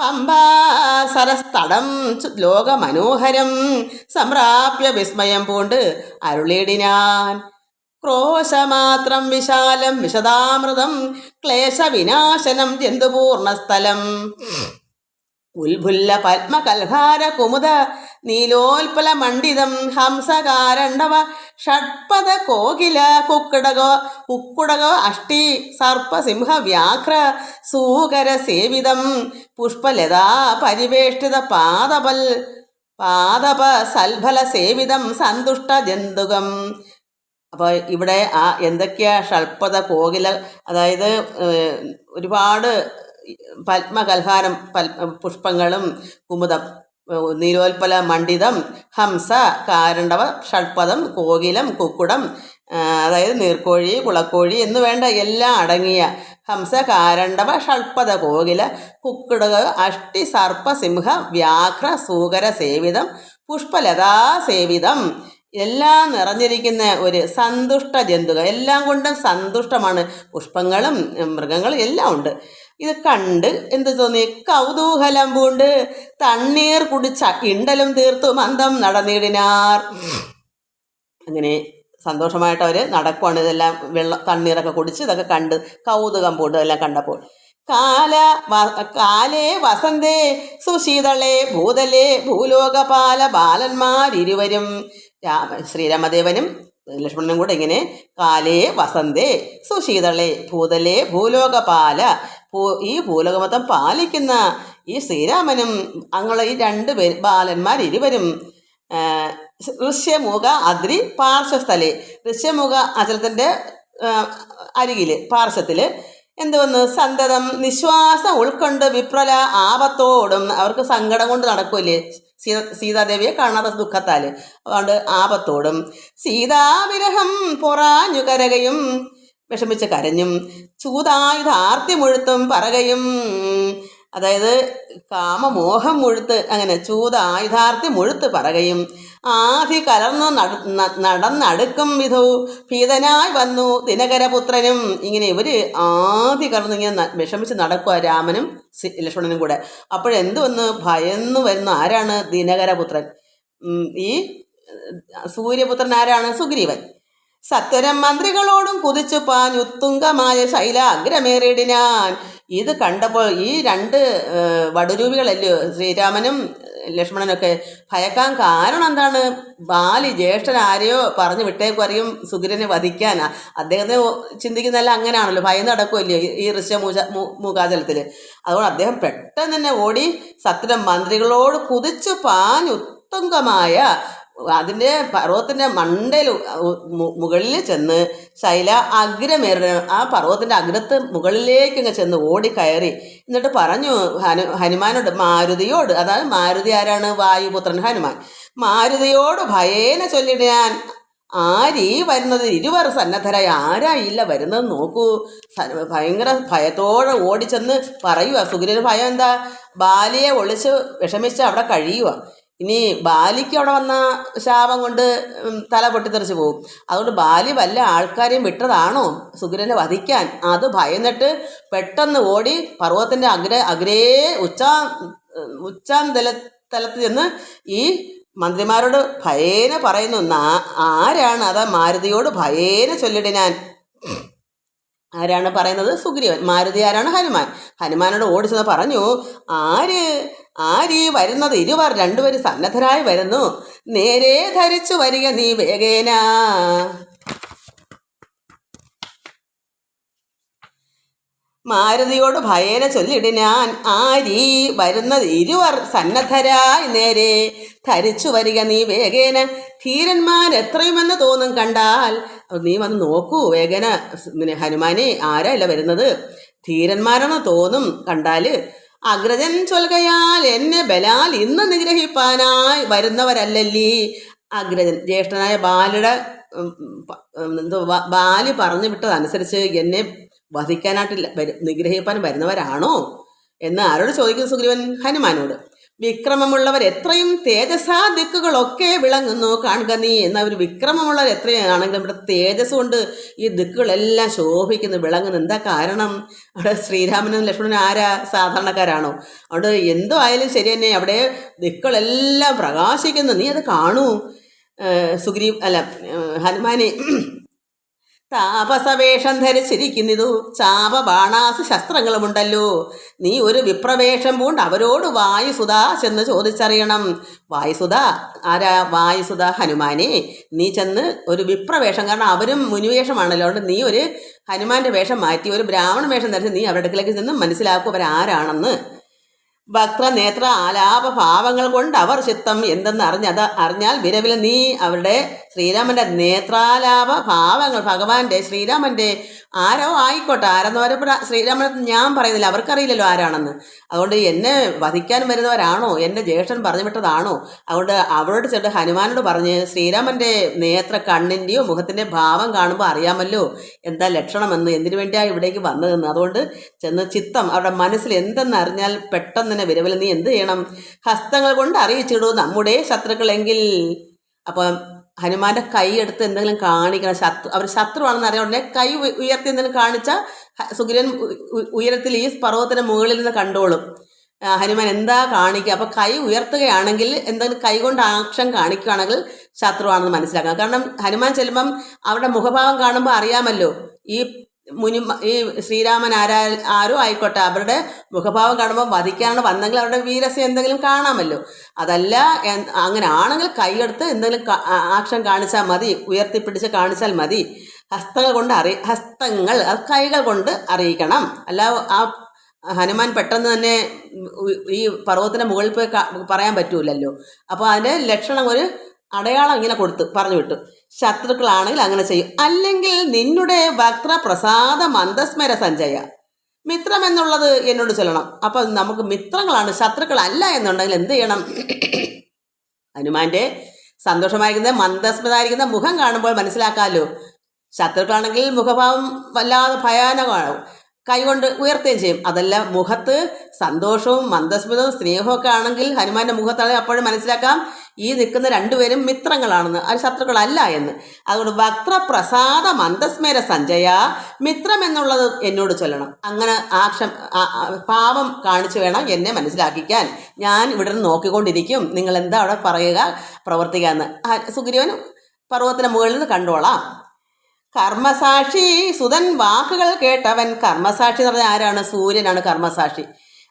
പമ്പാ സരസ്തടം ലോകമനോഹരം സംപ്രാപ്യ വിസ്മയം പൂണ്ട് അരുളിടിനാൻ. ക്രോശമാത്രം വിശാലം വിശദാമൃതം ക്ലേശവിനാശനം ജന്തുപൂർണസ്ഥലം. ഉൽഭുല്ല പത്മകൽഹാര കുമുദ നീലോൽപല മണ്ഡിതം ഹംസകാരണ്ഡവ ഷഡ്പദ കോകില കുക്കുടകോ അഷ്ടി സർപ്പസിംഹ വ്യാഘ്ര സൂകര സേവിതം പുഷ്പലതാ പരിവേഷ്ടിത പാദപ സൽഫല സേവിതം സന്തുഷ്ട ജന്തുകം. അപ്പോൾ ഇവിടെ എന്തൊക്കെയാ ഷഡ്പദ കോകില, അതായത് ഒരുപാട് പത്മകൽഹാരം പുഷ്പങ്ങളും കുമുദം നീലോൽപല മണ്ഡിതം ഹംസ കാരണ്ഡവ ഷഡ്പദം കോകിലം കുക്കുടം, അതായത് നീർക്കോഴി കുളക്കോഴി എന്ന് വേണ്ട എല്ലാം അടങ്ങിയ ഹംസ കാരണ്ഡവ ഷഡ്പദ കോകില കുക്കുടക അഷ്ടി സർപ്പ സിംഹ വ്യാഘ്ര സൂകര സേവിതം പുഷ്പലതാ സേവിതം എല്ലാം നിറഞ്ഞിരിക്കുന്ന ഒരു സന്തുഷ്ട ജന്തുക്കൾ, എല്ലാം കൊണ്ടും സന്തുഷ്ടമാണ്. പുഷ്പങ്ങളും മൃഗങ്ങളും എല്ലാം ഉണ്ട്. ഇത് കണ്ട് എന്ത് തോന്നി? കൗതൂഹലം പൂണ്ട് തണ്ണീർ കുടിച്ച ഇണ്ടലും തീർത്തു മന്ദം നടന്നിടിനാർ. അങ്ങനെ സന്തോഷമായിട്ട് അവർ നടക്കുവാണ്. ഇതെല്ലാം തണ്ണീരൊക്കെ കുടിച്ച് ഇതൊക്കെ കണ്ട് കൗതുകം പൂണ്ട് എല്ലാം കണ്ടപ്പോൾ. കാലേ വസന്തേ സുശീതളേ ഭൂതലേ ഭൂലോകപാല ബാലന്മാരിരുവരും ശ്രീരാമദേവനും ലക്ഷ്മണനും കൂടെ ഇങ്ങനെ കാലേ വസന്തേ സുശീതളേ ഭൂതലേ ഭൂലോകപാല ഈ ഭൂലോകമൊത്തം പാലിക്കുന്ന ഈ ശ്രീരാമനും അങ്ങനെ ഈ രണ്ടുപേർ ബാലന്മാരിരുവരും ഋഷ്യമുഖ അദ്രി പാർശ്വസ്ഥലേ ഋഷ്യമുഖ അചലത്തിൻ്റെ അരികിൽ പാർശ്വത്തിൽ എന്തുവന്ന് സന്തതം നിശ്വാസം ഉൾക്കൊണ്ട് വിപ്രല ആപത്തോടും, അവർക്ക് സങ്കടം കൊണ്ട് നടക്കൂലേ സീതാദേവിയെ കാണാത്ത ദുഃഖത്താൽ, അതുകൊണ്ട് ആപത്തോടും സീതാവിരഹം പൊറാഞ്ഞു കരകയും വിഷമിച്ച് കരഞ്ഞും ചൂതായുധാർത്തി മുഴുത്തും പറകയും, അതായത് കാമമോഹം മുഴുത്ത് അങ്ങനെ ചൂതായുധാർത്തി മുഴുത്ത് പറകയും ആധി കലർന്നു നടന്നടുക്കും വിധു ഭീതനായി വന്നു ദിനകരപുത്രനും. ഇങ്ങനെ ഇവർ ആധി കലർന്ന് ഇങ്ങനെ വിഷമിച്ച് നടക്കുക രാമനും ലക്ഷ്മണനും കൂടെ. അപ്പോഴെന്ത് വന്ന് ഭയന്നു വരുന്നു ആരാണ്? ദിനകരപുത്രൻ. ഈ സൂര്യപുത്രൻ ആരാണ്? സുഗ്രീവൻ. സത്വരം മന്ത്രികളോടും കുതിച്ചു പാഞ്ഞുത്തുംഗമായ ശൈല അഗ്രമേറിയിടിനാൻ. ഇത് കണ്ടപ്പോൾ ഈ രണ്ട് വടുരൂപികളല്ലയോ ശ്രീരാമനും ലക്ഷ്മണനൊക്കെ ഭയക്കാൻ കാരണം എന്താണ്? ബാലി ജ്യേഷ്ഠൻ ആരെയോ പറഞ്ഞു വിട്ടേക്കും അറിയും സുഗ്രീവനെ വധിക്കാനാ. അദ്ദേഹത്തെ ചിന്തിക്കുന്നതെല്ലാം അങ്ങനെയാണല്ലോ, ഭയന്ന് നടക്കുമല്ലോ ഈ ഋഷ്യമൂകാചലത്തിൽ. അതുകൊണ്ട് അദ്ദേഹം പെട്ടെന്ന് തന്നെ ഓടി സത്വരം മന്ത്രികളോട് കുതിച്ചു പാഞ്ഞുത്തുംഗമായ അതിൻ്റെ പർവ്വതത്തിൻ്റെ മണ്ടയിൽ മുകളിൽ ചെന്ന് ശൈല അഗ്രമേറിയ ആ പർവ്വതത്തിൻ്റെ അഗ്രത്ത് മുകളിലേക്കങ്ങ് ചെന്ന് ഓടിക്കയറി. എന്നിട്ട് പറഞ്ഞു ഹനുമാനോട്, മാരുതിയോട്, അതായത് മാരുതി ആരാണ്? വായുപുത്രൻ ഹനുമാൻ. മാരുതിയോട് ഭയേന ചൊല്ലിടാൻ ആരീ വരുന്നത് ഇരുവർ സന്നദ്ധരായി, ആരായില്ല വരുന്നത് നോക്കൂ. ഭയങ്കര ഭയത്തോടെ ഓടിച്ചെന്ന് പറയുക. സുഗ്രീവന് ഭയം എന്താ? ബാലിയെ ഒളിച്ച് വിഷമിച്ച് അവിടെ കഴിയുക. ഇനി ബാലിക്ക് അവിടെ വന്ന ശാപം കൊണ്ട് തല പൊട്ടിത്തെറിച്ച് പോകും. അതുകൊണ്ട് ബാലി വല്ല ആൾക്കാരെയും വിട്ടതാണോ സുഗ്രീവനെ വധിക്കാൻ? അത് ഭയന്നിട്ട് പെട്ടെന്ന് ഓടി പർവ്വതത്തിൻ്റെ അഗ്രേ തലത്തിൽ ചെന്ന് ഈ മന്ത്രിമാരോട് ഭയേന പറയുന്നു. ആരാണ്? അതാ മാരുതിയോട് ഭയേന ചൊല്ലിടിനാൻ. ആരാണ് പറയുന്നത്? സുഗ്രീവൻ. മാരുതി ആരാണ്? ഹനുമാൻ. ഹനുമാനോട് ഓടിച്ചെന്ന് പറഞ്ഞു, ആരീ വരുന്നത് ഇരുവർ രണ്ടുപേരും സന്നദ്ധരായി വരുന്നു, നേരെ ധരിച്ചു വരിക നീ വേഗേന. മാരുതിയോട് ഭയേന ചൊല്ലിടിനാൻ ആരീ വരുന്നത് ഇരുവർ സന്നദ്ധരായി നേരെ ധരിച്ചു വരിക നീ വേഗേന. ധീരന്മാർ എത്രയുമെന്ന് തോന്നും കണ്ടാൽ. നീ വന്ന് നോക്കൂ വേഗന ഹനുമാനെ, ആരല്ല വരുന്നത്? ധീരന്മാരെന്ന് തോന്നും കണ്ടാൽ. അഗ്രജൻ ചൊൽകയാൽ എന്നെ ബലാൽ ഇന്ന് നിഗ്രഹിപ്പാനായി വരുന്നവരല്ലല്ലീ. അഗ്രജൻ ജ്യേഷ്ഠനായ ബാലി പറഞ്ഞു വിട്ടതനുസരിച്ച് എന്നെ വധിക്കാനായിട്ടില്ല നിഗ്രഹിപ്പാൻ വരുന്നവരാണോ എന്ന് ആരോട് ചോദിക്കുന്നു സുഗ്രീവൻ? ഹനുമാനോട്. വിക്രമമുള്ളവർ എത്രയും തേജസ്സാ ദിക്കുകളൊക്കെ വിളങ്ങുന്നു കാണുക നീ. എന്നവർ വിക്രമമുള്ളവർ എത്രയാണെങ്കിലും ഇവിടെ തേജസ് കൊണ്ട് ഈ ദിക്കുകളെല്ലാം ശോഭിക്കുന്നു, വിളങ്ങുന്നു. എന്താ കാരണം? അവിടെ ശ്രീരാമനും ലക്ഷ്മണനും ആരാ? സാധാരണക്കാരാണോ? അവിടെ എന്തോ ആയാലും ശരി തന്നെ, അവിടെ ദിക്കുകളെല്ലാം പ്രകാശിക്കുന്നു, നീ അത് കാണൂ. ഹനുമാനെ താപസവേഷം ധരിച്ചിരിക്കുന്നിതു ചാപ ബാണാസു ശസ്ത്രങ്ങളുമുണ്ടല്ലോ. നീ ഒരു വിപ്രവേഷം പൂണ്ട് അവരോട് വായുസുത ചെന്ന് ചോദിച്ചറിയണം. വായുസുത ആരാ? വായുസുത ഹനുമാനെ നീ ചെന്ന് ഒരു വിപ്രവേഷം, കാരണം അവരും മുനിവേഷമാണല്ലോ, അതുകൊണ്ട് നീ ഒരു ഹനുമാന്റെ വേഷം മാറ്റി ഒരു ബ്രാഹ്മണ വേഷം ധരിച്ച് നീ അവരുടെ അടുക്കലേക്ക് ചെന്ന് മനസ്സിലാക്കും അവരാരാണെന്ന്. ഭക്ത നേത്ര ആലാപ ഭാവങ്ങൾ കൊണ്ട് അവർ ചിത്തം എന്തെന്ന് അറിഞ്ഞാൽ വിരവിൽ നീ അവരുടെ ശ്രീരാമൻ്റെ നേത്രാലാപ ഭാവങ്ങൾ, ഭഗവാന്റെ ശ്രീരാമൻ്റെ ആരോ ആയിക്കോട്ടെ, ആരെന്ന് പറയുമ്പോൾ ശ്രീരാമൻ ഞാൻ പറയുന്നില്ല, അവർക്കറിയില്ലല്ലോ ആരാണെന്ന്. അതുകൊണ്ട് എന്നെ വധിക്കാൻ വരുന്നവരാണോ, എൻ്റെ ജ്യേഷ്ഠൻ പറഞ്ഞു വിട്ടതാണോ? അതുകൊണ്ട് അവരോട് ചെന്ന് ഹനുമാനോട് പറഞ്ഞ് ശ്രീരാമൻ്റെ കണ്ണിൻ്റെയോ മുഖത്തിൻ്റെ ഭാവം കാണുമ്പോൾ അറിയാമല്ലോ എന്താ ലക്ഷണമെന്ന്, എന്തിനു വേണ്ടിയാണ് ഇവിടേക്ക് വന്നതെന്ന്. അതുകൊണ്ട് ചെന്ന് ചിത്തം അവരുടെ മനസ്സിൽ എന്തെന്ന് അറിഞ്ഞാൽ പെട്ടെന്ന് തന്നെ വിരവിൽ നീ എന്ത് ചെയ്യണം? ഹസ്തങ്ങൾ കൊണ്ട് അറിയിച്ചിടൂ നമ്മുടെ ശത്രുക്കളെങ്കിൽ. അപ്പം ഹനുമാന്റെ കൈ എടുത്ത് എന്തെങ്കിലും കാണിക്കണം, അവർ ശത്രുവാണെന്ന് അറിയാൻ ഉടനെ കൈ ഉയർത്തി എന്തെങ്കിലും കാണിച്ചാൽ സുഗ്രീവൻ ഉയരത്തിൽ ഈ പർവ്വതത്തിന് മുകളിൽ നിന്ന് കണ്ടോളും ഹനുമാൻ എന്താ കാണിക്കുക. അപ്പോൾ കൈ ഉയർത്തുകയാണെങ്കിൽ, എന്തെങ്കിലും കൈ കൊണ്ട് ആക്ഷൻ കാണിക്കുകയാണെങ്കിൽ ശത്രുവാണെന്ന് മനസ്സിലാക്കാം. കാരണം ഹനുമാൻ ചെല്ലുമ്പം അവരുടെ മുഖഭാവം കാണുമ്പോൾ അറിയാമല്ലോ ഈ ശ്രീരാമൻ ആരോ ആയിക്കോട്ടെ, അവരുടെ മുഖഭാവം കാണുമ്പോൾ വധിക്കാനാണ് വന്നെങ്കിൽ അവരുടെ വീരസ്യം എന്തെങ്കിലും കാണാമല്ലോ. അതല്ല, അങ്ങനെ ആണെങ്കിൽ കൈയെടുത്ത് എന്തെങ്കിലും ആക്ഷൻ കാണിച്ചാൽ മതി, ഉയർത്തിപ്പിടിച്ച് കാണിച്ചാൽ മതി. ഹസ്തങ്ങൾ അത് കൈകൾ കൊണ്ട് അറിയിക്കണം. അല്ല ആ ഹനുമാൻ പെട്ടെന്ന് തന്നെ ഈ പർവ്വതത്തിന് മുകളിൽ പോയി പറയാൻ പറ്റൂലല്ലോ. അപ്പോൾ അതിൻ്റെ ലക്ഷണം ഒരു അടയാളം ഇങ്ങനെ പറഞ്ഞു വിട്ടു. ശത്രുക്കളാണെങ്കിൽ അങ്ങനെ ചെയ്യും, അല്ലെങ്കിൽ നിന്നുടെ വക്രപ്രസാദ മന്ദസ്മര സഞ്ജയ മിത്രം എന്നുള്ളത് എന്നോട് ചൊല്ലണം. അപ്പം നമുക്ക് മിത്രങ്ങളാണ്, ശത്രുക്കളല്ല എന്നുണ്ടെങ്കിൽ എന്ത് ചെയ്യണം? ഹനുമാന്റെ സന്തോഷമായിരിക്കുന്ന മന്ദസ്മൃതായിരിക്കുന്ന മുഖം കാണുമ്പോൾ മനസ്സിലാക്കാമല്ലോ. ശത്രുക്കളാണെങ്കിൽ മുഖഭാവം വല്ലാതെ ഭയാനകമാകും, കൈകൊണ്ട് ഉയർത്തുകയും ചെയ്യും. അതല്ല, മുഖത്ത് സന്തോഷവും മന്ദസ്മിതവും സ്നേഹവും ഒക്കെ ആണെങ്കിൽ ഹനുമാന്റെ മുഖത്താണെങ്കിൽ അപ്പോഴും മനസ്സിലാക്കാം ഈ നിൽക്കുന്ന രണ്ടുപേരും മിത്രങ്ങളാണെന്ന്, അത് ശത്രുക്കളല്ല എന്ന്. അതുകൊണ്ട് വക്രപ്രസാദ മന്ദസ്മേര സഞ്ജയ മിത്രം എന്നുള്ളത് എന്നോട് ചൊല്ലണം. അങ്ങനെ ഭാവം കാണിച്ചു വേണം എന്നെ മനസ്സിലാക്കിക്കാൻ. ഞാൻ ഇവിടെ നിന്ന് നോക്കിക്കൊണ്ടിരിക്കും, നിങ്ങൾ എന്താ അവിടെ പറയുക പ്രവർത്തിക്കുക എന്ന്. സുഗ്രീവൻ പർവ്വതത്തിന് മുകളിൽ നിന്ന് കണ്ടോളാം. കർമ്മസാക്ഷി സുതൻ വാക്കുകൾ കേട്ടവൻ. കർമ്മസാക്ഷി എന്ന് പറഞ്ഞാൽ ആരാണ്? സൂര്യനാണ് കർമ്മസാക്ഷി.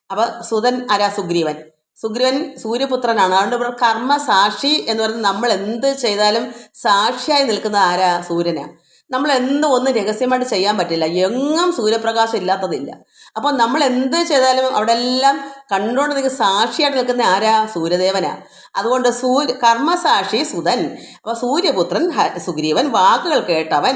അപ്പം സുതൻ ആരാ? സുഗ്രീവൻ സൂര്യപുത്രനാണ്. അതുകൊണ്ട് ഇവിടെ കർമ്മസാക്ഷി എന്ന് പറയുന്നത് നമ്മൾ എന്ത് ചെയ്താലും സാക്ഷിയായി നിൽക്കുന്നത് ആരാ? സൂര്യനാണ്. നമ്മൾ ഒന്നും രഹസ്യമായിട്ട് ചെയ്യാൻ പറ്റില്ല, എങ്ങും സൂര്യപ്രകാശം ഇല്ലാത്തതില്ല. അപ്പോൾ നമ്മൾ എന്ത് ചെയ്താലും അവിടെ എല്ലാം കണ്ടുകൊണ്ട് നിങ്ങൾക്ക് സാക്ഷിയായിട്ട് നിൽക്കുന്ന ആരാ? സൂര്യദേവനാ. അതുകൊണ്ട് കർമ്മസാക്ഷി സുതൻ. അപ്പോൾ സൂര്യപുത്രൻ സുഗ്രീവൻ വാക്കുകൾ കേട്ടവൻ.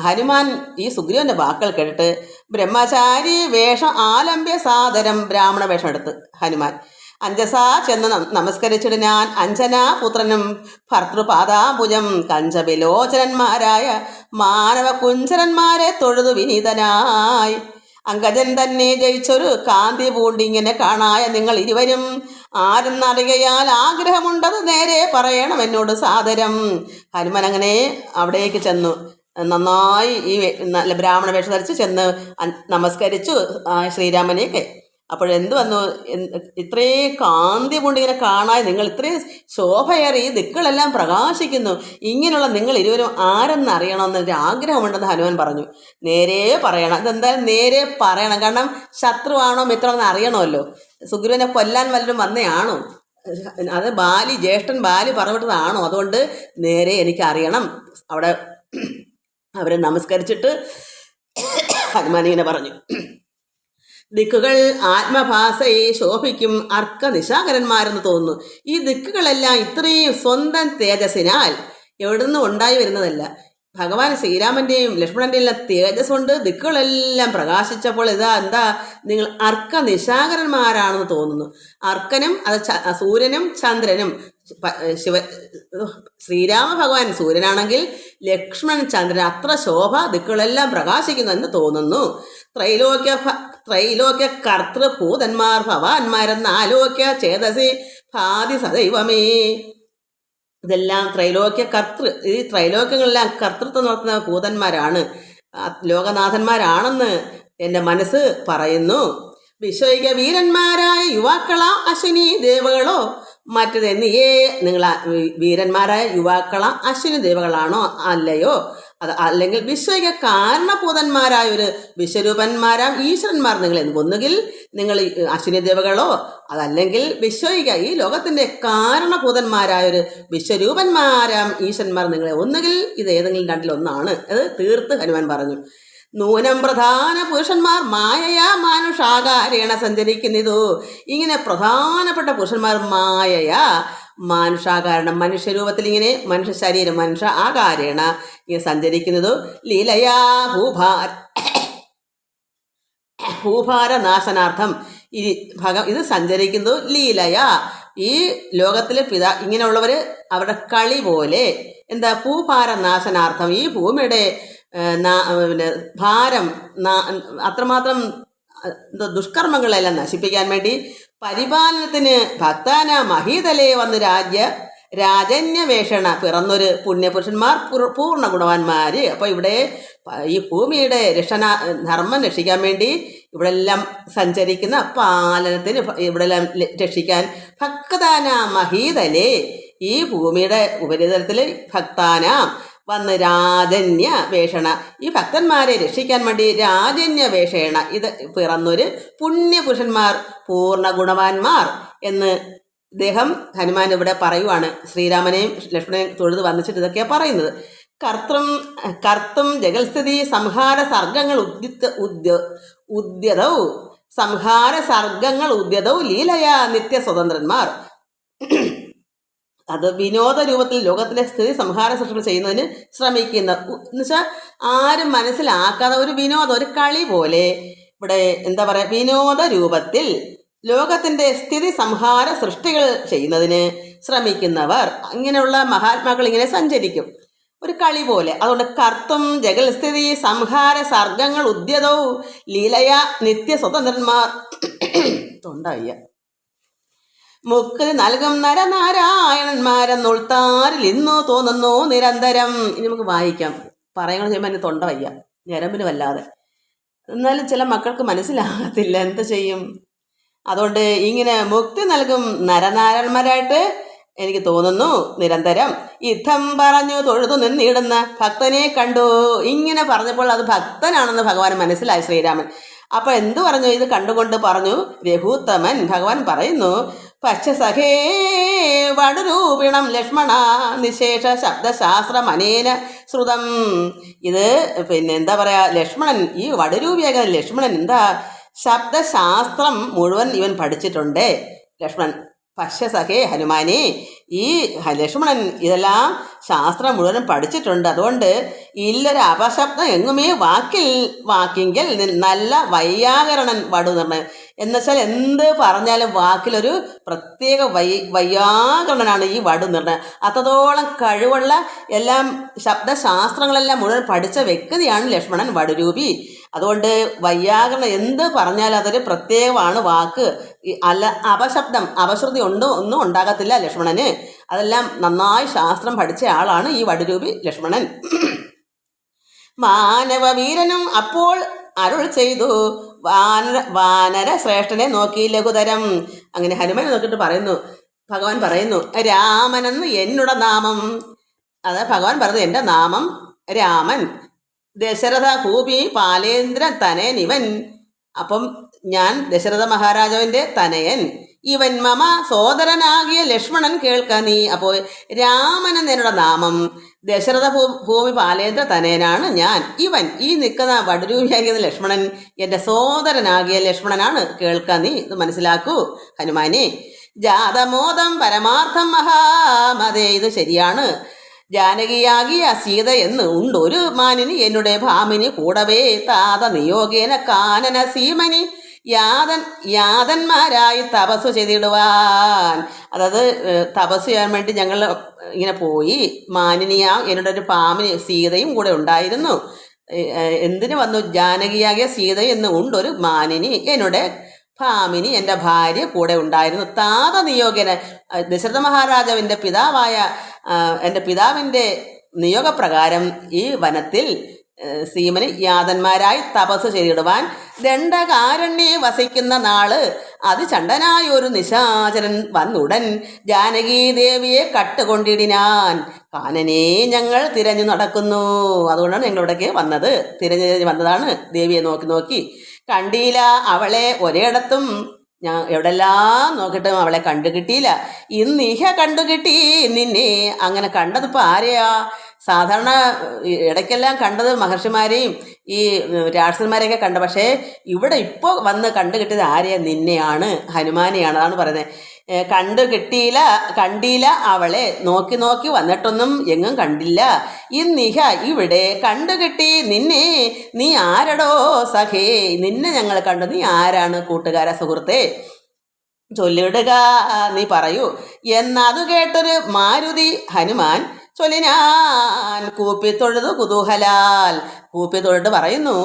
ഹനുമാൻ ഈ സുഗ്രീവന്റെ വാക്കുകൾ കേട്ടിട്ട് ബ്രഹ്മചാരി വേഷം ആലംബ്യ സാദരം ബ്രാഹ്മണ വേഷം എടുത്ത് ഹനുമാൻ അഞ്ജസാ ചെന്ന് നമസ്കരിച്ചിട്ട് ഞാൻ അഞ്ജനാപുത്രനും ഭർത്തൃപാദാംബുജം കഞ്ചവിലോചനന്മാരായ മാനവ കുഞ്ചരന്മാരെ തൊഴുതു വിനീതനായി. അങ്കജൻ തന്നെ ജയിച്ചൊരു കാന്തി പൂണ്ടിങ്ങനെ കാണായ നിങ്ങൾ ഇരുവരും ആരെന്നറിയാൽ ആഗ്രഹമുണ്ടത് നേരെ പറയണം എന്നോട് സാദരം. ഹനുമാൻ അങ്ങനെ അവിടേക്ക് ചെന്നു, നന്നായി ഈ നല്ല ബ്രാഹ്മണ വേഷം ധരിച്ച് ചെന്ന് നമസ്കരിച്ചു ശ്രീരാമനെയൊക്കെ. അപ്പോഴെന്ത് വന്നു? ഇത്രയും കാന്തി കൊണ്ടിങ്ങനെ കാണാൻ നിങ്ങൾ ഇത്രയും ശോഭയേറി ഈ ദിക്കുകളെല്ലാം പ്രകാശിക്കുന്നു, ഇങ്ങനെയുള്ള നിങ്ങൾ ഇരുവരും ആരെന്നറിയണമെന്നൊരു ആഗ്രഹമുണ്ടെന്ന് ഹനുമാൻ പറഞ്ഞു. നേരെ പറയണം, ഇതെന്തായാലും നേരെ പറയണം, കാരണം ശത്രുവാണോ മിത്രമാണെന്ന് അറിയണമല്ലോ. സുഗ്രീവനെ കൊല്ലാൻ വല്ലതും വന്നയാണോ? അത് ജ്യേഷ്ഠൻ ബാലി പറഞ്ഞിട്ടതാണോ? അതുകൊണ്ട് നേരെ എനിക്കറിയണം. അവിടെ അവരെ നമസ്കരിച്ചിട്ട് ഹനുമാൻ ഇങ്ങനെ പറഞ്ഞു, ദിക്കുകൾ ആത്മഭാസയെ ശോഭിക്കും അർക്കനിശാകരന്മാരെന്ന് തോന്നുന്നു. ഈ ദിക്കുകളെല്ലാം ഇത്രയും സ്വന്തം തേജസ്സിനാൽ എവിടുന്ന് ഉണ്ടായി വരുന്നതല്ല. ഭഗവാൻ ശ്രീരാമൻ്റെയും ലക്ഷ്മണൻ്റെയും എല്ലാം തേജസ് കൊണ്ട് ദിക്കുകളെല്ലാം പ്രകാശിച്ചപ്പോൾ എന്താ നിങ്ങൾ അർക്കനിശാകരന്മാരാണെന്ന് തോന്നുന്നു. അർക്കനും അത് സൂര്യനും ചന്ദ്രനും, ശിവ ശ്രീരാമ ഭഗവാൻ സൂര്യനാണെങ്കിൽ ലക്ഷ്മണൻ ചന്ദ്രൻ, അത്ര ശോഭ, ദിക്കുകളെല്ലാം പ്രകാശിക്കുന്നു എന്ന് തോന്നുന്നു. ത്രൈലോക്യ കർത്തൃഭൂതന്മാർ ഭവാന്മാരെന്ന ആലോക്യ ചേതസി ഭാതി സദൈവമേ. ഇതെല്ലാം ഈ ത്രൈലോക്യങ്ങളെല്ലാം കർത്തൃത്വം നടത്തുന്ന ഭൂതന്മാരാണ്, ലോകനാഥന്മാരാണെന്ന് എൻ്റെ മനസ്സ് പറയുന്നു. വിശ്വൈക വീരന്മാരായ യുവാക്കളാ അശ്വിനി ദേവകളോ മറ്റത് എന്നിയേ നിങ്ങൾ വീരന്മാരായ യുവാക്കളാ അശ്വിനി ദേവകളാണോ അല്ലയോ? അത് അല്ലെങ്കിൽ വിശ്വൈക കാരണഭൂതന്മാരായ ഒരു വിശ്വരൂപന്മാരാം ഈശ്വരന്മാർ നിങ്ങൾ ഒന്നുകിൽ നിങ്ങൾ അശ്വിനി ദേവകളോ അതല്ലെങ്കിൽ വിശ്വൈക ഈ ലോകത്തിൻ്റെ കാരണഭൂതന്മാരായ ഒരു വിശ്വരൂപന്മാരാം ഈശ്വരന്മാർ നിങ്ങളെ ഒന്നുകിൽ ഇത് ഏതെങ്കിലും രണ്ടിലൊന്നാണ്. അത് തീർത്ത് ഹനുമാൻ പറഞ്ഞു. നൂനം പ്രധാന പുരുഷന്മാർ മായയാ മാനുഷാകാരേണ സഞ്ചരിക്കുന്നതു. ഇങ്ങനെ പ്രധാനപ്പെട്ട പുരുഷന്മാർ മായയാ മാനുഷാകാരണം മനുഷ്യരൂപത്തിൽ ഇങ്ങനെ മനുഷ്യ ശരീരം മനുഷ്യ ആകാരേണ ഇങ്ങനെ സഞ്ചരിക്കുന്നതു. ലീലയാ ഭൂഭാരനാശനാർത്ഥം ഇത് സഞ്ചരിക്കുന്നത് ലീലയാ ഈ ലോകത്തിലെ ഇങ്ങനെയുള്ളവർ അവരുടെ കളി പോലെ എന്താ ഭൂഭാരനാശനാർത്ഥം ഈ ഭൂമിയുടെ ഭാരം അത്രമാത്രം ദുഷ്കർമ്മങ്ങളെല്ലാം നശിപ്പിക്കാൻ വേണ്ടി പരിപാലനത്തിന് ഭക്താന മഹീതലേ വന്ന് രാജന്യവേഷണ പിറന്നൊരു പുണ്യപുരുഷന്മാർ പൂർണ്ണ ഗുണവാന്മാർ. അപ്പോൾ ഇവിടെ ഈ ഭൂമിയുടെ ധർമ്മം രക്ഷിക്കാൻ വേണ്ടി ഇവിടെ എല്ലാം സഞ്ചരിക്കുന്ന പാലനത്തിന് ഇവിടെ എല്ലാം രക്ഷിക്കാൻ ഭക്താന മഹീതലേ ഈ ഭൂമിയുടെ ഉപരിതലത്തിൽ ഭക്താന വന്ന് രാജന്യ വേഷണ ഈ ഭക്തന്മാരെ രക്ഷിക്കാൻ വേണ്ടി രാജന്യ വേഷേണ ഇത് പിറന്നൊരു പുണ്യപുരുഷന്മാർ പൂർണ്ണ ഗുണവാന്മാർ എന്ന് ഇദ്ദേഹം ഹനുമാൻ ഇവിടെ പറയുവാണ്. ശ്രീരാമനെയും ലക്ഷ്മണനെയും തൊഴുത് വന്നിച്ചിട്ട് ഇതൊക്കെയാണ് പറയുന്നത്. കർത്തും ജഗൽസ്ഥിതി സംഹാര സർഗങ്ങൾ ഉദ്യതൗ ലീലയാ നിത്യസ്വതന്ത്രന്മാർ. അത് വിനോദ രൂപത്തിൽ ലോകത്തിലെ സ്ഥിതി സംഹാര സൃഷ്ടികൾ ചെയ്യുന്നതിന് ശ്രമിക്കുന്ന എന്നുവെച്ചാൽ ആരും മനസ്സിലാക്കാതെ ഒരു വിനോദം ഒരു കളി പോലെ ഇവിടെ എന്താ പറയുക വിനോദ രൂപത്തിൽ ലോകത്തിൻ്റെ സ്ഥിതി സംഹാര സൃഷ്ടികൾ ചെയ്യുന്നതിന് ശ്രമിക്കുന്നവർ ഇങ്ങനെയുള്ള മഹാത്മാക്കൾ ഇങ്ങനെ സഞ്ചരിക്കും ഒരു കളി പോലെ. അതുകൊണ്ട് കർത്തും ജഗൽസ്ഥിതി സംഹാര സർഗങ്ങൾ ഉദ്യതവും ലീലയ നിത്യസ്വതന്ത്രന്മാർ തൊണ്ടയ്യ മുക്തി നൽകും നരനാരായണന്മാരെന്നുൾത്താരിൽ ഇന്നു തോന്നുന്നു നിരന്തരം. ഇനി നമുക്ക് വായിക്കാം. പറയുന്നത് ചെയ്യുമ്പോൾ എൻ്റെ തൊണ്ട വയ്യ ഞരമ്പിന് വല്ലാതെ. എന്നാലും ചില മക്കൾക്ക് മനസ്സിലാകത്തില്ല, എന്ത് ചെയ്യും? അതുകൊണ്ട് ഇങ്ങനെ മുക്തി നൽകും നരനാരായണന്മാരായിട്ട് എനിക്ക് തോന്നുന്നു നിരന്തരം. യുദ്ധം പറഞ്ഞു തൊഴുതു നിന്നിടുന്ന ഭക്തനെ കണ്ടു. ഇങ്ങനെ പറഞ്ഞപ്പോൾ അത് ഭക്തനാണെന്ന് ഭഗവാൻ മനസ്സിലായി ശ്രീരാമൻ. അപ്പോൾ എന്തു പറഞ്ഞു? ഇത് കണ്ടുകൊണ്ട് പറഞ്ഞു രഘുത്തമൻ ഭഗവാൻ പറയുന്നു പശ്ചസഖേ വടുരൂപിണം ലക്ഷ്മണ നിശേഷ ശബ്ദശാസ്ത്രമനേന ശ്രുതം. ഇത് എന്താ പറയുക, ലക്ഷ്മണൻ ഈ വടുരൂപിയായ ലക്ഷ്മണൻ എന്താ ശബ്ദശാസ്ത്രം മുഴുവൻ ഇവൻ പഠിച്ചിട്ടുണ്ട്. ലക്ഷ്മണൻ പശ്ചസഖേ ഹനുമാനെ ഈ ലക്ഷ്മണൻ ഇതെല്ലാം ശാസ്ത്രം മുഴുവനും പഠിച്ചിട്ടുണ്ട്. അതുകൊണ്ട് ഇല്ലൊരു അപശബ്ദം എങ്ങുമേ വാക്കിങ്കിൽ നല്ല വൈയാകരണൻ വടു നിർണ്ണയം എന്നുവെച്ചാൽ എന്ത് പറഞ്ഞാലും വാക്കിലൊരു പ്രത്യേക വൈയാകരണനാണ് ഈ വടു നിർണ്ണയം. അത്രത്തോളം കഴിവുള്ള എല്ലാം ശബ്ദശാസ്ത്രങ്ങളെല്ലാം മുഴുവൻ പഠിച്ച വ്യക്തിയാണ് ലക്ഷ്മണൻ വടുരൂപി. അതുകൊണ്ട് വൈയാകരണം എന്ത് പറഞ്ഞാലും അതൊരു പ്രത്യേകമാണ് വാക്ക്. അല്ല അപശ്രുതി ഒന്നും ഉണ്ടാകത്തില്ല ലക്ഷ്മണന്. അതെല്ലാം നന്നായി ശാസ്ത്രം പഠിച്ച ആളാണ് ഈ വടുരൂപി ലക്ഷ്മണൻ. മാനവവീരനും അപ്പോൾ അരുൾ ചെയ്തു വാനര ശ്രേഷ്ഠനെ നോക്കി ലഘുതരം. അങ്ങനെ ഹനുമാനെ നോക്കിയിട്ട് പറയുന്നു, ഭഗവാൻ പറയുന്നു രാമനെന്ന് എന്നുടെ നാമം. അത് ഭഗവാൻ പറയുന്നത് എൻ്റെ നാമം രാമൻ. ദശരഥ ഭൂപി പാലേന്ദ്ര തനയൻ ഇവൻ. അപ്പം ഞാൻ ദശരഥ മഹാരാജാവിൻ്റെ തനയൻ. ഇവൻ മമ സോദരനാകിയ ലക്ഷ്മണൻ കേൾക്ക നീ. അപ്പോൾ രാമൻ എന്നതിനുള്ള നാമം, ദശരഥ ഭൂമി പാലേന്ദ്ര തനയനാണ് ഞാൻ. ഇവൻ ഈ നിൽക്കുന്ന വടുരൂപിയാകിയ ലക്ഷ്മണൻ എൻ്റെ സോദരനാകിയ ലക്ഷ്മണനാണ്, കേൾക്ക നീ. ഇത് മനസ്സിലാക്കൂ ഹനുമാനെ. ജാതമോദം പരമാർത്ഥം മഹാമതേ. ഇത് ശരിയാണ്. ജാനകിയാകിയ സീത എന്ന് ഉണ്ടൊരു മാനിനി എന്നുടെ ഭാമിനി കൂടവേ താത നിയോഗേന കാനന സീമനി യാതന്മാരായി തപസ് ചെയ്തിടുവാൻ. അതായത് തപസ് ചെയ്യാൻ വേണ്ടി ഞങ്ങൾ ഇങ്ങനെ പോയി. മാനിനിയാം എന്നോട് ഒരു പാമ്പിന് സീതയും കൂടെ ഉണ്ടായിരുന്നു. എന്തിനു വന്നു? ജാനകിയാകിയ സീത എന്ന് ഉണ്ടൊരു മാനിനി എന്നോട് ഭാമിനി എൻ്റെ ഭാര്യ കൂടെ ഉണ്ടായിരുന്നു. താത നിയോഗന ദശരഥ മഹാരാജാവിൻ്റെ പിതാവായ എൻ്റെ പിതാവിൻ്റെ നിയോഗപ്രകാരം ഈ വനത്തിൽ സീമന് യാതന്മാരായി തപസ് ചെയ്തിടുവാൻ ദണ്ഡകാരണ്യെ വസിക്കുന്ന നാള് അതിചണ്ഡനായ ഒരു നിശാചരൻ വന്നുടൻ ജാനകീദേവിയെ കട്ടുകൊണ്ടിടിനാൻ. കാനനെ ഞങ്ങൾ തിരഞ്ഞു നടക്കുന്നു. അതുകൊണ്ടാണ് ഞങ്ങളിവിടേക്ക് വന്നത്. തിരഞ്ഞു വന്നതാണ്. ദേവിയെ നോക്കി നോക്കി കണ്ടില്ല അവളെ. ഒരിടത്തും ഞാൻ എവിടെല്ലാം നോക്കിയിട്ടും അവളെ കണ്ടു കിട്ടിയില്ല. ഇന്നിഹ കണ്ടു കിട്ടി നിന്നെ. അങ്ങനെ കണ്ടതിപ്പോൾ ആരെയാ? സാധാരണ ഇടയ്ക്കെല്ലാം കണ്ടത് മഹർഷിമാരെയും ഈ രാക്ഷസന്മാരെയൊക്കെ കണ്ട. പക്ഷേ ഇവിടെ ഇപ്പോൾ വന്ന് കണ്ടു കിട്ടിയത് ആരെയാ? നിന്നെയാണ്, ഹനുമാനെയാണ്. അതാണ് പറയുന്നത്. കണ്ടില്ല അവളെ. നോക്കി നോക്കി വന്നിട്ടൊന്നും എങ്ങും കണ്ടില്ല. ഇന്നിഹ ഇവിടെ കണ്ടുകിട്ടി നിന്നെ. നീ ആരടോ സഖേ? നിന്നെ ഞങ്ങൾ കണ്ടു. നീ ആരാണ് കൂട്ടുകാര, സുഹൃത്തെ? ചൊല്ലിടുക, നീ പറയൂ. എന്നതു കേട്ടൊരു മാരുതി ഹനുമാൻ ചൊല്ലിനാൻ കൂപ്പിത്തൊഴുതു കുതൂഹലാൽ. കൂപ്പിത്തൊഴുട്ട് പറയുന്നു,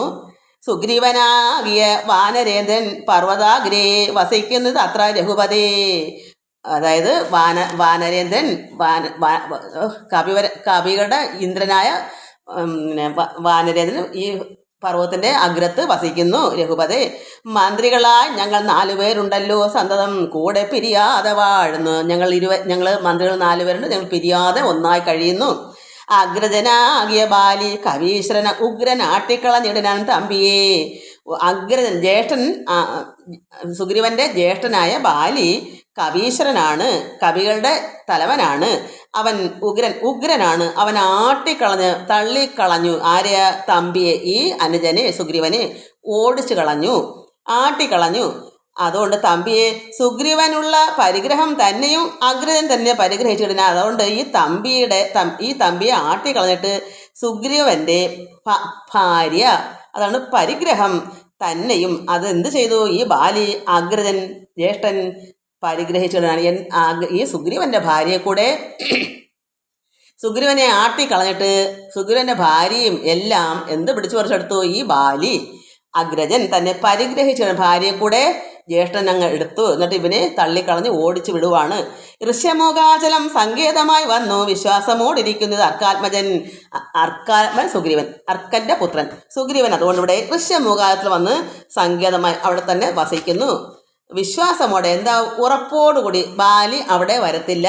സുഗ്രീവനാകിയ വാനരേന്ദ്രൻ പർവ്വതാഗ്രേ വസിക്കുന്നത് അത്ര രഘുപതേ. അതായത് വാനരേന്ദ്രൻ കവികളുടെ ഇന്ദ്രനായ വാനരേന്ദ്രൻ ഈ പർവ്വതത്തിൻ്റെ അഗ്രത്ത് വസിക്കുന്നു. രഘുപതേ, മന്ത്രികളായി ഞങ്ങൾ 4 പേരുണ്ടല്ലോ, സന്തതം കൂടെ പിരിയാതെ വാഴുന്നു. ഞങ്ങൾ മന്ത്രികൾ 4 പേരുണ്ട്. ഞങ്ങൾ പിരിയാതെ ഒന്നായി കഴിയുന്നു. അഗ്രജനാകിയ ബാലി കവീശ്വരൻ ഉഗ്രൻ ആട്ടിക്കളഞ്ഞിടനാൻ തമ്പിയെ. അഗ്രജൻ ജ്യേഷ്ഠൻ, സുഗ്രീവന്റെ ജ്യേഷ്ഠനായ ബാലി കവീശ്വരനാണ്, കവികളുടെ തലവനാണ്. അവൻ ഉഗ്രനാണ്. അവൻ തള്ളിക്കളഞ്ഞു. ആരെയ? തമ്പിയെ, ഈ അനുജനെ, സുഗ്രീവനെ ഓടിച്ചു കളഞ്ഞു, ആട്ടിക്കളഞ്ഞു. അതുകൊണ്ട് തമ്പിയെ, സുഗ്രീവനുള്ള പരിഗ്രഹം തന്നെയും അഗ്രജൻ തന്നെ പരിഗ്രഹിച്ചിടുന്ന. അതുകൊണ്ട് ഈ തമ്പിയെ ആട്ടിക്കളഞ്ഞിട്ട് സുഗ്രീവന്റെ ഭാര്യ, അതാണ് പരിഗ്രഹം തന്നെയും, അത് എന്ത് ചെയ്തു? ഈ ബാലി, അഗ്രജൻ, ജ്യേഷ്ഠൻ പരിഗ്രഹിച്ചിടാണ്. ഈ സുഗ്രീവന്റെ ഭാര്യയെ കൂടെ, സുഗ്രീവനെ ആട്ടിക്കളഞ്ഞിട്ട് സുഗ്രീവന്റെ ഭാര്യയും എല്ലാം എന്ത് പിടിച്ചു പറിച്ചെടുത്തു? ഈ ബാലി, അഗ്രജൻ തന്നെ പരിഗ്രഹിച്ച ഭാര്യയെ കൂടെ ജ്യേഷ്ഠൻ അങ്ങ് എടുത്തു. എന്നിട്ട് ഇവനെ തള്ളിക്കളഞ്ഞ് ഓടിച്ചു വിടുവാണ്. ഋഷ്യമുഖാചലം സങ്കേതമായി വന്നു വിശ്വാസമോടിരിക്കുന്നത് അർക്കാത്മൻ സുഗ്രീവൻ, അർക്കന്റെ പുത്രൻ സുഗ്രീവൻ. അതുകൊണ്ട് ഇവിടെ ഋഷ്യമുഖാചലത്തിൽ വന്ന് സങ്കേതമായി അവിടെ തന്നെ വസിക്കുന്നു. വിശ്വാസമോടെ, എന്താ? ഉറപ്പോടുകൂടി. ബാലി അവിടെ വരത്തില്ല.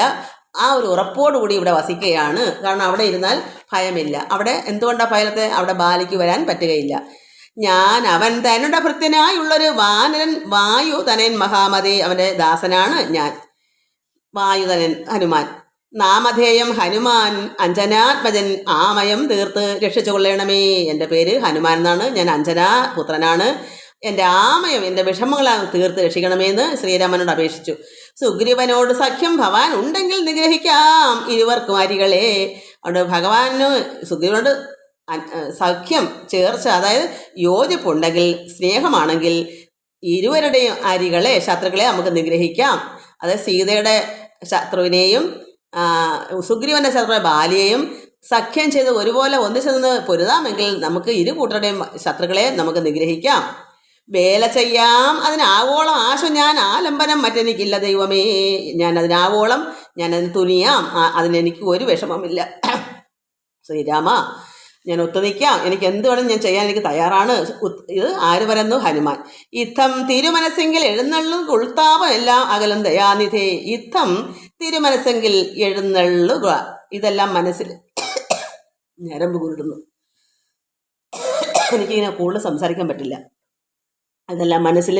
ആ ഒരു ഉറപ്പോടുകൂടി ഇവിടെ വസിക്കുകയാണ്. കാരണം അവിടെ ഇരുന്നാൽ ഭയമില്ല. അവിടെ എന്തുകൊണ്ടാണ് ഭയത്തെ? അവിടെ ബാലിക്ക് വരാൻ പറ്റുകയില്ല. ഞാൻ അവൻ തന്നുടെ ഭൃത്യനായുള്ളൊരു വാനരൻ വായുധനൻ മഹാമതി. അവൻ്റെ ദാസനാണ് ഞാൻ, വായുധനൻ ഹനുമാൻ. നാമധേയം ഹനുമാൻ അഞ്ജനാത്മജൻ. ആമയം തീർത്ത് രക്ഷിച്ചു കൊള്ളണമേ. എൻ്റെ പേര് ഹനുമാൻ എന്നാണ്. ഞാൻ അഞ്ജനാ പുത്രനാണ്. എൻ്റെ ആമയം, എൻ്റെ വിഷമങ്ങളാണ് തീർത്ത് രക്ഷിക്കണമെന്ന് ശ്രീരാമനോട് അപേക്ഷിച്ചു. സുഗ്രീവനോട് സഖ്യം ഭവാൻ ഉണ്ടെങ്കിൽ നിഗ്രഹിക്കാം ഇരുവർക്കും അരികളെ. അവിടെ ഭഗവാന് സുഗ്രീവനോട് സഖ്യം, ചേർച്ച, അതായത് യോജിപ്പുണ്ടെങ്കിൽ, സ്നേഹമാണെങ്കിൽ ഇരുവരുടെയും അരികളെ, ശത്രുക്കളെ നമുക്ക് നിഗ്രഹിക്കാം. അതായത് സീതയുടെ ശത്രുവിനെയും സുഗ്രീവൻ്റെ ശത്രുവായ ബാലിയെയും സഖ്യം ചെയ്ത് ഒരുപോലെ ഒന്നിച്ചു നിന്ന് പൊരുതാമെങ്കിൽ നമുക്ക് ഇരു കൂട്ടരുടെയും ശത്രുക്കളെ നമുക്ക് നിഗ്രഹിക്കാം. വേല ചെയ്യാം അതിനാവോളം ആശ ഞാൻ ആലംബനം മറ്റെനിക്കില്ല ദൈവമേ. ഞാനതിനാവോളം ഞാനതിന് തുനിയാം. അതിനെനിക്ക് ഒരു വിഷമമില്ല. ശ്രീരാമ, ഞാൻ ഒത്തുനിൽക്കാം. എനിക്ക് എന്ത് വേണം ഞാൻ ചെയ്യാൻ എനിക്ക് തയ്യാറാണ്. ഇത് ആര് പറയുന്നു? ഹനുമാൻ. യുദ്ധം തിരുമനസ്സെങ്കിൽ എഴുന്നള്ളും ഉൾത്താപം എല്ലാം അകലും ദയാനിധേ. യുദ്ധം തിരുമനസ്സെങ്കിൽ എഴുന്നള്ളുക. ഇതെല്ലാം മനസ്സിൽ ഞരമ്പ് കുരുടുന്നു. എനിക്കിങ്ങനെ കൂടുതൽ സംസാരിക്കാൻ പറ്റില്ല. അതെല്ലാം മനസ്സിൽ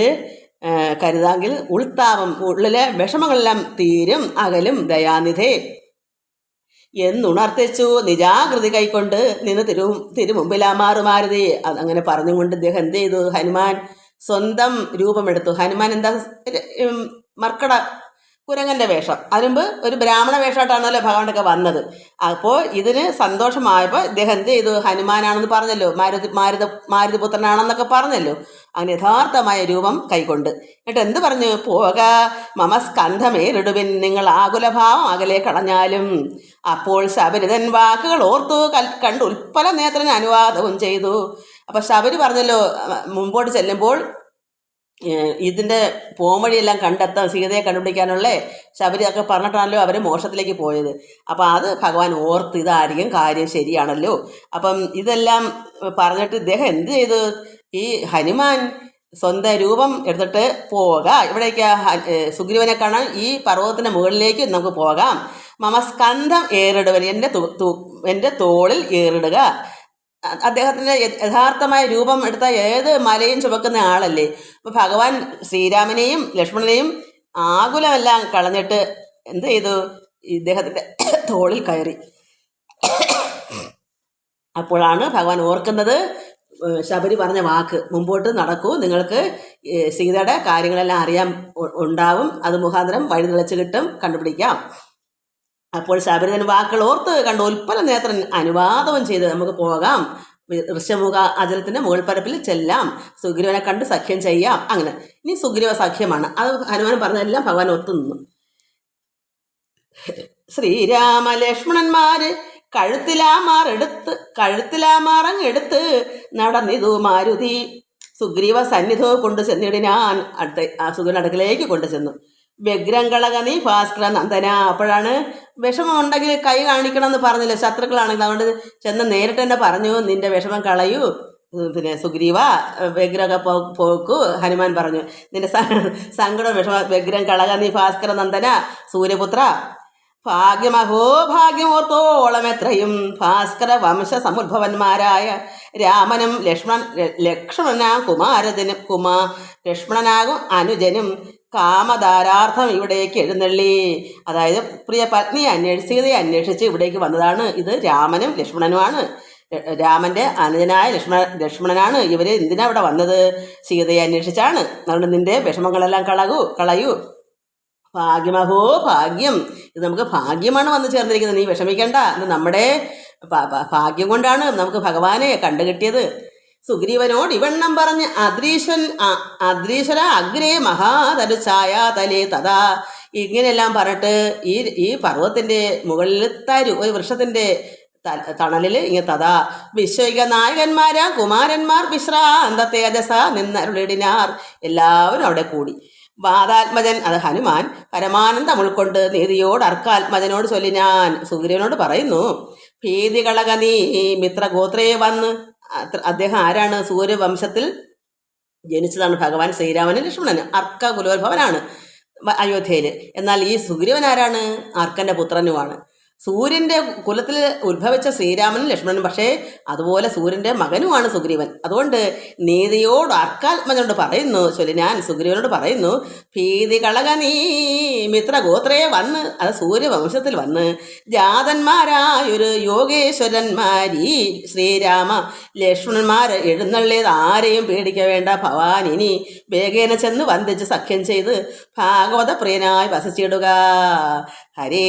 കരുതാമെങ്കിൽ ഉൾത്താപം, ഉള്ളിലെ വിഷമങ്ങളെല്ലാം തീരും, അകലും ദയാനിധേ എന്നുണർത്തിച്ചു. നിജാകൃതി കൈക്കൊണ്ട് നിന്ന് തിരുമുമ്പിലാമാറു മാരുതി. അതങ്ങനെ പറഞ്ഞുകൊണ്ട് ഇദ്ദേഹം എന്ത് ചെയ്തു? ഹനുമാൻ സ്വന്തം രൂപമെടുത്തു. ഹനുമാൻ എന്താ? മർക്കട കുരങ്ങൻ്റെ വേഷം. അതിനുമ്പ് ഒരു ബ്രാഹ്മണ വേഷമായിട്ടാണല്ലോ ഭഗവാനൊക്കെ വന്നത്. അപ്പോൾ ഇതിന് സന്തോഷമായപ്പോൾ ഇദ്ദേഹം എന്ത് ചെയ്തു? ഹനുമാനാണെന്ന് പറഞ്ഞല്ലോ, മാരുതിപുത്രനാണെന്നൊക്കെ പറഞ്ഞല്ലോ. അങ്ങനെ യഥാർത്ഥമായ രൂപം കൈക്കൊണ്ട് എന്നിട്ട് എന്ത് പറഞ്ഞു? പോക മമ സ്കന്ധമേറിടുവിൻ, നിങ്ങൾ ആകുലഭാവം അകലെ കളഞ്ഞാലും. അപ്പോൾ ശബരിതൻ വാക്കുകൾ ഓർത്തു കണ്ട് ഉൽപ്പല നേത്രന് അനുവാദവും ചെയ്തു. അപ്പം ശബരി പറഞ്ഞല്ലോ, മുമ്പോട്ട് ചെല്ലുമ്പോൾ ഇതിൻ്റെ പോംവഴിയെല്ലാം കണ്ടെത്താൻ, സീതയെ കണ്ടുപിടിക്കാനുള്ള ശബരി ഒക്കെ പറഞ്ഞിട്ടാണല്ലോ അവർ മോക്ഷത്തിലേക്ക് പോയത്. അപ്പം അത് ഭഗവാൻ ഓർത്ത് ഇതായിരിക്കും കാര്യം, ശരിയാണല്ലോ. അപ്പം ഇതെല്ലാം പറഞ്ഞിട്ട് ഇദ്ദേഹം എന്ത് ചെയ്തു? ഈ ഹനുമാൻ സ്വന്തം രൂപം എടുത്തിട്ട് പോവുക. ഇവിടേക്ക് സുഗ്രീവനെ കാണാൻ ഈ പർവ്വതത്തിൻ്റെ മുകളിലേക്ക് നമുക്ക് പോകാം. മമസ്കന്ധം ഏറിടുവൻ, എൻ്റെ തോളിൽ ഏറിടുക. അദ്ദേഹത്തിൻ്റെ യഥാർത്ഥമായ രൂപം എടുത്ത ഏത് മലയും ചുമക്കുന്ന ആളല്ലേ. അപ്പോൾ ഭഗവാൻ ശ്രീരാമനെയും ലക്ഷ്മണനെയും ആകുലമെല്ലാം കളഞ്ഞിട്ട് എന്ത് ചെയ്തു? ഇദ്ദേഹത്തിൻ്റെ തോളിൽ കയറി. അപ്പോഴാണ് ഭഗവാൻ ഓർക്കുന്നത് ശബരി പറഞ്ഞ വാക്ക്, മുമ്പോട്ട് നടക്കൂ, നിങ്ങൾക്ക് സീതയുടെ കാര്യങ്ങളെല്ലാം അറിയാൻ ഉണ്ടാവും, അത് മുഖാന്തരം വഴി നിളച്ച് കിട്ടും, കണ്ടുപിടിക്കാം. അപ്പോൾ ശബരിതൻ വാക്കുകൾ ഓർത്ത് കണ്ട് ഉൽപ്പല നേത്രൻ അനുവാദവും ചെയ്ത് നമുക്ക് പോകാം, ഋഷ്യമുഖ അജലത്തിൻ്റെ മുകൾ പരപ്പിൽ ചെല്ലാം, സുഗ്രീവനെ കണ്ട് സഖ്യം ചെയ്യാം. അങ്ങനെ ഇനി സുഗ്രീവ സഖ്യമാണ്. അത് ഹനുമാൻ പറഞ്ഞതെല്ലാം ഭഗവാൻ ഒത്തുനിന്നു. ശ്രീരാമ ലക്ഷ്മണന്മാര് കഴുത്തിലാമാറങ്ങെടുത്ത് നടന്നിതു മാരുതി. സുഗ്രീവ സന്നിധോ കൊണ്ടു ചെന്നിടിനാൻ. സുഗ്രീവൻ അടുക്കലേക്ക് കൊണ്ടു ചെന്നു. വ്യഗ്രങ്കളക നീ ഭാസ്കര നന്ദന. അപ്പോഴാണ് വിഷമം ഉണ്ടെങ്കിൽ കൈ കാണിക്കണം എന്ന് പറഞ്ഞില്ലേ ശത്രുക്കളാണെങ്കിൽ, അതുകൊണ്ട് ചെന്ന് നേരിട്ട് തന്നെ പറഞ്ഞു, നിന്റെ വിഷമം കളയൂ പിന്നെ സുഗ്രീവ, വ്യഗ്രഹ പോക്കു. ഹനുമാൻ പറഞ്ഞു, നിന്റെ സങ്കടം വിഷമ വ്യഗ്രം കളക നീ ഭാസ്കര നന്ദന സൂര്യപുത്ര. ഭാഗ്യമഹോ ഭാഗ്യമോർത്തോളം എത്രയും ഭാസ്കര വംശ സമുദ്ഭവന്മാരായ രാമനും ലക്ഷ്മണനാകും അനുജനും കാമധാരാർത്ഥം ഇവിടേക്ക് എഴുന്നള്ളി. അതായത് പ്രിയ പത്നിയെ സീതയെ അന്വേഷിച്ച് ഇവിടേക്ക് വന്നതാണ്. ഇത് രാമനും ലക്ഷ്മണനുമാണ്. രാമൻ്റെ അനുജനായ ലക്ഷ്മണനാണ്. ഇവർ എന്തിനാ ഇവിടെ വന്നത്? സീതയെ അന്വേഷിച്ചാണ്. അതുകൊണ്ട് നിന്റെ വിഷമങ്ങളെല്ലാം കളയൂ. ഭാഗ്യമഹോ ഭാഗ്യം, ഇത് നമുക്ക് ഭാഗ്യമാണ് വന്നു ചേർന്നിരിക്കുന്നത്, നീ വിഷമിക്കേണ്ട. ഇത് നമ്മുടെ ഭാഗ്യം കൊണ്ടാണ് നമുക്ക് ഭഗവാനെ കണ്ടുകിട്ടിയത്. സുഗ്രീവനോട് ഇവണ്ണം പറഞ്ഞ് അദ്രീശ്വര അഗ്രേ മഹാതരുഛായ തലേ തഥാ. ഇങ്ങനെയെല്ലാം പറഞ്ഞിട്ട് ഈ പർവ്വതത്തിൻ്റെ മുകളിൽ ഒരു വൃക്ഷത്തിൻ്റെ തണലിൽ ഇങ്ങനെ തഥാ വിശ്വൈക നായകന്മാരാ കുമാരന്മാർ വിശ്രാന്ത തേജസ നിന്നരുളിടിനാർ. എല്ലാവരും അവിടെ കൂടി. വാദാത്മജൻ, അത് ഹനുമാൻ, പരമാനന്ദം ഉൾക്കൊണ്ട് നീതിയോട് അർക്കാത്മജനോട് ചൊല്ലിനാൻ. സുഗ്രീവനോട് പറയുന്നു, ഭീതികളക നീ മിത്രഗോത്രയെ വന്ന്. അദ്ദേഹം ആരാണ്? സൂര്യവംശത്തിൽ ജനിച്ചതാണ് ഭഗവാൻ ശ്രീരാമനും ലക്ഷ്മണനും. അർക്ക കുലോത്ഭവനാണ് അയോധ്യയിൽ. എന്നാൽ ഈ സുഗ്രീവൻ ആരാണ്? അർക്കൻ്റെ പുത്രനുമാണ്. സൂര്യൻ്റെ കുലത്തിൽ ഉത്ഭവിച്ച ശ്രീരാമനും ലക്ഷ്മണനും, പക്ഷേ അതുപോലെ സൂര്യൻ്റെ മകനുമാണ് സുഗ്രീവൻ. അതുകൊണ്ട് നീതിയോട് അർക്കാത്മജനോട് പറയുന്നു, ഞാൻ സുഗ്രീവനോട് പറയുന്നു, ഭീതി കളക നീ മിത്രഗോത്രയെ വന്ന്, അത് സൂര്യവംശത്തിൽ വന്ന് ജാതന്മാരായൊരു യോഗേശ്വരന്മാരീ ശ്രീരാമ ലക്ഷ്മണന്മാർ എഴുന്നള്ളിയത് ആരെയും പേടിക്ക വേണ്ട. ഭവാനിനി വേഗേന ചെന്ന് വന്ദിച്ച് സഖ്യം ചെയ്ത് ഭാഗവത പ്രിയനായി വസിച്ചിടുക. ഹരേ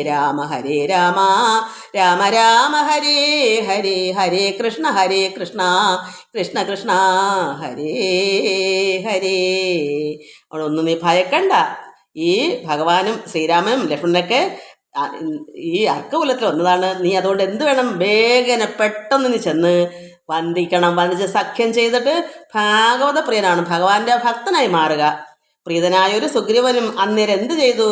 രാമ ഹരേ രാമ രാമ രാമ ഹരേ ഹരേ, ഹരേ കൃഷ്ണ കൃഷ്ണ കൃഷ്ണ ഹരേ ഹരേ. അവളൊന്നും നീ ഭയക്കണ്ട. ഈ ഭഗവാനും ശ്രീരാമനും ലക്ഷ്മണനൊക്കെ ഈ അർക്കകുലത്തിൽ വന്നതാണ്. നീ അതുകൊണ്ട് എന്ത് വേണം? വേഗന പെട്ടെന്ന് നീ ചെന്ന് വന്ദിക്കണം. വന്ദിച്ച് സഖ്യം ചെയ്തിട്ട് ഭാഗവത പ്രിയനാണ്, ഭഗവാന്റെ ഭക്തനായി മാറുക. പ്രീതനായൊരു സുഗ്രീവനും അന്നേരം എന്ത് ചെയ്തു?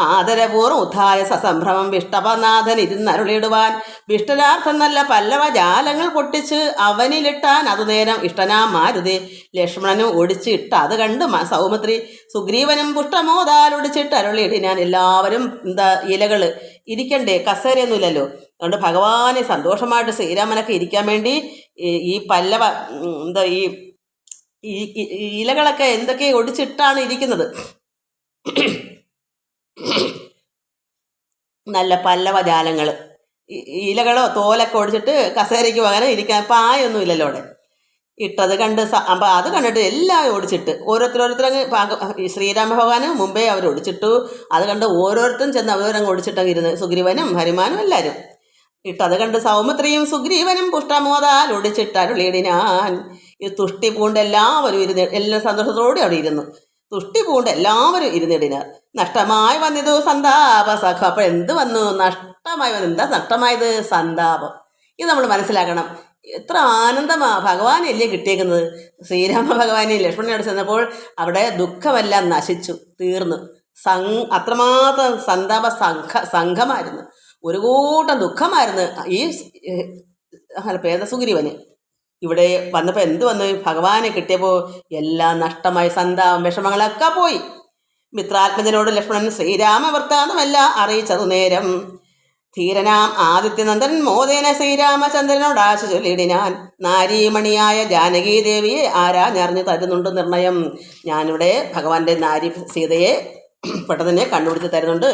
ആദരപൂർവ്വം ഉദ്ധായ സസംഭ്രമം വിഷ്ടപനാഥൻ ഇരുന്നരുളിടുവാൻ. വിഷ്ടരാർത്ഥം നല്ല പല്ലവ ജാലങ്ങൾ പൊട്ടിച്ച് അവനിലിട്ടാൻ. അതുനേരം ഇഷ്ടനാം മാരുതി ലക്ഷ്മണനും ഒടിച്ചിട്ട് അത് കണ്ട് സൗമിത്രി സുഗ്രീവനും പുഷ്ടമോദാലൊടിച്ചിട്ട് അരുളിയിടിനാൻ. എല്ലാവരും ഇലകൾ ഇരിക്കണ്ടേ, കസേരയൊന്നുമില്ലല്ലോ. അതുകൊണ്ട് ഭഗവാനെ സന്തോഷമായിട്ട് ശ്രീരാമനൊക്കെ ഇരിക്കാൻ വേണ്ടി ഈ പല്ലവ ഈ ഇലകളൊക്കെ എന്തൊക്കെ ഒടിച്ചിട്ടാണ് ഇരിക്കുന്നത്. നല്ല പല്ലവ ജാലങ്ങൾ, ഇലകളോ തോലൊക്കെ ഒടിച്ചിട്ട് കസേരയ്ക്ക് പകരം ഇരിക്കാൻ പായൊന്നും ഇല്ലല്ലോ അവിടെ. ഇട്ടത് കണ്ട് അപ്പം അത് കണ്ടിട്ട് എല്ലാവരും ഓടിച്ചിട്ട് ഓരോരുത്തരോരുത്തരങ്ങ് ഈ ശ്രീരാമ ഭഗവാന് മുമ്പേ അവർ ഓടിച്ചിട്ടു. അത് കണ്ട് ഓരോരുത്തരും ചെന്ന് അവരങ്ങ് ഓടിച്ചിട്ടങ്ങ് ഇരുന്ന് സുഗ്രീവനും ഹനുമാനും എല്ലാവരും ഇട്ടത് കണ്ട് സൗമിത്രിയും സുഗ്രീവനും പുഷ്ടമോതാൽ ഒടിച്ചിട്ടരുളിയിടിനാൻ. ഇത് തുഷ്ടി പൂണ്ട് എല്ലാവരും എല്ലാം സന്തോഷത്തോടെ അവിടെ ഇരുന്നു. തുഷ്ടി പൂണ്ട് എല്ലാവരും ഇരുന്നിടിനാർ. നഷ്ടമായി വന്നിതു സന്താപസഖ. അപ്പോൾ എന്ത് വന്നു? നഷ്ടമായി വന്നു. എന്താ നഷ്ടമായത്? സന്താപം. ഇത് നമ്മൾ മനസ്സിലാക്കണം. എത്ര ആനന്ദമാ ഭഗവാനല്ലേ കിട്ടിയേക്കുന്നത്. ശ്രീരാമ ഭഗവാനെ ലക്ഷ്മണനോട് ചെന്നപ്പോൾ അവിടെ ദുഃഖമെല്ലാം നശിച്ചു തീർന്നു. അത്രമാത്രം സന്താപ സംഘമായിരുന്നു. ഒരു കൂട്ടം ദുഃഖമായിരുന്നു ഈ സുഗ്രീവന്. ഇവിടെ വന്നപ്പോൾ എന്ത് വന്നു? ഭഗവാനെ കിട്ടിയപ്പോൾ എല്ലാം നഷ്ടമായി. സന്താപം വിഷമങ്ങളൊക്കെ പോയി. മിത്രാത്മജനോട് ലക്ഷ്മണൻ ശ്രീരാമ വൃത്താന്തമെല്ലാം അറിയിച്ചതു നേരം. ധീരനാം ആദിത്യനന്ദൻ മോദേന ശ്രീരാമചന്ദ്രനോടാശ ചൊല്ലിടിനാൻ. നാരീമണിയായ ജാനകീദേവിയെ ആരാഞ്ഞറിഞ്ഞു തരുന്നുണ്ട് നിർണയം. ഞാനിവിടെ ഭഗവാന്റെ നാരി സീതയെ പെട്ടെന്ന് കണ്ടുപിടിച്ച് തരുന്നുണ്ട്.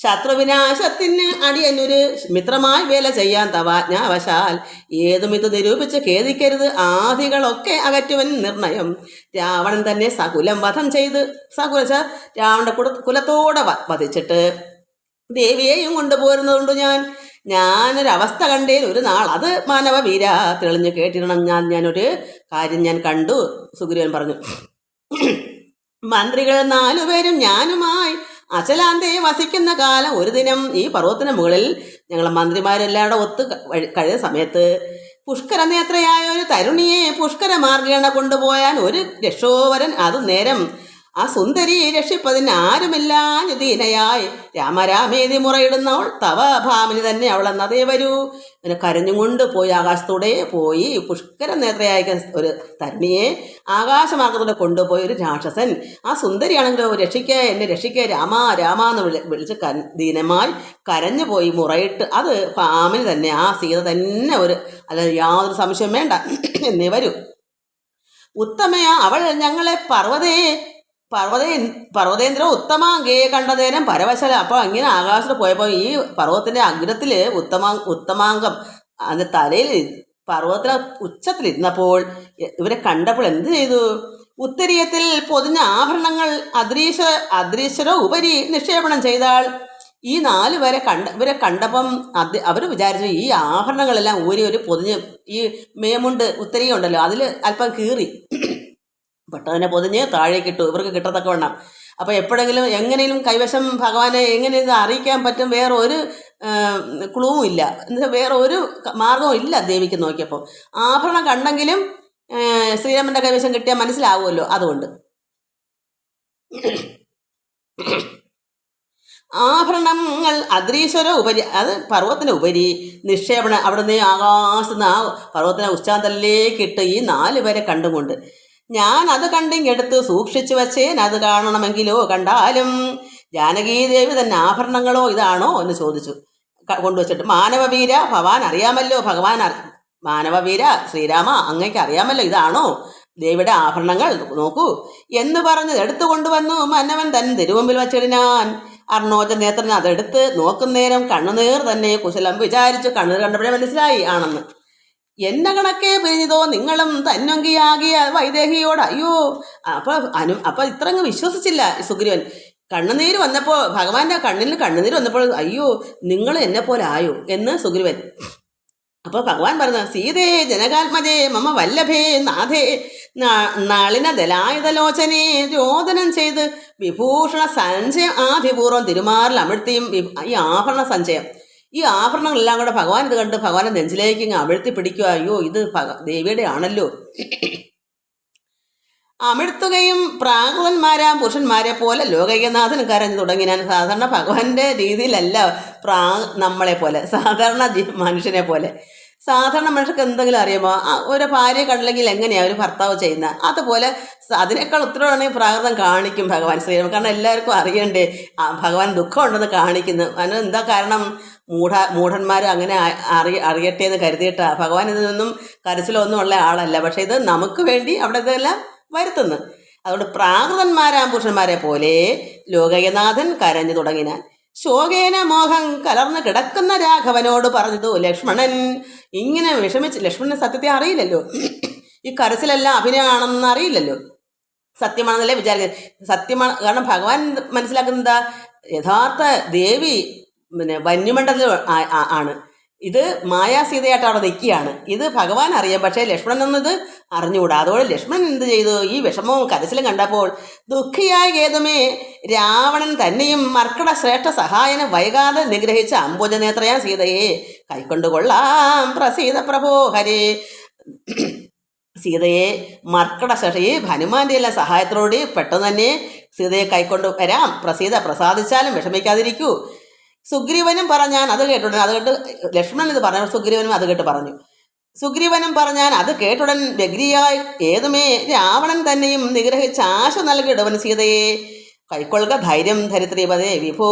ശത്രുവിനാശത്തിന് അടിയനൊരു മിത്രമായി വേല ചെയ്യാൻ തവാജ്ഞാവശാൽ ഏതും ഇത് നിരൂപിച്ച് ഖേദിക്കരുത്. ആദികളൊക്കെ അകറ്റുവൻ നിർണയം. രാവണൻ തന്നെ സകുലം വധം ചെയ്ത് രാവണന്റെ കുലത്തോടെ വധിച്ചിട്ട് ദേവിയെയും കൊണ്ടുപോരുന്നതുകൊണ്ട് ഞാനൊരവസ്ഥ കണ്ടേൽ ഒരു നാൾ. അത് മാനവ വീര തെളിഞ്ഞു കേട്ടിരണം. ഞാനൊരു കാര്യം ഞാൻ കണ്ടു. സുഗ്രീവൻ പറഞ്ഞു. മന്ത്രികൾ 4 പേരും ഞാനുമായി അചലാന്തയെ വസിക്കുന്ന കാലം ഒരു ദിനം ഈ പർവ്വതത്തിന് മുകളിൽ ഞങ്ങളെ മന്ത്രിമാരെല്ലാവരുടെ ഒത്ത് കഴിയുന്ന സമയത്ത് പുഷ്കരനേത്രയായ ഒരു തരുണിയെ പുഷ്കര മാർഗേണ കൊണ്ടുപോയാൻ ഒരു രക്ഷോവരൻ. അതു നേരം ആ സുന്ദരിയെ രക്ഷിപ്പതിന് ആരുമില്ലാഞ്ഞുദീനയായി രാമരാമേതി മുറയിടുന്നവൾ തവ ഭാമിനി തന്നെ അവളെന്നതേ വരൂ. അങ്ങനെ കരഞ്ഞുകൊണ്ട് പോയി ആകാശത്തൂടെ പോയി പുഷ്കര നേത്രയായ ഒരു തരുണിയെ ആകാശമാർഗത്തൂടെ കൊണ്ടുപോയി ഒരു രാക്ഷസൻ. ആ സുന്ദരിയാണെങ്കിലോ എന്നെ രക്ഷിക്കുക രാമ രാമ എന്ന് വിളിച്ച് ദീനമായി കരഞ്ഞു പോയി മുറയിട്ട്. അത് ഭാമിനി തന്നെ, ആ സീത തന്നെ. അല്ല യാതൊരു സംശയം വേണ്ട എന്നേ വരൂ. ഉത്തമയാ അവൾ ഞങ്ങളെ പർവ്വതേന്ദ്ര ഉത്തമാങ്കയെ കണ്ട നേരം പരവശല. അപ്പോൾ ഇങ്ങനെ ആകാശത്ത് പോയപ്പോൾ ഈ പർവ്വതത്തിൻ്റെ അഗ്രത്തിൽ ഉത്തമാംഗം അതിൻ്റെ തലയിൽ പർവ്വതത്തിലെ ഉച്ചത്തിലിരുന്നപ്പോൾ ഇവരെ കണ്ടപ്പോൾ എന്ത് ചെയ്തു? ഉത്തരീയത്തിൽ പൊതിഞ്ഞ ആഭരണങ്ങൾ അദൃശ്യരോ ഉപരി നിക്ഷേപണം ചെയ്താൾ. ഈ 4 പേരെ ഇവരെ കണ്ടപ്പം അവർ വിചാരിച്ചു ഈ ആഭരണങ്ങളെല്ലാം ഒരു പൊതിഞ്ഞ് ഈ മേമുണ്ട് ഉത്തരീയം ഉണ്ടല്ലോ അതിൽ അല്പം കീറി പെട്ടെന്ന് പൊതിഞ്ഞ് താഴേക്കിട്ടു ഇവർക്ക് കിട്ടത്തക്ക വേണം. അപ്പോൾ എപ്പോഴെങ്കിലും എങ്ങനെയും കൈവശം ഭഗവാനെ എങ്ങനെ ഇത് അറിയിക്കാൻ പറ്റും? വേറെ ഒരു ക്ലൂവും ഇല്ല, എന്നുവെച്ചാൽ വേറെ ഒരു മാർഗവും ഇല്ല ദേവിക്ക് നോക്കിയപ്പോൾ. ആഭരണം കണ്ടെങ്കിലും ശ്രീരാമൻ്റെ കൈവശം കിട്ടിയാൽ മനസ്സിലാവുമല്ലോ. അതുകൊണ്ട് ആഭരണങ്ങൾ അദൃശ്യരോ ഉപരി, അത് പർവ്വതത്തിന് ഉപരി നിക്ഷേപണം. അവിടുന്ന് ആകാശത്ത് ആ പർവ്വതത്തിനെ ഉച്ചാന്തലിലേക്കിട്ട് ഈ 4 പേരെ കണ്ടുകൊണ്ട് ഞാൻ അത് കണ്ടിങ്ങെടുത്ത് സൂക്ഷിച്ചു വച്ചേൻ. അത് കാണണമെങ്കിലോ കണ്ടാലും ജാനകീദേവി തന്നെ ആഭരണങ്ങളോ ഇതാണോ എന്ന് ചോദിച്ചു കൊണ്ടുവച്ചിട്ട്. മാനവവീര ഭവാൻ അറിയാമല്ലോ, മാനവവീര ശ്രീരാമ അങ്ങയ്ക്ക് അറിയാമല്ലോ ഇതാണോ ദേവിയുടെ ആഭരണങ്ങൾ, നോക്കൂ എന്ന് പറഞ്ഞത് എടുത്തു കൊണ്ടുവന്നു. മന്നവൻ തൻ തിരുമുമ്പിൽ വച്ചിടിനാൻ. അർണോജ നേത്രന് അതെടുത്ത് നോക്കുന്നേരം കണ്ണുനീർ തന്നെ കുശലം വിചാരിച്ചു. കണ്ണുനീർ കണ്ടപ്പോഴേ മനസ്സിലായി ആണെന്ന്. എന്നെ കണക്കെ പിരിഞ്ഞതോ നിങ്ങളും തന്നൊങ്കിയാകിയ വൈദേഹിയോട്. അയ്യോ, അപ്പൊ ഇത്രങ്ങ് വിശ്വസിച്ചില്ല സുഗ്രീവൻ. കണ്ണുനീര് വന്നപ്പോൾ ഭഗവാന്റെ കണ്ണിൽ കണ്ണുനീര് വന്നപ്പോൾ അയ്യോ നിങ്ങൾ എന്നെ പോലെ ആയോ എന്ന് സുഗ്രീവൻ. അപ്പോൾ ഭഗവാൻ പറഞ്ഞു, സീതേ ജനകാത്മജേ മമ വല്ലഭേ നാഥേ നളിന ദലായുധലോചനെ രോദനം ചെയ്ത് വിഭൂഷണ സഞ്ചയം ആധിപൂർവം തിരുമാറിൽ അമിഴ്ത്തിയും ഈ ആഭരണ സഞ്ചയം. ഈ ആഭരണങ്ങളെല്ലാം കൂടെ ഭഗവാൻ ഇത് കണ്ട് ഭഗവാനെ നെഞ്ചിലേക്ക് ഇങ്ങ് അമിഴ്ത്തി പിടിക്കുക. അയ്യോ ഇത് ദേവിയുടെ ആണല്ലോ. അമിഴ്ത്തുകയും പ്രാകൃതന്മാരാം പുരുഷന്മാരെ പോലെ ലോകൈകനാഥൻ കരഞ്ഞു തുടങ്ങിനാൻ. സാധാരണ ഭഗവാന്റെ രീതിയിലല്ല നമ്മളെ പോലെ, സാധാരണ മനുഷ്യനെ പോലെ. സാധാരണ മനുഷ്യർക്ക് എന്തെങ്കിലും അറിയുമോ? ഒരു ഭാര്യയെ കണ്ടില്ലെങ്കിൽ എങ്ങനെയാണ് ഒരു ഭർത്താവ് ചെയ്യുന്നത്, അതുപോലെ അതിനേക്കാൾ ഉത്തരവാണെങ്കിൽ പ്രാകൃതം കാണിക്കും ഭഗവാൻ ശ്രീരാമൻ. കാരണം എല്ലാവർക്കും അറിയണ്ടേ ഭഗവാൻ ദുഃഖം ഉണ്ടെന്ന് കാണിക്കുന്നു. അതിന് എന്താ കാരണം? മൂഢന്മാർ അങ്ങനെ അറിയട്ടെ എന്ന് കരുതിയിട്ടാണ്. ഭഗവാൻ ഇതിനൊന്നും കരച്ചിലൊന്നും ഉള്ള ആളല്ല. പക്ഷെ ഇത് നമുക്ക് വേണ്ടി അവിടെ ഇതെല്ലാം വരുത്തുന്നു. അതുകൊണ്ട് പ്രാകൃതന്മാരാം പുരുഷന്മാരെ പോലെ ലോകൈകനാഥൻ കരഞ്ഞു തുടങ്ങിനാൻ. ശോകേന മോഹം കലർന്ന് കിടക്കുന്ന രാഘവനോട് പറഞ്ഞതു ലക്ഷ്മണൻ. ഇങ്ങനെ വിഷമിച്ച്, ലക്ഷ്മണന് സത്യത്തെ അറിയില്ലല്ലോ, ഈ കരച്ചിലെല്ലാം അഭിനയമാണെന്ന് അറിയില്ലല്ലോ, സത്യമാണെന്നല്ലേ വിചാരിക്കുന്നത്. സത്യമാണ്, കാരണം ഭഗവാൻ മനസ്സിലാക്കുന്നത് എന്താ, യഥാർത്ഥ ദേവി വന്യമണ്ഡലത്തിൽ ആണ്. ഇത് മായാസീതയായിട്ട് അവിടെ നിൽക്കുകയാണ്. ഇത് ഭഗവാൻ അറിയാം, പക്ഷേ ലക്ഷ്മണനൊന്നത് അറിഞ്ഞുകൂടാ. അതോടെ ലക്ഷ്മണൻ എന്ത് ചെയ്തു, ഈ വിഷമവും കരച്ചിലും കണ്ടപ്പോൾ ദുഃഖിയായ കേതുമേ, രാവണൻ തന്നെയും മർക്കട ശ്രേഷ്ഠ സഹായനെ വൈകാതെ നിഗ്രഹിച്ച അംബുജനേത്രയാ സീതയെ കൈക്കൊണ്ടുകൊള്ളാം പ്രസീത പ്രഭോ ഹരേ. സീതയെ മർക്കട ശശി ഹനുമാന്റെ എല്ലാം സഹായത്തോടെ പെട്ടെന്ന് തന്നെ സീതയെ കൈക്കൊണ്ട് വരാം. പ്രസാദിച്ചാലും വിഷമിക്കാതിരിക്കൂ. സുഗ്രീവനും പറഞ്ഞാൻ അത് കേട്ടുടൻ, അത് കേട്ട് ലക്ഷ്മണൻ ഇത് പറഞ്ഞു, സുഗ്രീവനും അത് കേട്ട് പറഞ്ഞു. സുഗ്രീവനും പറഞ്ഞാൻ അത് കേട്ടുടൻ വ്യഗ്രിയായി ഏതുമേ, രാവണൻ തന്നെയും നിഗ്രഹിച്ച് ആശ നൽകിയിടവൻ സീതയെ കൈക്കൊള്ളുക ധൈര്യം ധരിത്രീപതേ വിഭോ.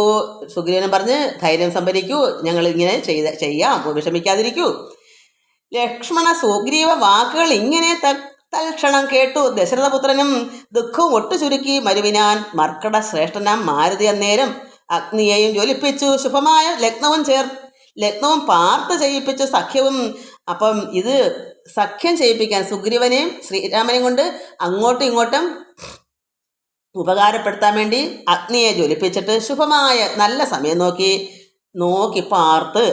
സുഗ്രീവനും പറഞ്ഞ് ധൈര്യം സംഭരിക്കൂ, ഞങ്ങൾ ഇങ്ങനെ ചെയ്യാം, വിഷമിക്കാതിരിക്കൂ. ലക്ഷ്മണ സുഗ്രീവ വാക്കുകൾ ഇങ്ങനെ തൽക്ഷണം കേട്ടു ദശരഥപുത്രനും ദുഃഖവും ഒട്ടു ചുരുക്കി മരുവിനാൻ. മർക്കട ശ്രേഷ്ഠനാം മാരുതി അന്നേരം അഗ്നിയെയും ജ്വലിപ്പിച്ചു, ശുഭമായ ലഗ്നവും പാർത്ത് ചെയ്യിപ്പിച്ചു സഖ്യവും. അപ്പം ഇത് സഖ്യം ചെയ്യിപ്പിക്കാൻ സുഗ്രീവനെയും ശ്രീരാമനെയും കൊണ്ട് അങ്ങോട്ടും ഇങ്ങോട്ടും ഉപകാരപ്പെടുത്താൻ വേണ്ടി അഗ്നിയെ ജ്വലിപ്പിച്ചിട്ട് ശുഭമായ നല്ല സമയം നോക്കി പാർത്ത്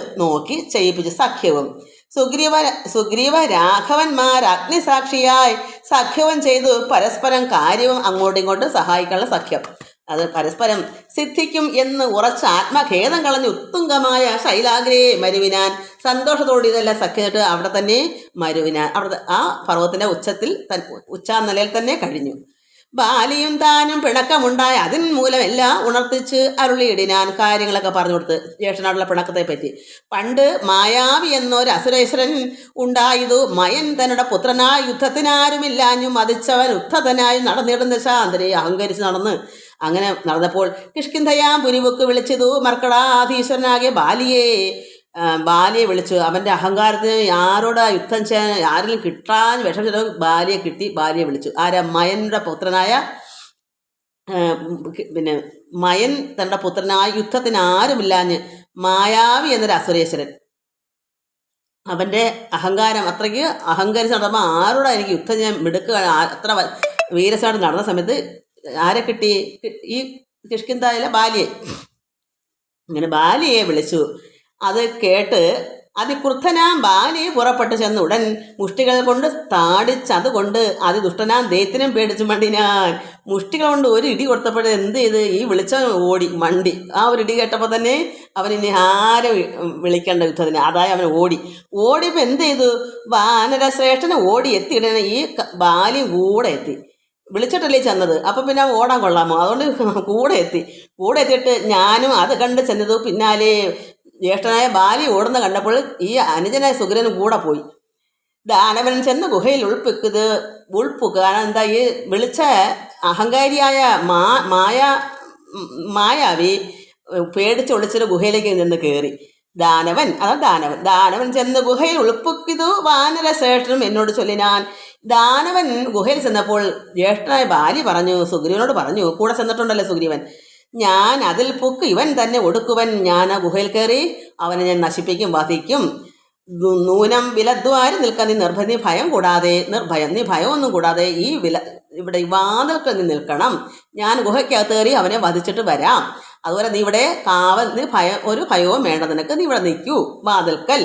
ചെയ്യിപ്പിച്ചു സഖ്യവും. സുഗ്രീവ രാഘവന്മാർ അഗ്നിസാക്ഷിയായി സഖ്യവും ചെയ്തു പരസ്പരം കാര്യവും അങ്ങോട്ടും ഇങ്ങോട്ടും സഹായിക്കാനുള്ള സഖ്യം. അത് പരസ്പരം സിദ്ധിക്കും എന്ന് ഉറച്ച ആത്മഖേദം കളഞ്ഞ് ഉത്തുംഗമായ ശൈലാഗ്രേ മരുവിനാൻ. സന്തോഷത്തോടെ ഇതെല്ലാം സഖ്യമായിട്ട് അവിടെ തന്നെ മരുവിനാൻ, അവിടെ ആ പർവ്വതത്തിൻ്റെ ഉച്ചാനിലയിൽ തന്നെ കഴിഞ്ഞു. ബാലിയും താനും പിണക്കമുണ്ടായ അതിൻ മൂലം എല്ലാം ഉണർത്തിച്ച് അരുളിയിടിനാൻ. കാര്യങ്ങളൊക്കെ പറഞ്ഞു കൊടുത്ത് ജ്യേഷ്ഠനാടുള്ള പിണക്കത്തെ പറ്റി. പണ്ട് മായാവി എന്നൊരു അസുരേശ്വരൻ ഉണ്ടായതു. മയൻ തന്നുടെ പുത്രനായ യുദ്ധത്തിനാരുമില്ലാഞ്ഞും മതിച്ചവൻ ഉദ്ധതനായും നടന്നിടുന്ന ശാന്തരെ അഹങ്കരിച്ച് അങ്ങനെ നടന്നപ്പോൾ കിഷ്കിന്ധയാം പുരിവുക്ക് വിളിച്ചതു മർക്കടാധീശ്വരനാകിയ ബാലിയെ വിളിച്ചു. അവൻ്റെ അഹങ്കാരത്തിന് ആരോടാ യുദ്ധം ചെയ്യാൻ ആരെങ്കിലും കിട്ടാൻ വിഷമിച്ചിട്ട് ബാലിയെ വിളിച്ചു. ആരാ? മയൻ്റെ പുത്രനായ മയൻ തൻ്റെ പുത്രനായ യുദ്ധത്തിന് ആരുമില്ലാഞ്ഞ് മായാവി എന്നൊരു അസുരേശ്വരൻ. അവൻ്റെ അഹങ്കാരം അത്രയ്ക്ക് അഹങ്കരിച്ച് നടന്നപ്പോൾ ആരോടാ എനിക്ക് യുദ്ധം ചെയ്യാൻ മിടുക്കുക, അത്ര വീരസായിട്ട് നടന്ന സമയത്ത് ആരെ കിട്ടി? ഈ കിഷ്കിന്ധായിലെ ബാലിയെ വിളിച്ചു. അത് കേട്ട് അതിക്രുദ്ധനാം ബാലി പുറപ്പെട്ടു ചെന്ന് ഉടൻ മുഷ്ടികൾ കൊണ്ട് താടിച്ചതുകൊണ്ട് അതിദുഷ്ടനാം ദൈത്യനും പേടിച്ചു മണ്ടിനാൻ. മുഷ്ടികൾ കൊണ്ട് ഒരു ഇടി കൊടുത്തപ്പോഴേ എന്ത് ചെയ്ത് ഈ വിളിച്ചവൻ മണ്ടി. ആ ഒരു ഇടി കേട്ടപ്പോൾ തന്നെ അവനിനി ആരെ വിളിക്കേണ്ട യുദ്ധത്തിന്, അതായത് അവൻ ഓടിയപ്പോൾ എന്ത് ചെയ്തു? വാനരശ്രേഷ്ഠനെ എത്തിയിടനെ ഈ ബാലിയും കൂടെ എത്തി. വിളിച്ചിട്ടല്ലേ ചെന്നത്, അപ്പം പിന്നെ ഓടാൻ കൊള്ളാമോ? അതുകൊണ്ട് കൂടെ എത്തിയിട്ട് ഞാനും അത് കണ്ട് ചെന്നതു. പിന്നാലെ ജ്യേഷ്ഠനായ ബാലി ഓടുന്ന കണ്ടപ്പോൾ ഈ അനുജനായ സുഗ്രീവനും കൂടെ പോയി. ദാനവൻ ചെന്ന് ഗുഹയിൽ ഉൾപ്പുക്ക്. കാരണം എന്താ, ഈ വിളിച്ച അഹങ്കാരിയായ മായാവി പേടിച്ചൊളിച്ചൊരു ഗുഹയിലേക്ക് നിന്ന് കയറി. ദാനവൻ ചെന്ന് ഗുഹയിൽ ഉൾപ്പുക്കിതു വാനര ശ്രേഷ്ഠനും എന്നോട് ചൊല്ലിനാൻ. ദാനവൻ ഗുഹയിൽ ചെന്നപ്പോൾ ജ്യേഷ്ഠനായ ബാലി സുഗ്രീവനോട് പറഞ്ഞു, കൂടെ ചെന്നിട്ടുണ്ടല്ലോ സുഗ്രീവൻ, ഞാൻ അതിൽ പുക്ക് ഇവൻ തന്നെ ഒടുക്കുവൻ. ഞാൻ ആ ഗുഹയിൽ കയറി അവനെ ഞാൻ നശിപ്പിക്കും, വധിക്കും. നൂനം വിലദ്വാരി നിൽക്കാൻ നീ ഭയം കൂടാതെ, നീ ഭയമൊന്നും കൂടാതെ ഇവിടെ ഈ വാതിൽക്കൽ നീ നിൽക്കണം. ഞാൻ ഗുഹയ്ക്കകത്ത് കയറി അവനെ വധിച്ചിട്ട് വരാം. അതുപോലെ നീ ഇവിടെ ഒരു ഭയവും വേണ്ട നിനക്ക്, നീ ഇവിടെ നിൽക്കൂ വാതിൽക്കൽ.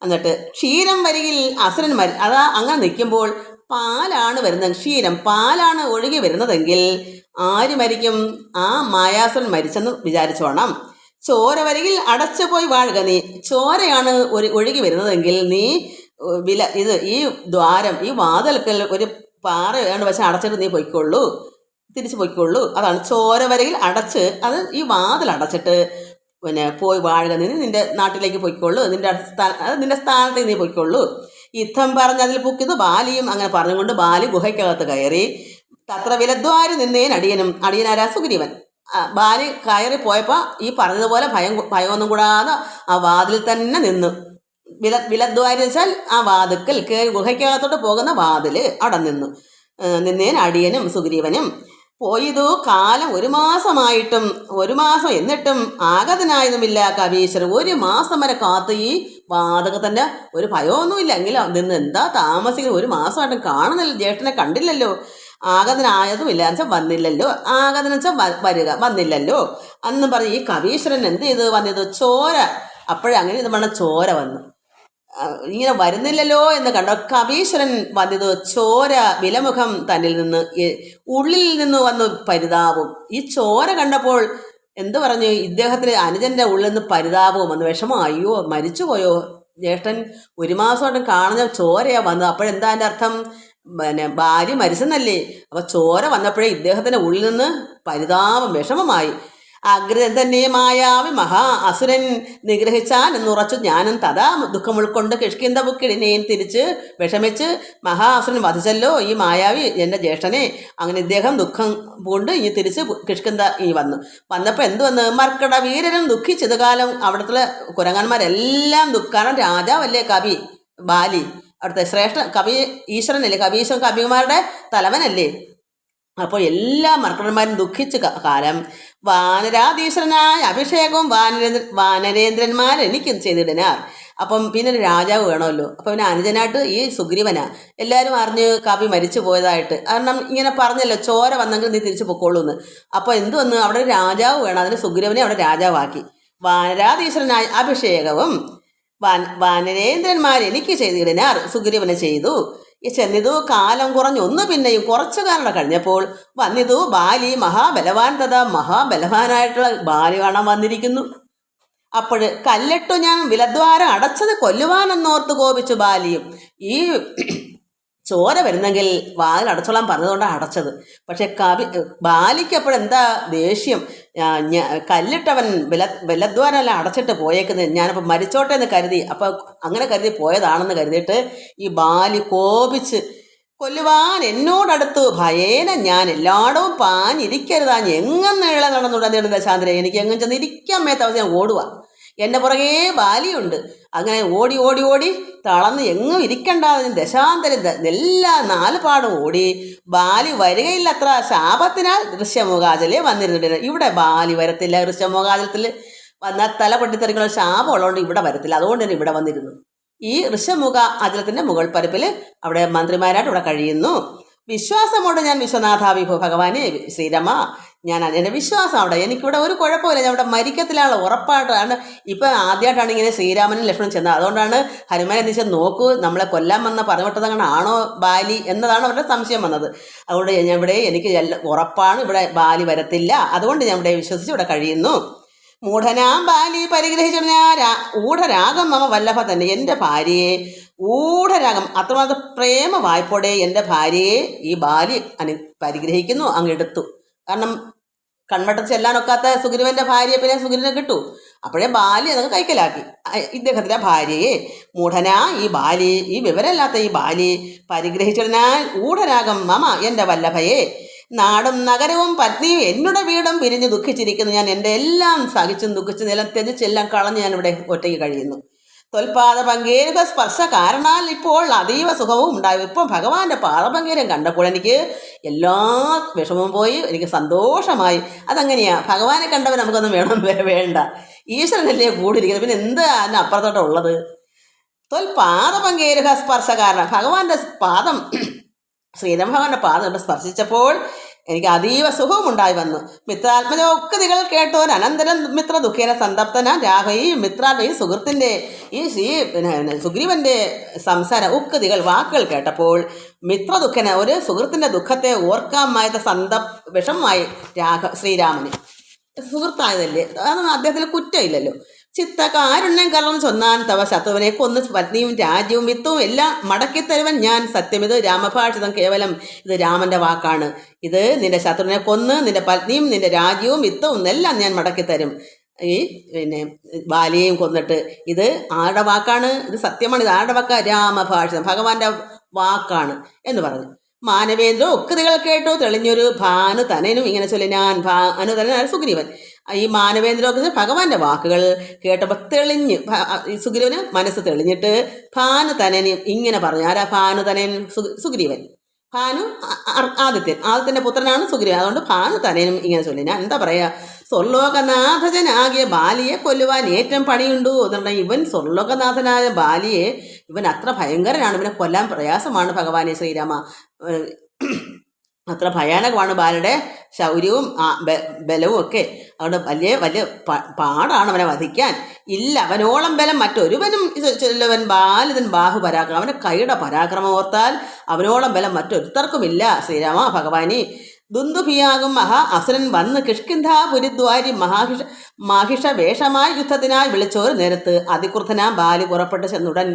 എന്നിട്ട് ക്ഷീരം വരികിൽ അസുരൻ അതാ അങ്ങനെ നിൽക്കുമ്പോൾ പാലാണ് വരുന്നത്, പാലാണ് ഒഴുകി വരുന്നതെങ്കിൽ ആര് മരിക്കും? ആ മായാസുരൻ മരിച്ചെന്ന് വിചാരിച്ചോണം. ചോര വരികിൽ അടച്ചു പോയി വാഴുക നീ. ചോരയാണ് ഒഴുകി വരുന്നതെങ്കിൽ നീ ഈ ദ്വാരം, ഈ വാതിൽക്കൽ ഒരു പാറ വേണ്ട വശം അടച്ചിട്ട് നീ തിരിച്ചു പൊയ്ക്കൊള്ളൂ. അതാണ് ചോര വരയിൽ അത് ഈ വാതിൽ അടച്ചിട്ട് പോയി വാഴുക, നീ നിന്റെ നാട്ടിലേക്ക് പൊയ്ക്കൊള്ളൂ, നിന്റെ സ്ഥാനത്തേക്ക് നീ പൊയ്ക്കൊള്ളൂ. യുദ്ധം പറഞ്ഞ് അതിൽ പൊക്കിയത് ബാലിയും അങ്ങനെ പറഞ്ഞുകൊണ്ട് ബാലി ഗുഹയ്ക്കകത്ത് കയറി. തത്ര വിലദ്വാരി നിന്നേൻ അടിയനാരാ സുഗ്രീവൻ. ബാലി കയറി പോയപ്പോൾ ഈ പറഞ്ഞതുപോലെ ഭയമൊന്നും കൂടാതെ ആ വാതിൽ തന്നെ നിന്നു. വിലദ്വാരി വെച്ചാൽ ആ വാതിൽക്കൽ കയറി ഗുഹയ്ക്കകത്തോട്ട് പോകുന്ന വാതിൽ അവിടെ നിന്നേൻ അടിയനും സുഗ്രീവനും. പോയതു കാലം 1 മാസമായിട്ടും 1 മാസം എന്നിട്ടും ആഗതനായതുമില്ല കവീശ്വരൻ. 1 മാസം വരെ കാത്ത് ഈ വാതകത്തിൻ്റെ ഒരു ഭയമൊന്നുമില്ല. എങ്കിലും നിന്ന് എന്താ താമസിക്കുന്നത്, 1 മാസമായിട്ടും കാണുന്നില്ല, ജ്യേഷ്ഠനെ കണ്ടില്ലല്ലോ, ആഗതനായതുമില്ല എന്നുവെച്ചാൽ വന്നില്ലല്ലോ, ആഗതൻ വെച്ചാൽ വരിക, വന്നില്ലല്ലോ അന്നും പറഞ്ഞ് ഈ കവീശ്വരൻ എന്ത് ചെയ്ത് വന്നത് ചോര. അപ്പോഴങ്ങനെ ഇത് പറഞ്ഞ ചോര വന്നു, ഇങ്ങനെ വരുന്നില്ലല്ലോ എന്ന് കണ്ടോ കവീശ്വരൻ വന്നത് ചോര വിലമുഖം തന്നിൽ നിന്ന് ഉള്ളിൽ നിന്ന് വന്നു പരിതാപവും. ഈ ചോര കണ്ടപ്പോൾ എന്തു പറഞ്ഞു, ഇദ്ദേഹത്തിന് അനുജൻ്റെ ഉള്ളിൽ നിന്ന് പരിതാപവും വന്നു, വിഷമം. അയ്യോ മരിച്ചുപോയോ ജ്യേഷ്ഠൻ, 1 മാസമായിട്ടും കാണുന്ന ചോരയാണ് വന്നത്. അപ്പോഴെന്താ അതിൻ്റെ അർത്ഥം, ഭാര്യ മരിച്ചെന്നല്ലേ. അപ്പോൾ ചോര വന്നപ്പോഴേ ഇദ്ദേഹത്തിൻ്റെ ഉള്ളിൽ നിന്ന് പരിതാപം വിഷമമായി. ആഗ്രഹം തന്നെ മായാവി മഹാ അസുരൻ നിഗ്രഹിച്ചാൻ എന്നുറച്ചു ജ്ഞാനം തഥാ ദുഃഖം ഉൾക്കൊണ്ട് കിഷ്കിന്ത ബുക്കിടിനെയും തിരിച്ച് വിഷമിച്ച് മഹാസുരൻ വധിച്ചല്ലോ ഈ മായാവി എൻ്റെ ജ്യേഷ്ഠനെ. അങ്ങനെ ഇദ്ദേഹം ദുഃഖം കൊണ്ട് ഇനി തിരിച്ച് കിഷ്കിന്ത വന്നപ്പോൾ എന്ത് വന്ന് മർക്കട വീരനും ദുഃഖിച്ചത് കാലം. അവിടുത്തെ കുരങ്ങന്മാരെല്ലാം കാരണം രാജാവല്ലേ കവി ബാലി, അവിടുത്തെ ശ്രേഷ്ഠ കവി ഈശ്വരനല്ലേ, കവീശ്വരൻ കവിമാരുടെ തലവനല്ലേ. അപ്പോൾ എല്ലാ മർക്കടന്മാരും ദുഃഖിച്ച് കാലം വാനരാധീശ്വരനായ അഭിഷേകവും വാനരേന്ദ്രന്മാർ എനിക്കും ചെയ്തിടനാർ. അപ്പം പിന്നെ രാജാവ് വേണമല്ലോ. അപ്പം പിന്നെ അനുജനായിട്ട് ഈ സുഗ്രീവനാ. എല്ലാവരും അറിഞ്ഞ് കവി മരിച്ചു പോയതായിട്ട്, കാരണം ഇങ്ങനെ പറഞ്ഞല്ലോ ചോര വന്നെങ്കിൽ നീ തിരിച്ചു പൊക്കോളൂ എന്ന്. അപ്പോൾ എന്തു വന്ന് അവിടെ രാജാവ് വേണം, അതിന് സുഗ്രീവനെ അവിടെ രാജാവാക്കി. വാനരാധീശ്വരനായ അഭിഷേകവും വാനരേന്ദ്രന്മാർ എനിക്ക് ചെയ്തിടനാർ സുഗ്രീവനെ ചെയ്തു. ഈ ചെന്നിതു കാലം കുറഞ്ഞൊന്നു പിന്നെയും കുറച്ചു കാലം കഴിഞ്ഞപ്പോൾ വന്നിതു ബാലി മഹാബലവാൻ തഥാ മഹാബലവാനായിട്ടുള്ള ബാലി കാണാൻ വന്നിരിക്കുന്നു. അപ്പോൾ കല്ലിട്ടു ഞാൻ വിലദ്വാരം അടച്ചത് കൊല്ലുവാനെന്നോർത്ത് കോപിച്ചു ബാലിയും. ഈ ചോര വരുന്നെങ്കിൽ വാതിൽ അടച്ചോളാൻ പറഞ്ഞതുകൊണ്ടാണ് അടച്ചത്. പക്ഷെ ബാലിക്ക് അപ്പോഴെന്താ ദേഷ്യം, കല്ലിട്ടവൻ വിലദ്വാരമെല്ലാം അടച്ചിട്ട് പോയേക്കുന്നത്, ഞാനപ്പോൾ മരിച്ചോട്ടെ എന്ന് കരുതി, അപ്പോൾ അങ്ങനെ കരുതി പോയതാണെന്ന് കരുതിയിട്ട് ഈ ബാലി കോപിച്ച് കൊല്ലുവാൻ എന്നോടടുത്തു ഭയേന ഞാൻ എല്ലായിടവും പാഞ്ഞിരിക്കരുതാ, എങ്ങും ഇള നടന്നുടന്നിടുന്ന ദശാന്തരെ, എനിക്ക് എങ്ങും ചെന്ന് ഇരിക്കാൻ മേത്ത അവസ്ഥ ഞാൻ ഓടുക, എൻ്റെ പുറകെ ബാലിയുണ്ട്. അങ്ങനെ ഓടി ഓടി ഓടി തളർന്ന് എങ്ങും ഇരിക്കണ്ടാതെ ദശാന്തരം എല്ലാ 4 പാടും ഓടി. ബാലി വരികയില്ലത്ര ശാപത്തിനാൽ ദൃശ്യമോകാചലേ വന്നിരുന്നിട്ട്. ഇവിടെ ബാലി വരത്തില്ല, ഋഷ്യമോകാചലത്തിൽ വന്നാൽ തല പൊട്ടിത്തെറിക്കുന്ന ശാപം ഉള്ളതുകൊണ്ട് ഇവിടെ വരത്തില്ല, അതുകൊണ്ട് തന്നെ ഇവിടെ വന്നിരുന്നു. ഈ ഋഷമുഖ അചലത്തിൻ്റെ മുകൾ പരപ്പിൽ അവിടെ മന്ത്രിമാരായിട്ട് ഇവിടെ കഴിയുന്നു. വിശ്വാസമോട് ഞാൻ വിശ്വനാഥ വിഭു ഭഗവാനെ ശ്രീരമ, ഞാൻ എൻ്റെ വിശ്വാസം അവിടെ, എനിക്കിവിടെ ഒരു കുഴപ്പമില്ല, ഞാൻ ഇവിടെ മരിക്കത്തിലാണ് ഉറപ്പായിട്ടാണ്. ഇപ്പം ആദ്യമായിട്ടാണ് ഇങ്ങനെ ശ്രീരാമനും ലക്ഷ്മണൻ ചെന്നത്, അതുകൊണ്ടാണ് ഹനുമാൻ എന്ന് നോക്കൂ നമ്മളെ കൊല്ലാൻ വന്ന പറഞ്ഞിട്ടതങ്ങനെ ആണോ ബാലി എന്നതാണ് അവരുടെ സംശയം വന്നത്. അതുകൊണ്ട് ഞാൻ ഇവിടെ എനിക്ക് ഉറപ്പാണ് ഇവിടെ ബാലി വരത്തില്ല, അതുകൊണ്ട് ഞാൻ ഇവിടെ വിശ്വസിച്ച് ഇവിടെ കഴിയുന്നു. മൂഢനാം ബാലി പരിഗ്രഹിച്ച ഊഢരാഗം മമ വല്ലഭ തന്നെ, എൻ്റെ ഭാര്യയെ ഊഢരാഗം അത്രമാത്രം പ്രേമ വായ്പോടെ എൻ്റെ ഭാര്യയെ ഈ ബാലി പരിഗ്രഹിക്കുന്നു, അങ്ങെടുത്തു. കാരണം കൺവട്ടം ചെല്ലാനൊക്കാത്ത സുഗ്രീവൻ്റെ ഭാര്യയെ പിന്നെ സുഗ്രീവനെ കിട്ടൂ. അപ്പോഴേ ബാലി അതൊക്കെ കൈക്കലാക്കി ഇദ്ദേഹത്തിൻ്റെ ഭാര്യയെ. മൂഢനാ ഈ ബാലി, ഈ വിവരമില്ലാത്ത ഈ ബാലി പരിഗ്രഹിച്ചതിനാൽ ഊഢരാഗം മമ എൻ്റെ വല്ലഭയെ, നാടും നഗരവും പത്നിയും എന്നോട് വീടും പിരിഞ്ഞ് ദുഃഖിച്ചിരിക്കുന്നു. ഞാൻ എൻ്റെ എല്ലാം സഹിച്ചും ദുഃഖിച്ച് നിലം ത്യജിച്ചെല്ലാം കളഞ്ഞ് ഞാനിവിടെ ഒറ്റയ്ക്ക് കഴിയുന്നു. തൊൽപാദ പങ്കേരുക സ്പർശ കാരണാൽ ഇപ്പോൾ അതീവ സുഖവും ഉണ്ടായി. ഇപ്പോൾ ഭഗവാന്റെ പാദപങ്കേരം കണ്ടപ്പോൾ എനിക്ക് എല്ലാ വിഷമവും പോയി, എനിക്ക് സന്തോഷമായി. അതങ്ങനെയാ, ഭഗവാനെ കണ്ടവൻ നമുക്കൊന്നും വേണ്ട, ഈശ്വരനല്ലേ കൂടിയിരിക്കുന്നത്, പിന്നെ എന്താ അതിന് അപ്പുറത്തോട്ടുള്ളത്. തൊൽപാദപങ്കേരുക സ്പർശ കാരണം, ഭഗവാന്റെ പാദം ശ്രീരാമഭഗവാന്റെ പാദം സ്പർശിച്ചപ്പോൾ എനിക്ക് അതീവ സുഖവും ഉണ്ടായി വന്നു. മിത്രാത്മജോക്തികൾ കേട്ടോൻ അനന്തരം മിത്ര ദുഃഖേന സന്തപ്തന രാഘവി മിത്രാത്മ, ഈ സുഹൃത്തിൻ്റെ ഈ സുഗ്രീവൻ്റെ സംസാരം ഉക്തികൾ വാക്കുകൾ കേട്ടപ്പോൾ മിത്രദുഃഖന, ഒരു സുഹൃത്തിൻ്റെ ദുഃഖത്തെ ഓർക്കാമായത് വിഷമമായി ശ്രീരാമന്. സുഹൃത്തായതല്ലേ, അതൊന്നും അദ്ദേഹത്തിന് കുറ്റമില്ലല്ലോ. ചിത്തകാരുണ്യം കലർന്ന് ചൊന്നാൻ തവ ശത്രുവിനെ കൊന്ന് പത്നിയും രാജ്യവും വിത്തവും എല്ലാം മടക്കിത്തരുവൻ ഞാൻ. സത്യം, ഇത് രാമഭാഷിതം, കേവലം ഇത് രാമൻ്റെ വാക്കാണ്. ഇത് നിന്റെ ശത്രുവിനെ കൊന്ന് നിന്റെ പത്നിയും നിന്റെ രാജ്യവും വിത്തവും എല്ലാം ഞാൻ മടക്കിത്തരും. ഈ ബാലിയെയും കൊന്നിട്ട്, ഇത് ആരുടെ വാക്കാണ്, ഇത് സത്യമാണ്, ഇത് ആരുടെ വാക്കാണ്, രാമഭാഷിതം, ഭഗവാന്റെ വാക്കാണ് എന്ന് പറഞ്ഞു. മാനവേന്ദ്ര ഉക്തികൾ കേട്ടു തെളിഞ്ഞൊരു ഭാനു തനനും ഇങ്ങനെ ചൊല്ലി. ഞാൻ ഭാനു തനനാണ് സുഗ്രീവൻ. ഈ മാനവേന്ദ്രമൊക്കെ ഭഗവാന്റെ വാക്കുകൾ കേട്ടപ്പോൾ തെളിഞ്ഞ് സുഗ്രീവന് മനസ്സ് തെളിഞ്ഞിട്ട് ഭാനു തനനും ഇങ്ങനെ പറഞ്ഞു. ആരാ ഭാനു തനൻ? സുഗ്രീവൻ. ഭാനു ആദിത്യൻ്റെ പുത്രനാണ് സുഗ്രീവൻ. അതുകൊണ്ട് ഭാനു തനയനും ഇങ്ങനെ ചൊല്ലി. ഞാൻ എന്താ പറയുക, സ്വർലോകനാഥജനാകിയ ബാലിയെ കൊല്ലുവാൻ ഏറ്റവും പണിയുണ്ടു എന്ന് പറഞ്ഞാൽ ഇവൻ സ്വർലോകനാഥനായ ബാലിയെ ഇവൻ അത്ര ഭയങ്കരനാണ്, ഇവനെ കൊല്ലാൻ പ്രയാസമാണ് ഭഗവാനെ ശ്രീരാമ. അത്ര ഭയാനകമാണ് ബാലയുടെ ശൗര്യവും ബലവും ഒക്കെ. അതുകൊണ്ട് വലിയ വലിയ പാടാണ് അവനെ വധിക്കാൻ. ഇല്ല അവനോളം ബലം മറ്റൊരുവനും ചെല്ലുവൻ ബാലിതൻ ബാഹുപരാക്രമം. അവൻ്റെ കൈയുടെ പരാക്രമം ഓർത്താൽ അവനോളം ബലം മറ്റൊരുത്തർക്കുമില്ല ശ്രീരാമ ഭഗവാനി. ദുന്ദുഭിയാകും മഹാ അസുരൻ വന്ന് കിഷ്കിന്ധാപുരിദ്വാരി മാഹിഷ വേഷമായി യുദ്ധത്തിനായി വിളിച്ചോരു നേരത്ത് അതിക്രുദ്ധനാം ബാലി പുറപ്പെട്ട് ചെന്നുടൻ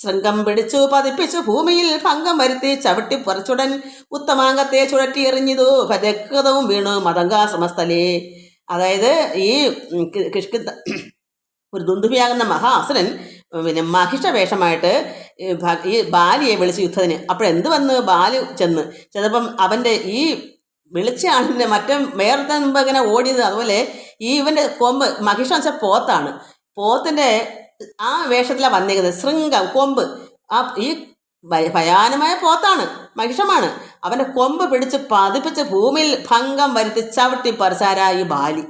ശൃംഗം പിടിച്ചു പതിപ്പിച്ചു ഭൂമിയിൽ ഭംഗം വരുത്തി ചവിട്ടി പറിച്ചുടൻ ഉത്തമാംഗത്തെ ചുഴറ്റി എറിഞ്ഞിതു രക്തവും വീണു മതങ്കാശ്രമസ്ഥലേ. അതായത് ഈ കിഷ്കിന്ധ ഒരു ദുന്ദുഭിയാകുന്ന മഹാ അസുരൻ പിന്നെ മഹിഷ വേഷമായിട്ട് ഈ ബാലിയെ വിളിച്ച് യുദ്ധത്തിന്. അപ്പോഴെന്ത് വന്ന് ബാലി ചെന്നപ്പം അവൻ്റെ ഈ വിളിച്ച ആളിൻ്റെ വേറത്തെ മുമ്പ് ഇങ്ങനെ ഓടിയത്. അതുപോലെ ഈ ഇവൻ്റെ കൊമ്പ് മഹിഷ വെച്ചാൽ പോത്താണ്, പോത്തിൻ്റെ ആ വേഷത്തിലാണ് വന്നിരിക്കുന്നത്. ശൃംഗം കൊമ്പ്, ആ ഈ ഭയാനമായ പോത്താണ്, മഹിഷമാണ്. അവൻ്റെ കൊമ്പ് പിടിച്ച് പതിപ്പിച്ച് ഭൂമിയിൽ ഭംഗം വരുത്തി ചവിട്ടി പറിച്ചാരാ ഈ ബാലി.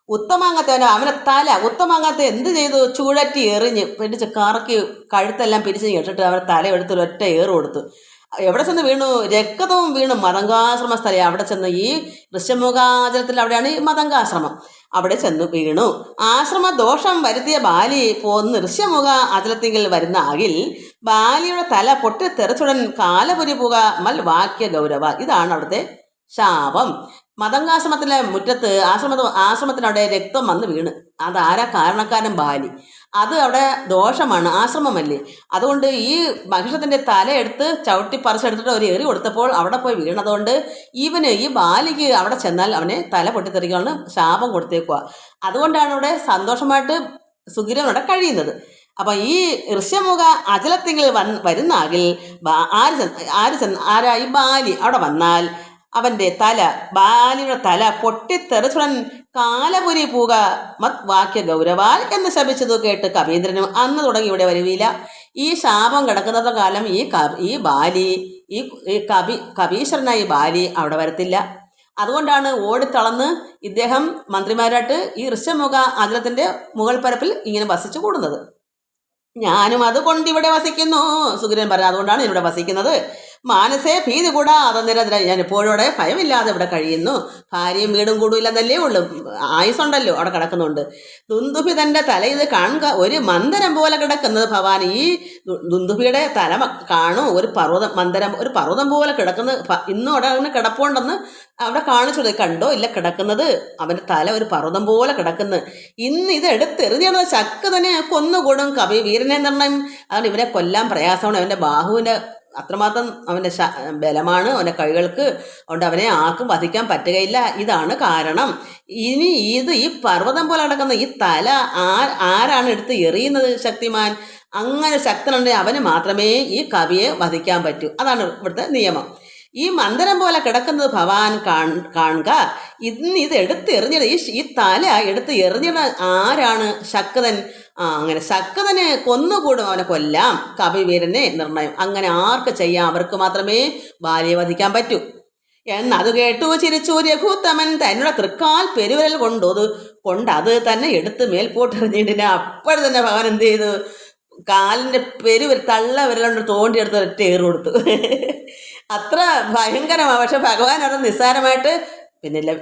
ഉത്തമാംഗത്തെ അവൻ്റെ തല ഉത്തമാംഗത്തെ എന്ത് ചെയ്തു, ചുഴറ്റി എറിഞ്ഞ് പിടിച്ച് കറക്കി കഴുത്തെല്ലാം പിരിച്ച് ഇട്ടിട്ട് അവരുടെ തല എടുത്ത് ഒറ്റ ഏറ് കൊടുത്തു. എവിടെ ചെന്ന് വീണു, രക്തവും വീണു മതങ്കാശ്രമ സ്ഥലം. അവിടെ ചെന്ന് ഈ ഋഷ്യമുഖാചലത്തിൽ അവിടെയാണ് ഈ മതങ്കാശ്രമം, അവിടെ ചെന്ന് വീണു. ആശ്രമ ദോഷം വരുത്തിയ ബാലി പോന്ന് ഋഷ്യമുഖ അചലത്തിൽ വരുന്ന ആകിൽ ബാലിയുടെ തല പൊട്ടി തെറിച്ചുടൻ കാലപുരി പുക മൽ വാക്യ ഗൗരവ. ഇതാണ് അവിടുത്തെ ശാപം. മതങ്കാശ്രമത്തിലെ മുറ്റത്ത് ആശ്രമത്തിനവിടെ രക്തം വന്ന് വീണ്. അതാരാ കാരണക്കാരൻ? ബാലി. അത് അവിടെ ദോഷമാണ്, ആശ്രമമല്ലേ. അതുകൊണ്ട് ഈ മഹിഷത്തിൻ്റെ തലയെടുത്ത് ചവിട്ടി പറിച്ചെടുത്തിട്ട് ഒരു എറി കൊടുത്തപ്പോൾ അവിടെ പോയി വീണതുകൊണ്ട് ഈ ബാലിക്ക് അവിടെ ചെന്നാൽ അവനെ തല പൊട്ടിത്തെറിക്കാണ് ശാപം കൊടുത്തേക്കുക. അതുകൊണ്ടാണ് അവിടെ സന്തോഷമായിട്ട് സുഗ്രീവൻ അവിടെ കഴിയുന്നത്. അപ്പം ഈ ഋഷ്യമുഖ അചലത്തിങ്കിൽ വരുന്നാകിൽ ആരാ ഈ ബാലി അവിടെ വന്നാൽ അവൻ്റെ ബാലിയുടെ തല പൊട്ടിത്തെറിച്ചുടൻ കാലപുരി പൂക മത് വാക്യ ഗൗരവാൽ എന്ന് ശപിച്ചത് കേട്ട് കവീന്ദ്രനും അന്ന് തുടങ്ങി ഇവിടെ വരുവില്ല. ഈ ശാപം കിടക്കുന്നത് കാലം ഈ ബാലി ഈ കവീശ്വരനായ ബാലി അവിടെ വരത്തില്ല. അതുകൊണ്ടാണ് ഓടിത്തളർന്ന് ഇദ്ദേഹം മന്ത്രിമാരായിട്ട് ഈ ഋഷ്യമുഖ അചലത്തിൻ്റെ മുകൾ പരപ്പിൽ ഇങ്ങനെ വസിച്ചു കൂടുന്നത്. ഞാനും അതുകൊണ്ട് ഇവിടെ വസിക്കുന്നു, സുഗ്രീവൻ പറഞ്ഞു. അതുകൊണ്ടാണ് ഇവിടെ വസിക്കുന്നത്. മാനസേ ഭീതി കൂടാതെ നിരന്തരം ഞാൻ എപ്പോഴോടെ ഭയമില്ലാതെ ഇവിടെ കഴിയുന്നു. ഭാര്യയും വീടും കൂടും ഇല്ലെന്നല്ലേ ഉള്ളൂ, ആയുസുണ്ടല്ലോ അവിടെ കിടക്കുന്നുണ്ട്. ദുന്ദുഭി തൻ്റെ തല ഇത് കാണുക, ഒരു മന്ദരം പോലെ കിടക്കുന്നത് ഭവാൻ. ഈ ദുന്ദുഭിയുടെ തല കാണും, ഒരു പർവ്വതം പോലെ കിടക്കുന്നത്. ഇന്നും അവിടെ അങ്ങനെ കിടപ്പുണ്ടെന്ന് അവിടെ കാണിച്ചത് കണ്ടോ? ഇല്ല, കിടക്കുന്നത് അവൻ്റെ തല ഒരു പർവ്വതം പോലെ കിടക്കുന്നു. ഇന്ന് ഇത് എടുത്തെറിഞ്ഞത് ശക്ക് തന്നെ കൊന്നുകൂടും കവി വീരനെ നിർണയം. അതുകൊണ്ട് ഇവനെ കൊല്ലാൻ പ്രയാസമാണ്. അവൻ്റെ ബാഹുവിൻ്റെ അത്രമാത്രം അവൻ്റെ ബലമാണ് അവൻ്റെ കൈകൾക്ക്. അതുകൊണ്ട് അവനെ ആർക്കും വധിക്കാൻ പറ്റുകയില്ല. ഇതാണ് കാരണം. ഇനി ഈ പർവ്വതം പോലെ കിടക്കുന്ന ഈ തല ആരാണ് എടുത്ത് എറിയുന്നത്? ശക്തിമാൻ. അങ്ങനെ ശക്തനുണ്ടെങ്കിൽ അവന് മാത്രമേ ഈ കവിയെ വധിക്കാൻ പറ്റൂ. അതാണ് ഇവിടുത്തെ നിയമം. ഈ മന്ദിരം പോലെ കിടക്കുന്നത് ഭവാൻ കാണുക. ഇത് എടുത്തെറിഞ്ഞത് ഈ തല എടുത്ത് എറിഞ്ഞത് ആരാണ്? ശക്തൻ. അങ്ങനെ ശക്തനെ കൊന്നുകൂടും, അവനെ കൊല്ലാം കവിവീരനെ നിർണയം. അങ്ങനെ ആർക്ക് ചെയ്യാം? അവർക്ക് മാത്രമേ ബാലിയെ വധിക്കാൻ പറ്റൂ. എന്നതു കേട്ടു ചിരിച്ചു രഘുത്തമൻ തന്നോട് തൃക്കാൽ പെരുവിരൽ കൊണ്ടത് തന്നെ എടുത്ത് മേൽപോട്ടെറിഞ്ഞിട്ടിന്. അപ്പോൾ തന്നെ ഭഗവാൻ എന്ത് ചെയ്തു? കാലിൻ്റെ തള്ള വിരലുകൊണ്ട് തോണ്ടിയെടുത്ത് ഒറ്റ ഏറ് കൊടുത്തു. അത്ര ഭയങ്കരമാണ്. പക്ഷെ ഭഗവാൻ അവിടെ നിസ്സാരമായിട്ട് പിന്നെ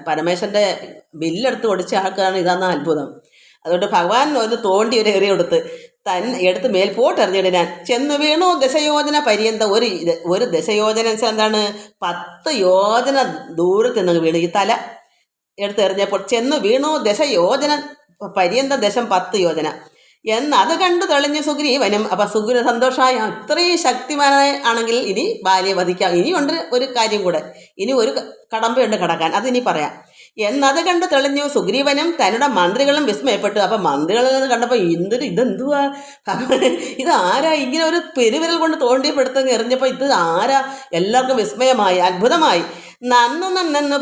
പരമേശ്വരൻ്റെ ബില്ലെടുത്ത് ഒടിച്ച ആൾക്കാരാണ്. ഇതാണ് അത്ഭുതം. അതുകൊണ്ട് ഭഗവാൻ ഒന്ന് തോണ്ടി ഒരു എറി കൊടുത്ത് എടുത്ത് മേൽപോട്ടെറിഞ്ഞിടാൻ ചെന്ന് വീണു. ദശയോജന പര്യന്തം ഒരു ദശയോജന എന്താണ്? 10 യോജന ദൂരത്ത് നിന്ന് വീണു. ഈ തല എടുത്തെറിഞ്ഞപ്പോൾ ചെന്ന് വീണു. ദശയോജന പര്യന്തം, ദശം 10 യോജന അത് കണ്ടു തെളിഞ്ഞു സുഗ്രീവനും. അപ്പം സുഗ്രീവൻ സന്തോഷമായി. ഇത്രയും ശക്തിമാനായ ആണെങ്കിൽ ഇനി ബാലിയെ വധിക്കാം. ഇനിയുണ്ട് ഒരു കാര്യം കൂടെ, ഇനി ഒരു കടമ്പയുണ്ട് കടക്കാൻ, അതിനി പറയാം. അത് കണ്ടു തെളിഞ്ഞു സുഗ്രീവനും തന്നോട് മന്ത്രികളും വിസ്മയപ്പെട്ടു. അപ്പം മന്ത്രികളെന്ന് കണ്ടപ്പോൾ ഇതെന്തുവാ, ഇത് ആരാ ഇങ്ങനെ ഒരു പെരുവിരൽ കൊണ്ട് തോണ്ടിപ്പെടുത്തങ്ങ് എറിഞ്ഞപ്പോൾ ഇത് ആരാ? എല്ലാവർക്കും വിസ്മയമായി, അത്ഭുതമായി. നന്നു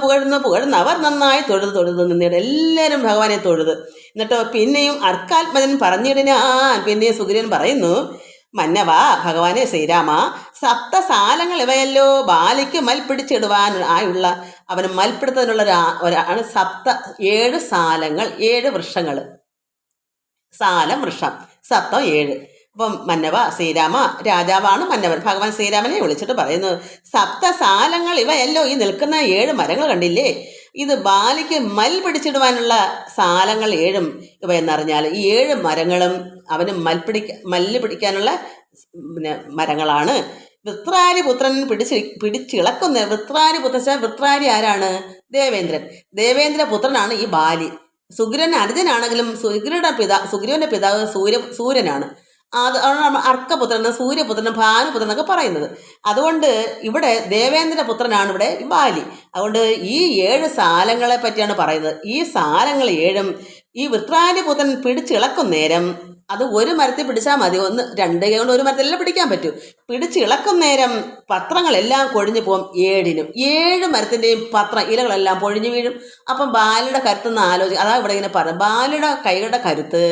പുകഴ്ന്നവർ നന്നായി തൊഴുത് നിന്നിട്ട് എല്ലാവരും ഭഗവാനെ തൊഴുത്. എന്നിട്ടോ പിന്നെയും അർക്കാത്മജൻ പറഞ്ഞിടിനാൻ. പിന്നെയും സുഗ്രീവൻ പറയുന്നു, മന്നവാ ഭഗവാനെ ശ്രീരാമ, സപ്തസാലങ്ങൾ ഇവയല്ലോ ബാലിക്ക് മൽപ്പിടിച്ചിടുവാൻ ആയുള്ള അവന് മൽപ്പിടുത്തതിനുള്ള ഒരാണ് 7 സാലങ്ങൾ, 7 വൃക്ഷങ്ങൾ. സാലം വൃക്ഷം, സപ്തം 7. അപ്പം മന്നവ ശ്രീരാമ, രാജാവാണ് മന്നവൻ. ഭഗവാൻ ശ്രീരാമനെ വിളിച്ചിട്ട് പറയുന്നു, സപ്തസാലങ്ങൾ ഇവയല്ലോ, ഈ നിൽക്കുന്ന 7 മരങ്ങൾ കണ്ടില്ലേ, ഇത് ബാലിക്ക് മൽ പിടിച്ചിടുവാനുള്ള സാലങ്ങൾ 7 ഇവ എന്നറിഞ്ഞാൽ ഈ 7 മരങ്ങളും അവന് മല്ല് പിടിക്കാനുള്ള മരങ്ങളാണ്. വൃത്രാരി പുത്രൻ പിടിച്ചിളക്കുന്ന വൃത്രാരി പുത്രൻ, വൃത്രാരി ആരാണ്? ദേവേന്ദ്ര പുത്രനാണ് ഈ ബാലി. സുഗ്രീവൻ അനുജനാണെങ്കിലും സുഗ്രീവന്റെ പിതാവ് സൂര്യനാണ്. അത് അർക്കപുത്രൻ, സൂര്യപുത്രൻ, ഭാനുപുത്രൻ എന്നൊക്കെ പറയുന്നത്. അതുകൊണ്ട് ഇവിടെ ദേവേന്ദ്രപുത്രനാണ് ഇവിടെ ബാലി. അതുകൊണ്ട് ഈ 7 സാലങ്ങളെ പറ്റിയാണ് പറയുന്നത്. ഈ സാലങ്ങൾ 7 ഈ വൃത്രാരിപുത്രൻ പിടിച്ചിളക്കും നേരം, അത് ഒരു മരത്തിൽ പിടിച്ചാൽ മതി, 2 കൈ കൊണ്ട് ഒരു മരത്തിലെല്ലാം പിടിക്കാൻ പറ്റും. പിടിച്ചിളക്കും നേരം പത്രങ്ങളെല്ലാം കൊഴിഞ്ഞു പോകും. 7 മരത്തിൻ്റെയും ഇലകളെല്ലാം പൊഴിഞ്ഞു വീഴും. അപ്പം ബാലിയുടെ കരുത്തെന്ന് ആലോചിക്കും. അതാ ഇവിടെ ഇങ്ങനെ പറഞ്ഞു, ബാലിയുടെ കൈകളുടെ കരുത്ത്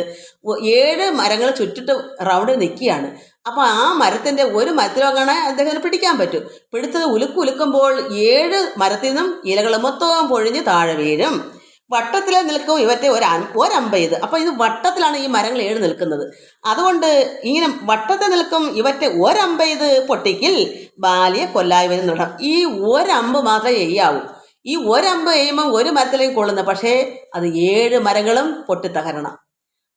7 മരങ്ങൾ ചുറ്റിട്ട് റൗണ്ടിൽ നിൽക്കുകയാണ്. അപ്പോൾ ആ മരത്തിൻ്റെ ഒരു മരത്തിലൊക്കെയാണ് അദ്ദേഹത്തിന് പിടിക്കാൻ പറ്റും. പിടിച്ചത് ഉലുക്കുമ്പോൾ 7 മരത്തിൽ നിന്നും ഇലകൾ മൊത്തവും പൊഴിഞ്ഞ് താഴെ വീഴും. വട്ടത്തിൽ നിൽക്കും ഇവറ്റെ ഒരമ്പ. ഇത് അപ്പോൾ ഇത് വട്ടത്തിലാണ് ഈ മരങ്ങൾ 7 നിൽക്കുന്നത്. അതുകൊണ്ട് ഇങ്ങനെ വട്ടത്തിൽ നിൽക്കും ഇവറ്റെ ഒരമ്പ ഇത് പൊട്ടിക്കിൽ ബാലിയെ കൊല്ലായി വരുന്നുണ്ട്. ഈ ഒരമ്പ് മാത്രമേ എയ്യാവൂ. ഈ ഒരമ്പ് എയ്യുമ്പം ഒരു മരത്തിലേക്ക് കൊള്ളുന്നത്, പക്ഷേ അത് 7 മരങ്ങളും പൊട്ടിത്തകരണം.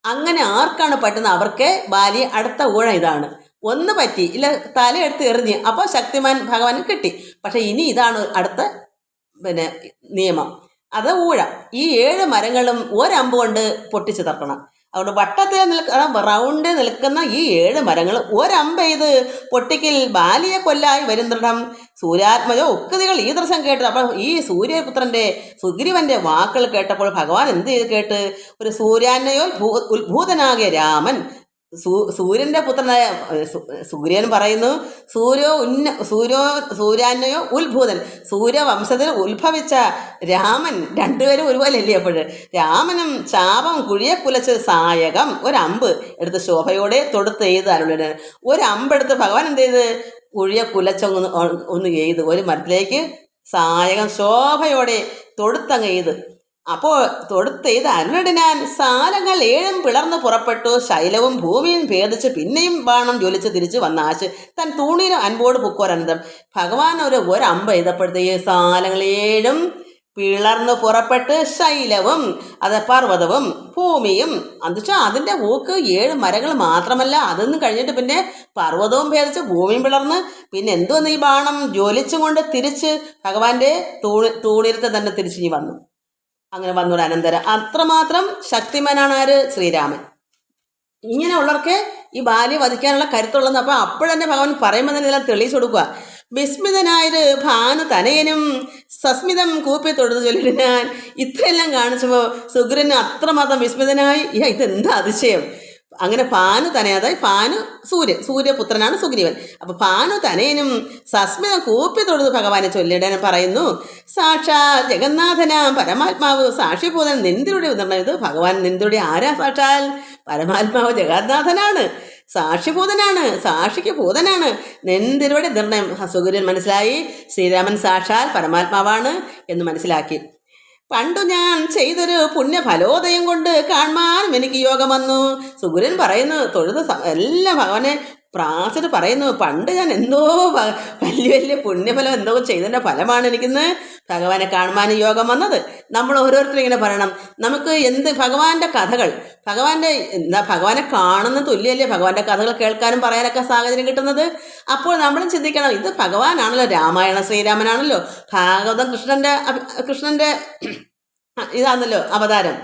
അങ്ങനെ ആർക്കാണ് പറ്റുന്നത് അവർക്ക് ബാലിയെ അടുത്ത ഊഴം ഇതാണ്. ഒന്ന് പറ്റി ഇല്ല, തലയെടുത്ത് എറിഞ്ഞ്, അപ്പോൾ ശക്തിമാൻ ഭഗവാൻ കിട്ടി. പക്ഷെ ഇനി ഇതാണ് അടുത്ത നിയമം, അത് ഊഴം. ഈ 7 മരങ്ങളും ഒരമ്പ് കൊണ്ട് പൊട്ടിച്ച് തറക്കണം. അതുകൊണ്ട് വട്ടത്തിൽ റൗണ്ടിൽ നിൽക്കുന്ന ഈ 7 മരങ്ങൾ ഒരമ്പ ഇത് പൊട്ടിക്കിൽ ബാലിയെ കൊല്ലായി വരുന്നിടം സൂര്യാത്മജോ ഉക്തികൾ ഈ ദർശനം കേട്ടു. അപ്പം ഈ സൂര്യപുത്രൻ്റെ സുഗ്രീവന്റെ വാക്കുകൾ കേട്ടപ്പോൾ ഭഗവാൻ എന്ത് ചെയ്ത് കേട്ട്, ഒരു സൂര്യാന്വയോ ഉത്ഭൂതനാകിയ രാമൻ, സൂര്യന്റെ പുത്രനായ സുഗ്രീവൻ പറയുന്നു, സൂര്യാന്വയോ ഉത്ഭൂതൻ, സൂര്യവംശത്തിൽ ഉത്ഭവിച്ച രാമൻ, രണ്ടുപേരും ഒരുപോലെയല്ലേ. അപ്പോൾ രാമനും ചാപം കുഴിയെ കുലച്ച് സായകം ഒരമ്പ് എടുത്ത് ശോഭയോടെ തൊടുത്ത് എയ്ത് അരുളിന്. ഒരമ്പെടുത്ത് ഭഗവാൻ എന്ത് ചെയ്ത് കുഴിയെ കുലച്ചൊന്ന് എയ്ത് ഒരു മരത്തിലേക്ക് സായകം ശോഭയോടെ തൊടുത്തങ്ങ് എയ്ത്. അപ്പോൾ തൊടുത്തെയ്ത് അരുളിനാൻ സാലങ്ങൾ 7 പിളർന്ന് പുറപ്പെട്ടു. ശൈലവും ഭൂമിയും ഭേദിച്ച് പിന്നെയും ബാണം ജ്വലിച്ച് തിരിച്ച് വന്നാശ് തൻ തൂണീരം അൻപോട് പൊക്കോരനന്തരം. ഭഗവാൻ ഒരമ്പ എഴുതപ്പെടുത്തിയ സാലങ്ങൾ 7 പിളർന്ന് പുറപ്പെട്ട് ശൈലവും അത് പർവ്വതവും ഭൂമിയും എന്നുവെച്ചാൽ അതിൻ്റെ ഊക്ക് 7 മരങ്ങൾ മാത്രമല്ല, അതൊന്നും കഴിഞ്ഞിട്ട് പിന്നെ പർവ്വതവും ഭേദിച്ച് ഭൂമിയും പിളർന്ന് പിന്നെ എന്തുവന്ന് ഈ ബാണം ജ്വലിച്ചും കൊണ്ട് തിരിച്ച് ഭഗവാന്റെ തൂണീരത്തെ തന്നെ തിരിച്ചു വന്നു. അങ്ങനെ വന്നോട് അനന്തരം അത്രമാത്രം ശക്തിമാനാണ് ആര്? ശ്രീരാമൻ. ഇങ്ങനെയുള്ളവർക്ക് ഈ ബാലിയെ വധിക്കാനുള്ള കരുത്തുള്ളതെന്ന്. അപ്പോൾ അപ്പോഴെന്നെ ഭഗവാൻ പറയുമ്പോൾ തന്നെ ഇതെല്ലാം തെളിയിച്ചു കൊടുക്കുക. വിസ്മിതനായൊരു ഭാനു തനയനും സസ്മിതം കൂപ്പി തൊടുത്ത് ചൊല്ലിടാൻ ഇത്രയെല്ലാം കാണിച്ചപ്പോൾ സുഗ്രീവന് അത്രമാത്രം വിസ്മിതനായി. ഇതെന്താ അതിശയം. അങ്ങനെ ഭാനു തനയ, അതായത് ഭാനു സൂര്യപുത്രനാണ് സുഗ്രീവൻ. അപ്പോൾ ഭാനു തനയനും സസ്മിതം കൂപ്പി തൊടുത്ത് ഭഗവാനെ ചൊല്ലിടാൻ പറയുന്നു. സാക്ഷാ ജഗന്നാഥനാം പരമാത്മാവ് സാക്ഷിഭൂതൻ നിന്ദിയുടെ ഉദരണം. ഇത് ഭഗവാൻ നിന്ദിയുടെ ആരാ? സാക്ഷാൽ പരമാത്മാവ് ജഗന്നാഥനാണ്, സാക്ഷിഭൂതനാണ്, സാക്ഷിക്ക് ഭൂതനാണ്. നിന്ദിരുടെ നിർണയം സുഗ്രീവൻ മനസ്സിലായി. ശ്രീരാമൻ സാക്ഷാൽ പരമാത്മാവാണ് എന്ന് മനസ്സിലാക്കി. പണ്ടു ഞാൻ ചെയ്തൊരു പുണ്യഫലോദയം കൊണ്ട് കാണാനും എനിക്ക് യോഗം വന്നു. സുഗ്രീവൻ പറയുന്നു, തൊഴുത് എല്ലാം ഭഗവാനെ പ്രാർത്ഥിച്ചിട്ട് പറയുന്നു, പണ്ട് ഞാൻ എന്തോ വലിയ പുണ്യഫലം എന്തോ ചെയ്തതിൻ്റെ ഫലമാണ് എനിക്കിന്ന് ഭഗവാനെ കാണുവാനും യോഗം വന്നത്. നമ്മൾ ഓരോരുത്തരും ഇങ്ങനെ പറയണം, നമുക്ക് എന്ത് ഭഗവാന്റെ കഥകൾ, ഭഗവാനെ കാണുന്ന തുല്യമല്ലേ ഭഗവാന്റെ കഥകൾ കേൾക്കാനും പറയാനൊക്കെ സാഹചര്യം കിട്ടുന്നത്. അപ്പോൾ നമ്മളും ചിന്തിക്കണം, ഇത് ഭഗവാനാണല്ലോ, രാമായണ ശ്രീരാമനാണല്ലോ, ഭാഗവതം കൃഷ്ണന്റെ ഇതാണല്ലോ അവതാരം.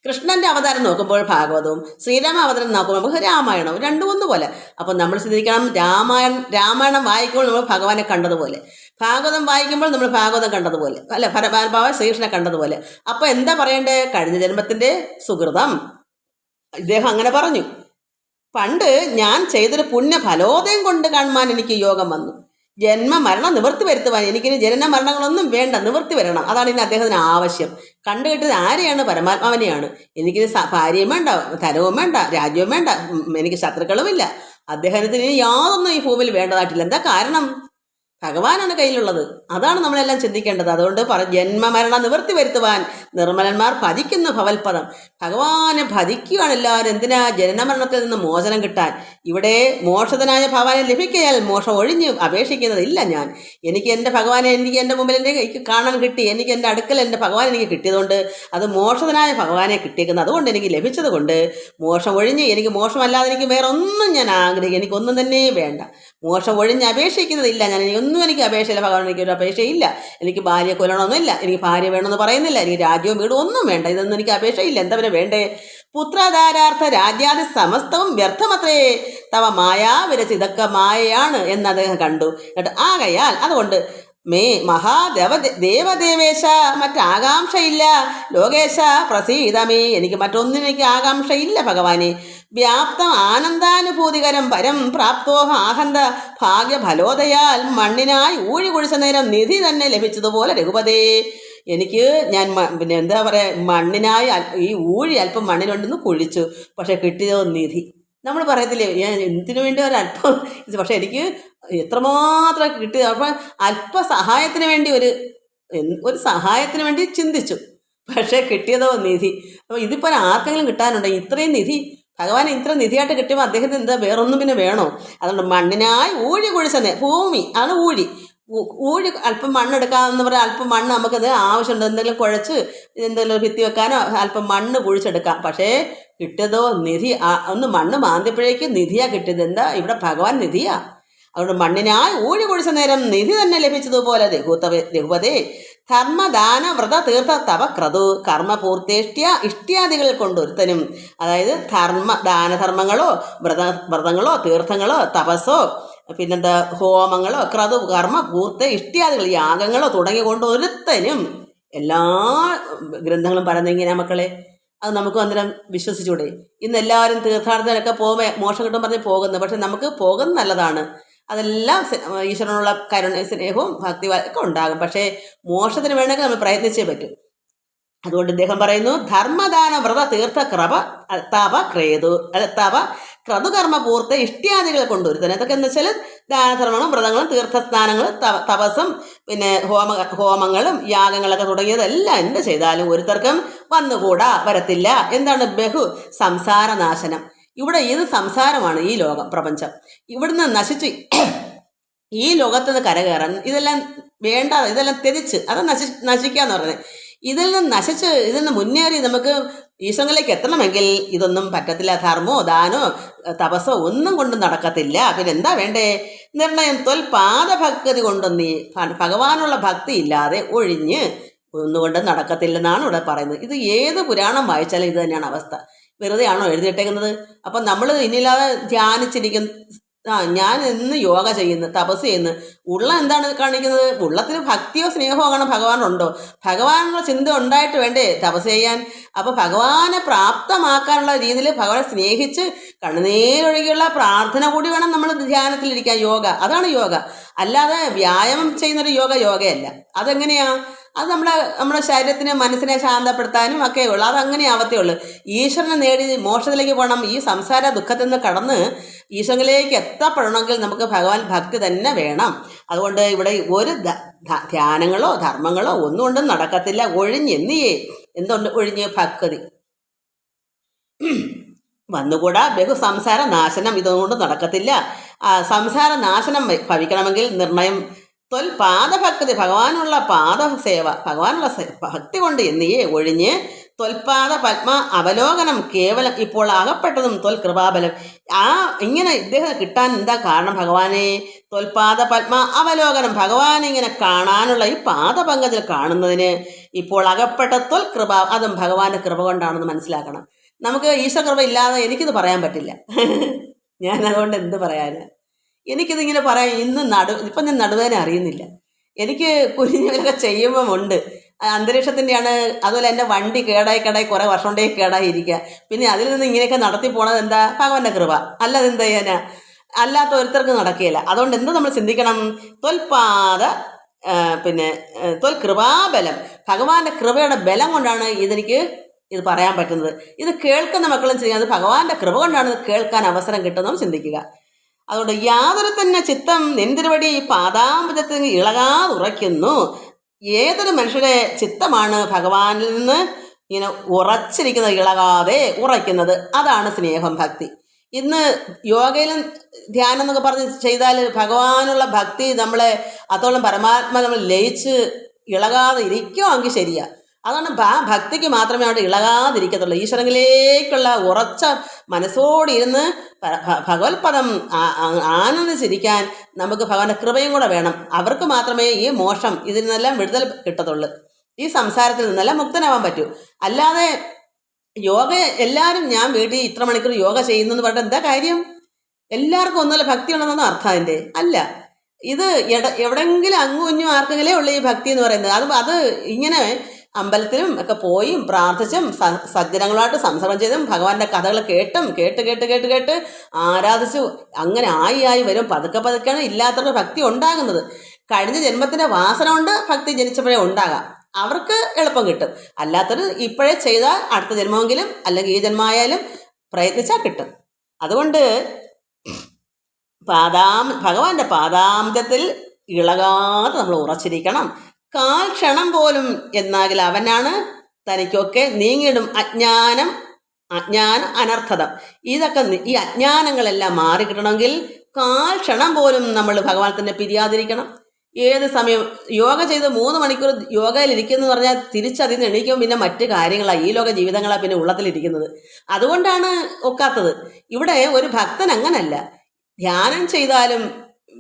കൃഷ്ണന്റെ അവതാരം നോക്കുമ്പോൾ ഭാഗവതവും ശ്രീരാമ അവതാരം നോക്കുമ്പോൾ നമുക്ക് രാമായണവും രണ്ടും ഒന്നുപോലെ. അപ്പം നമ്മൾ ചിന്തിക്കണം, രാമായണം വായിക്കുമ്പോൾ നമ്മൾ ഭഗവാനെ കണ്ടതുപോലെ, ഭാഗവതം വായിക്കുമ്പോൾ നമ്മൾ ഭാഗവതം കണ്ടതുപോലെ, അല്ല പരമാത്മാവ ശ്രീകൃഷ്ണനെ കണ്ടതുപോലെ. അപ്പം എന്താ പറയണ്ടേ? കഴിഞ്ഞ ജന്മത്തിൻ്റെ സുഹൃതം. ഇദ്ദേഹം അങ്ങനെ പറഞ്ഞു, പണ്ട് ഞാൻ ചെയ്തൊരു പുണ്യഫലോദയം കൊണ്ട് കാണുവാൻ എനിക്ക് യോഗം വന്നു. ജന്മമരണം നിവൃത്തി വരുത്തുവാൻ എനിക്കിനി ജനന മരണങ്ങളൊന്നും വേണ്ട, നിവൃത്തി വരണം. അതാണ് ഇനി അദ്ദേഹത്തിന് ആവശ്യം. കണ്ടുകിട്ടത് ആരെയാണ്? പരമാത്മാവിനെയാണ്. എനിക്കിനി ഭാര്യയും വേണ്ട, ധനവും വേണ്ട, രാജ്യവും വേണ്ട, എനിക്ക് ശത്രുക്കളുമില്ല, അദ്ദേഹത്തിന് ഇനി യാതൊന്നും ഈ ഭൂമിയിൽ വേണ്ടതായിട്ടില്ല. എന്താ കാരണം? ഭഗവാനാണ് കയ്യിലുള്ളത്. അതാണ് നമ്മളെല്ലാം ചിന്തിക്കേണ്ടത്. അതുകൊണ്ട് ജന്മമരണ നിവൃത്തി വരുത്തുവാൻ നിർമ്മലന്മാർ ഭജിക്കുന്നു ഭവൽപദം. ഭഗവാനെ ഭജിക്കുകയാണ് എല്ലാവരും. എന്തിനാ? ജനനമരണത്തിൽ നിന്ന് മോചനം കിട്ടാൻ. ഇവിടെ മോക്ഷതനായ ഭഗവാനെ ലഭിക്കയാൽ മോക്ഷം ഒഴിഞ്ഞ് അപേക്ഷിക്കുന്നതില്ല ഞാൻ. എനിക്ക് എൻ്റെ ഭഗവാനെ എനിക്ക് എൻ്റെ മുമ്പിൽ എനിക്ക് കാണാൻ കിട്ടി. എനിക്ക് എൻ്റെ അടുക്കൽ എൻ്റെ ഭഗവാൻ എനിക്ക് കിട്ടിയതുകൊണ്ട് അത് മോക്ഷതനായ ഭഗവാനെ കിട്ടിയിരിക്കുന്നത്. അതുകൊണ്ട് എനിക്ക് ലഭിച്ചത് കൊണ്ട് മോക്ഷം ഒഴിഞ്ഞ് എനിക്ക് മോക്ഷമല്ലാതെ എനിക്ക് വേറെ ഒന്നും ഞാൻ ആഗ്രഹിക്കും. എനിക്കൊന്നും തന്നെ വേണ്ട. മോക്ഷം ഒഴിഞ്ഞ് അപേക്ഷിക്കുന്നതില്ല ഞാൻ. എനിക്ക് അപേക്ഷയില്ല ഭഗവാൻ. എനിക്കൊരു അപേക്ഷയില്ല. എനിക്ക് ഭാര്യയെ കൊല്ലണമെന്നില്ല. എനിക്ക് ഭാര്യ വേണമെന്ന് പറയുന്നില്ല. എനിക്ക് രാജ്യവും വീടും ഒന്നും വേണ്ട. ഇതൊന്നും എനിക്ക് അപേക്ഷയില്ല. എന്താ പിന്നെ വേണ്ടേ? പുത്രധാരാർത്ഥ രാജ്യാദി സമസ്തവും വ്യർത്ഥമത്രേ തവ മായാവിരച്ച്. ഇതൊക്കെ മായയാണ് എന്ന് അദ്ദേഹം കണ്ടു. എന്നിട്ട് ആകയാൽ അതുകൊണ്ട് മേ ദേവദേവേശ മറ്റാകാംക്ഷയില്ല. ലോകേശ പ്രസീതമേ. എനിക്ക് മറ്റൊന്നിനും എനിക്ക് ആകാംക്ഷയില്ല ഭഗവാനെ. വ്യാപ്തം ആനന്ദാനുഭൂതികരം പരം പ്രാപ്തോഹ ആഹന്ത ഭാഗ്യഫലോദയാൽ മണ്ണിനായി ഊഴി കുഴിച്ച നേരം നിധി തന്നെ ലഭിച്ചതുപോലെ രഘുപതേ. എനിക്ക് ഞാൻ പിന്നെ എന്താ പറയുക, മണ്ണിനായി ഈ ഊഴി അല്പം മണ്ണിലുണ്ടെന്ന് കുഴിച്ചു, പക്ഷെ കിട്ടിയതോ നിധി. നമ്മൾ പറയത്തില്ലേ, ഞാൻ എന്തിനു വേണ്ടി ഒരല്പം, പക്ഷെ എനിക്ക് എത്രമാത്രം കിട്ടിയത്. അപ്പം അല്പ സഹായത്തിന് വേണ്ടി ഒരു സഹായത്തിന് വേണ്ടി ചിന്തിച്ചു, പക്ഷേ കിട്ടിയതോ നിധി. അപ്പോൾ ഇതിപ്പോൾ ആർക്കെങ്കിലും കിട്ടാനുണ്ടോ ഇത്രയും നിധി? ഭഗവാൻ ഇത്ര നിധിയായിട്ട് കിട്ടിയപ്പോൾ അദ്ദേഹത്തിന് എന്താ വേറൊന്നും പിന്നെ വേണോ? അതുകൊണ്ട് മണ്ണിനായി ഊഴി കുഴിച്ചെന്നേ. ഭൂമി ആണ് ഊഴി. അല്പം മണ്ണെടുക്കാമെന്ന് പറയാം. അല്പം മണ്ണ് നമുക്കത് ആവശ്യമുണ്ട്. എന്തെങ്കിലും കുഴച്ച് എന്തെങ്കിലും ഭിത്തി വെക്കാനോ അല്പം മണ്ണ് കുഴിച്ചെടുക്കാം. പക്ഷേ കിട്ടിയതോ നിധി. ഒന്ന് മണ്ണ് മാന്തിയപ്പോഴേക്കും നിധിയാണ് കിട്ടിയത്. എന്താ ഇവിടെ ഭഗവാൻ നിധിയാ. അതുകൊണ്ട് മണ്ണിനായി ഊഴി കുഴിച്ച നേരം നിധി തന്നെ ലഭിച്ചതുപോലെ രഘുപതേ. ധർമ്മദാന വ്രത തീർത്ഥ തവ ക്രതു. കർമ്മപൂർത്തേഷ്ട്യ ഇഷ്ട്യാദികൾ കൊണ്ടൊരുത്തനും, അതായത് ദാനധർമ്മങ്ങളോ വ്രതങ്ങളോ തീർത്ഥങ്ങളോ തപസ്സോ പിന്നെന്താ ഹോമങ്ങളോ ക്രതു കർമ്മ പൂർത്ത ഇഷ്ട്യാദികൾ യാഗങ്ങളോ തുടങ്ങി കൊണ്ട് ഒരുത്തനും എല്ലാ ഗ്രന്ഥങ്ങളും പറയുന്നത് മക്കളെ. അത് നമുക്ക് അന്നേരം വിശ്വസിച്ചൂടെ? ഇന്ന് എല്ലാവരും തീർത്ഥാടനത്തിനൊക്കെ മോക്ഷം കിട്ടും പറഞ്ഞ് പോകുന്നു. പക്ഷെ നമുക്ക് പോകുന്നത് നല്ലതാണ്. അതെല്ലാം ഈശ്വരനുള്ള സ്നേഹവും ഭക്തി ഒക്കെ ഉണ്ടാകും. പക്ഷേ മോക്ഷത്തിന് വേണമെങ്കിൽ നമ്മൾ പ്രയത്നിച്ചേ പറ്റും. അതുകൊണ്ട് ഇദ്ദേഹം പറയുന്നു, ധർമ്മദാന വ്രത തീർത്ഥ ക്രതുകർമ്മ പൂർത്ത ഇഷ്ട്യാദികളെ കൊണ്ടുവരുത്തന്നെ. അതൊക്കെ എന്ന് വെച്ചാൽ ദാനധർമ്മങ്ങളും വ്രതങ്ങളും തീർത്ഥസ്നാനങ്ങളും തപസ്സും പിന്നെ ഹോമങ്ങളും യാഗങ്ങളൊക്കെ തുടങ്ങിയതെല്ലാം എന്ത് ചെയ്താലും ഒരുത്തർക്കും വന്നുകൂടാ, വരത്തില്ല. എന്താണ്? ബഹു സംസാരനാശനം. ഇവിടെ ഇത് സംസാരമാണ് ഈ ലോകം, പ്രപഞ്ചം. ഇവിടുന്ന് നശിച്ച് ഈ ലോകത്ത് നിന്ന് കരകയറാൻ ഇതെല്ലാം വേണ്ട, ഇതെല്ലാം ത്യജിച്ച് അത് നശിക്കാന്ന് പറഞ്ഞത്. ഇതിൽ നിന്ന് മുന്നേറി നമുക്ക് ഈശ്വരനിലേക്ക് എത്തണമെങ്കിൽ ഇതൊന്നും പറ്റത്തില്ല. ധർമ്മോ ദാനോ തപസ്സോ ഒന്നും കൊണ്ടും നടക്കത്തില്ല. പിന്നെ എന്താ വേണ്ടേ? നിർണയം പാദഭക്തി കൊണ്ടൊന്നീ ഭഗവാനുള്ള ഭക്തി ഇല്ലാതെ ഒഴിഞ്ഞ് ഒന്നുകൊണ്ടും നടക്കത്തില്ലെന്നാണ് ഇവിടെ പറയുന്നത്. ഇത് ഏത് പുരാണം വായിച്ചാലും ഇത് തന്നെയാണ് അവസ്ഥ. വെറുതെ ആണോ എഴുതിയിട്ടേക്കുന്നത്? അപ്പം നമ്മൾ ഇനിയില്ലാതെ ധ്യാനിച്ചിരിക്കും. ഞാൻ ഇന്ന് യോഗ ചെയ്യുന്നു, തപസ് ചെയ്യുന്നു. എന്താണ് കാണിക്കുന്നത്? ഉള്ളത്തിന് ഭക്തിയോ സ്നേഹമോ അങ്ങനെ ഭഗവാനുണ്ടോ? ഭഗവാനുള്ള ചിന്ത ഉണ്ടായിട്ട് വേണ്ടേ തപസ് ചെയ്യാൻ? അപ്പോൾ ഭഗവാനെ പ്രാപ്തമാക്കാനുള്ള രീതിയിൽ ഭഗവാനെ സ്നേഹിച്ച് കണ്ണുനീരൊഴുകിയുള്ള പ്രാർത്ഥന കൂടി വേണം നമ്മൾ ധ്യാനത്തിലിരിക്കാൻ. യോഗ അതാണ് യോഗ. അല്ലാതെ വ്യായാമം ചെയ്യുന്നൊരു യോഗയല്ല. അതെങ്ങനെയാ? അത് നമ്മുടെ ശരീരത്തിനെ മനസ്സിനെ ശാന്തപ്പെടുത്താനും ഒക്കെ ഉള്ളു. അതങ്ങനെ ആവത്തേ ഉള്ളൂ. ഈശ്വരനെ നേടി മോക്ഷത്തിലേക്ക് പോകണം. ഈ സംസാര ദുഃഖത്തിൽ നിന്ന് കടന്ന് ഈശ്വരനിലേക്ക് എത്തപ്പെടണമെങ്കിൽ നമുക്ക് ഭഗവാൻ ഭക്തി തന്നെ വേണം. അതുകൊണ്ട് ഇവിടെ ഒരു ധ്യാനങ്ങളോ ധർമ്മങ്ങളോ ഒന്നുകൊണ്ടും നടക്കത്തില്ല. എന്തുകൊണ്ട് ഒഴിഞ്ഞ് ഭക്തി വന്നുകൂടാ. ബഹു സംസാര നാശനം ഇതുകൊണ്ട് നടക്കത്തില്ല. സംസാര നാശനം ഭവിക്കണമെങ്കിൽ നിർണയം പാദഭക്തി, ഭഗവാനുള്ള പാദസേവ, ഭഗവാനുള്ള ഭക്തി കൊണ്ട് ഒഴിഞ്ഞ് ത്വൽപാദ പത്മ അവലോകനം കേവലം. ഇപ്പോൾ അകപ്പെട്ടതും കൃപാബലം. ഇങ്ങനെ ഇദ്ദേഹം കിട്ടാൻ എന്താ കാരണം? ഭഗവാനെ ത്വൽപാദ പത്മ അവലോകനം, ഭഗവാനെ ഇങ്ങനെ കാണാനുള്ള ഈ പാദപങ്കജത്തിൽ കാണുന്നതിന് ഇപ്പോൾ അകപ്പെട്ട കൃപ, അതും ഭഗവാന്റെ കൃപ കൊണ്ടാണെന്ന് മനസ്സിലാക്കണം. നമുക്ക് ഈശ്വരകൃപ ഇല്ലാതെ എനിക്കിത് പറയാൻ പറ്റില്ല. ഞാൻ അതുകൊണ്ട് എന്ത് പറയാന്? എനിക്കിതിങ്ങനെ പറയാം. ഇപ്പം ഞാൻ നടുവേദന അറിയുന്നില്ല. എനിക്ക് കുഞ്ഞുങ്ങളൊക്കെ ചെയ്യുമ്പം ഉണ്ട്. അന്തരീക്ഷത്തിൻ്റെയാണ്. അതുപോലെ എൻ്റെ വണ്ടി കേടായി കുറേ വർഷം കൊണ്ടേ കേടായിരിക്കുക. പിന്നെ അതിൽ നിന്ന് ഇങ്ങനെയൊക്കെ നടത്തി പോണത് എന്താ? ഭഗവാന്റെ കൃപ. അല്ലാതെ എന്ത് ചെയ്യാനാ? അല്ലാത്ത ഒരുത്തർക്ക് നടക്കുകയില്ല. അതുകൊണ്ട് എന്ത് നമ്മൾ ചിന്തിക്കണം? ത്വൽപാദ കൃപാബലം, ഭഗവാന്റെ കൃപയുടെ ബലം കൊണ്ടാണ് ഇത് പറയാൻ പറ്റുന്നത്. ഇത് കേൾക്കുന്ന മക്കളും ചെയ്യുക. അത് ഭഗവാന്റെ കൃപ കൊണ്ടാണ് കേൾക്കാൻ അവസരം കിട്ടുന്നത് ചിന്തിക്കുക. അതുകൊണ്ട് യാതൊരു തന്നെ ചിത്തം നിന്തിരുവടി പാദാംബുജത്തിൽ ഇളകാതുറയ്ക്കുന്നു. ഏതൊരു മനുഷ്യരുടെ ചിത്തമാണ് ഭഗവാനിൽ നിന്ന് ഇങ്ങനെ ഉറച്ചിരിക്കുന്നത്, ഇളകാതെ ഉറയ്ക്കുന്നത്? അതാണ് സ്നേഹം, ഭക്തി. ഇന്ന് യോഗയിലും ധ്യാനം എന്നൊക്കെ പറഞ്ഞ് ചെയ്താൽ ഭഗവാനുള്ള ഭക്തി നമ്മളെ അതോളം പരമാത്മ നമ്മൾ ലയിച്ച് ഇളകാതെ ഇരിക്കുമെങ്കിൽ ശരിയാ. അതുകൊണ്ട് ആ ഭക്തിക്ക് മാത്രമേ അവിടെ ഇളകാതിരിക്കത്തുള്ളൂ. ഈശ്വരനിലേക്കുള്ള ഉറച്ച മനസ്സോടെ ഇരുന്ന് ഭഗവത്പദം ആനന്ദിച്ചിരിക്കാൻ നമുക്ക് ഭഗവാന്റെ കൃപയും കൂടെ വേണം. അവർക്ക് മാത്രമേ ഈ മോക്ഷം, ഇതിൽ നിന്നെല്ലാം വിടുതൽ കിട്ടത്തുള്ളൂ. ഈ സംസാരത്തിൽ നിന്നെല്ലാം മുക്തനാവാൻ പറ്റൂ. അല്ലാതെ യോഗ എല്ലാവരും ഞാൻ വീട്ടിൽ ഇത്ര മണിക്കൂർ യോഗ ചെയ്യുന്നു എന്ന് പറഞ്ഞിട്ട് എന്താ കാര്യം? എല്ലാവർക്കും ഒന്നുമല്ല ഭക്തി ഉണ്ടെന്നാണ് അർത്ഥം അതിൻ്റെ? അല്ല. ഇത് എവിടെങ്കിലും അങ്ങും ഇഞ്ഞും ആർക്കെങ്കിലേ ഉള്ളൂ ഈ ഭക്തി എന്ന് പറയുന്നത്. അത് ഇങ്ങനെ അമ്പലത്തിലും ഒക്കെ പോയും പ്രാർത്ഥിച്ചും സജ്ജനങ്ങളുമായിട്ട് സംസർഗം ചെയ്തും ഭഗവാന്റെ കഥകൾ കേട്ട് ആരാധിച്ചു അങ്ങനെ ആയി വരും. പതുക്കെയാണ് ഇല്ലാത്തവരുടെ ഭക്തി ഉണ്ടാകുന്നത്. കഴിഞ്ഞ ജന്മത്തിൻ്റെ വാസന കൊണ്ട് ഭക്തി ജനിച്ചപ്പോഴേ ഉണ്ടാകാം, അവർക്ക് എളുപ്പം കിട്ടും. അല്ലാത്തവർ ഇപ്പോഴേ ചെയ്താൽ അടുത്ത ജന്മമെങ്കിലും അല്ലെങ്കിൽ ഈ ജന്മമായാലും പ്രയത്നിച്ചാൽ കിട്ടും. അതുകൊണ്ട് ഭഗവാന്റെ പാദാംബത്തിൽ ഇളകാതെ നമ്മൾ ഉറച്ചിരിക്കണം. കാൽ ക്ഷണം പോലും എന്നാകിൽ അവനാണ് തനിക്കൊക്കെ നീങ്ങിടും അജ്ഞാനം അനർത്ഥതം. ഇതൊക്കെ ഈ അജ്ഞാനങ്ങളെല്ലാം മാറിക്കിട്ടണമെങ്കിൽ കാൽ ക്ഷണം പോലും നമ്മൾ ഭഗവാൻ തന്നെ പിരിയാതിരിക്കണം. ഏത് സമയം യോഗ ചെയ്ത് 3 മണിക്കൂർ യോഗയിലിരിക്കുന്നു എന്ന് പറഞ്ഞാൽ തിരിച്ചതിൽ നിന്ന് എണീക്കുമ്പോൾ പിന്നെ മറ്റ് കാര്യങ്ങളാണ്, ഈ ലോക ജീവിതങ്ങളാണ് പിന്നെ ഉള്ളത്തിലിരിക്കുന്നത്. അതുകൊണ്ടാണ് ഒക്കാത്തത്. ഇവിടെ ഒരു ഭക്തൻ അങ്ങനല്ല. ധ്യാനം ചെയ്താലും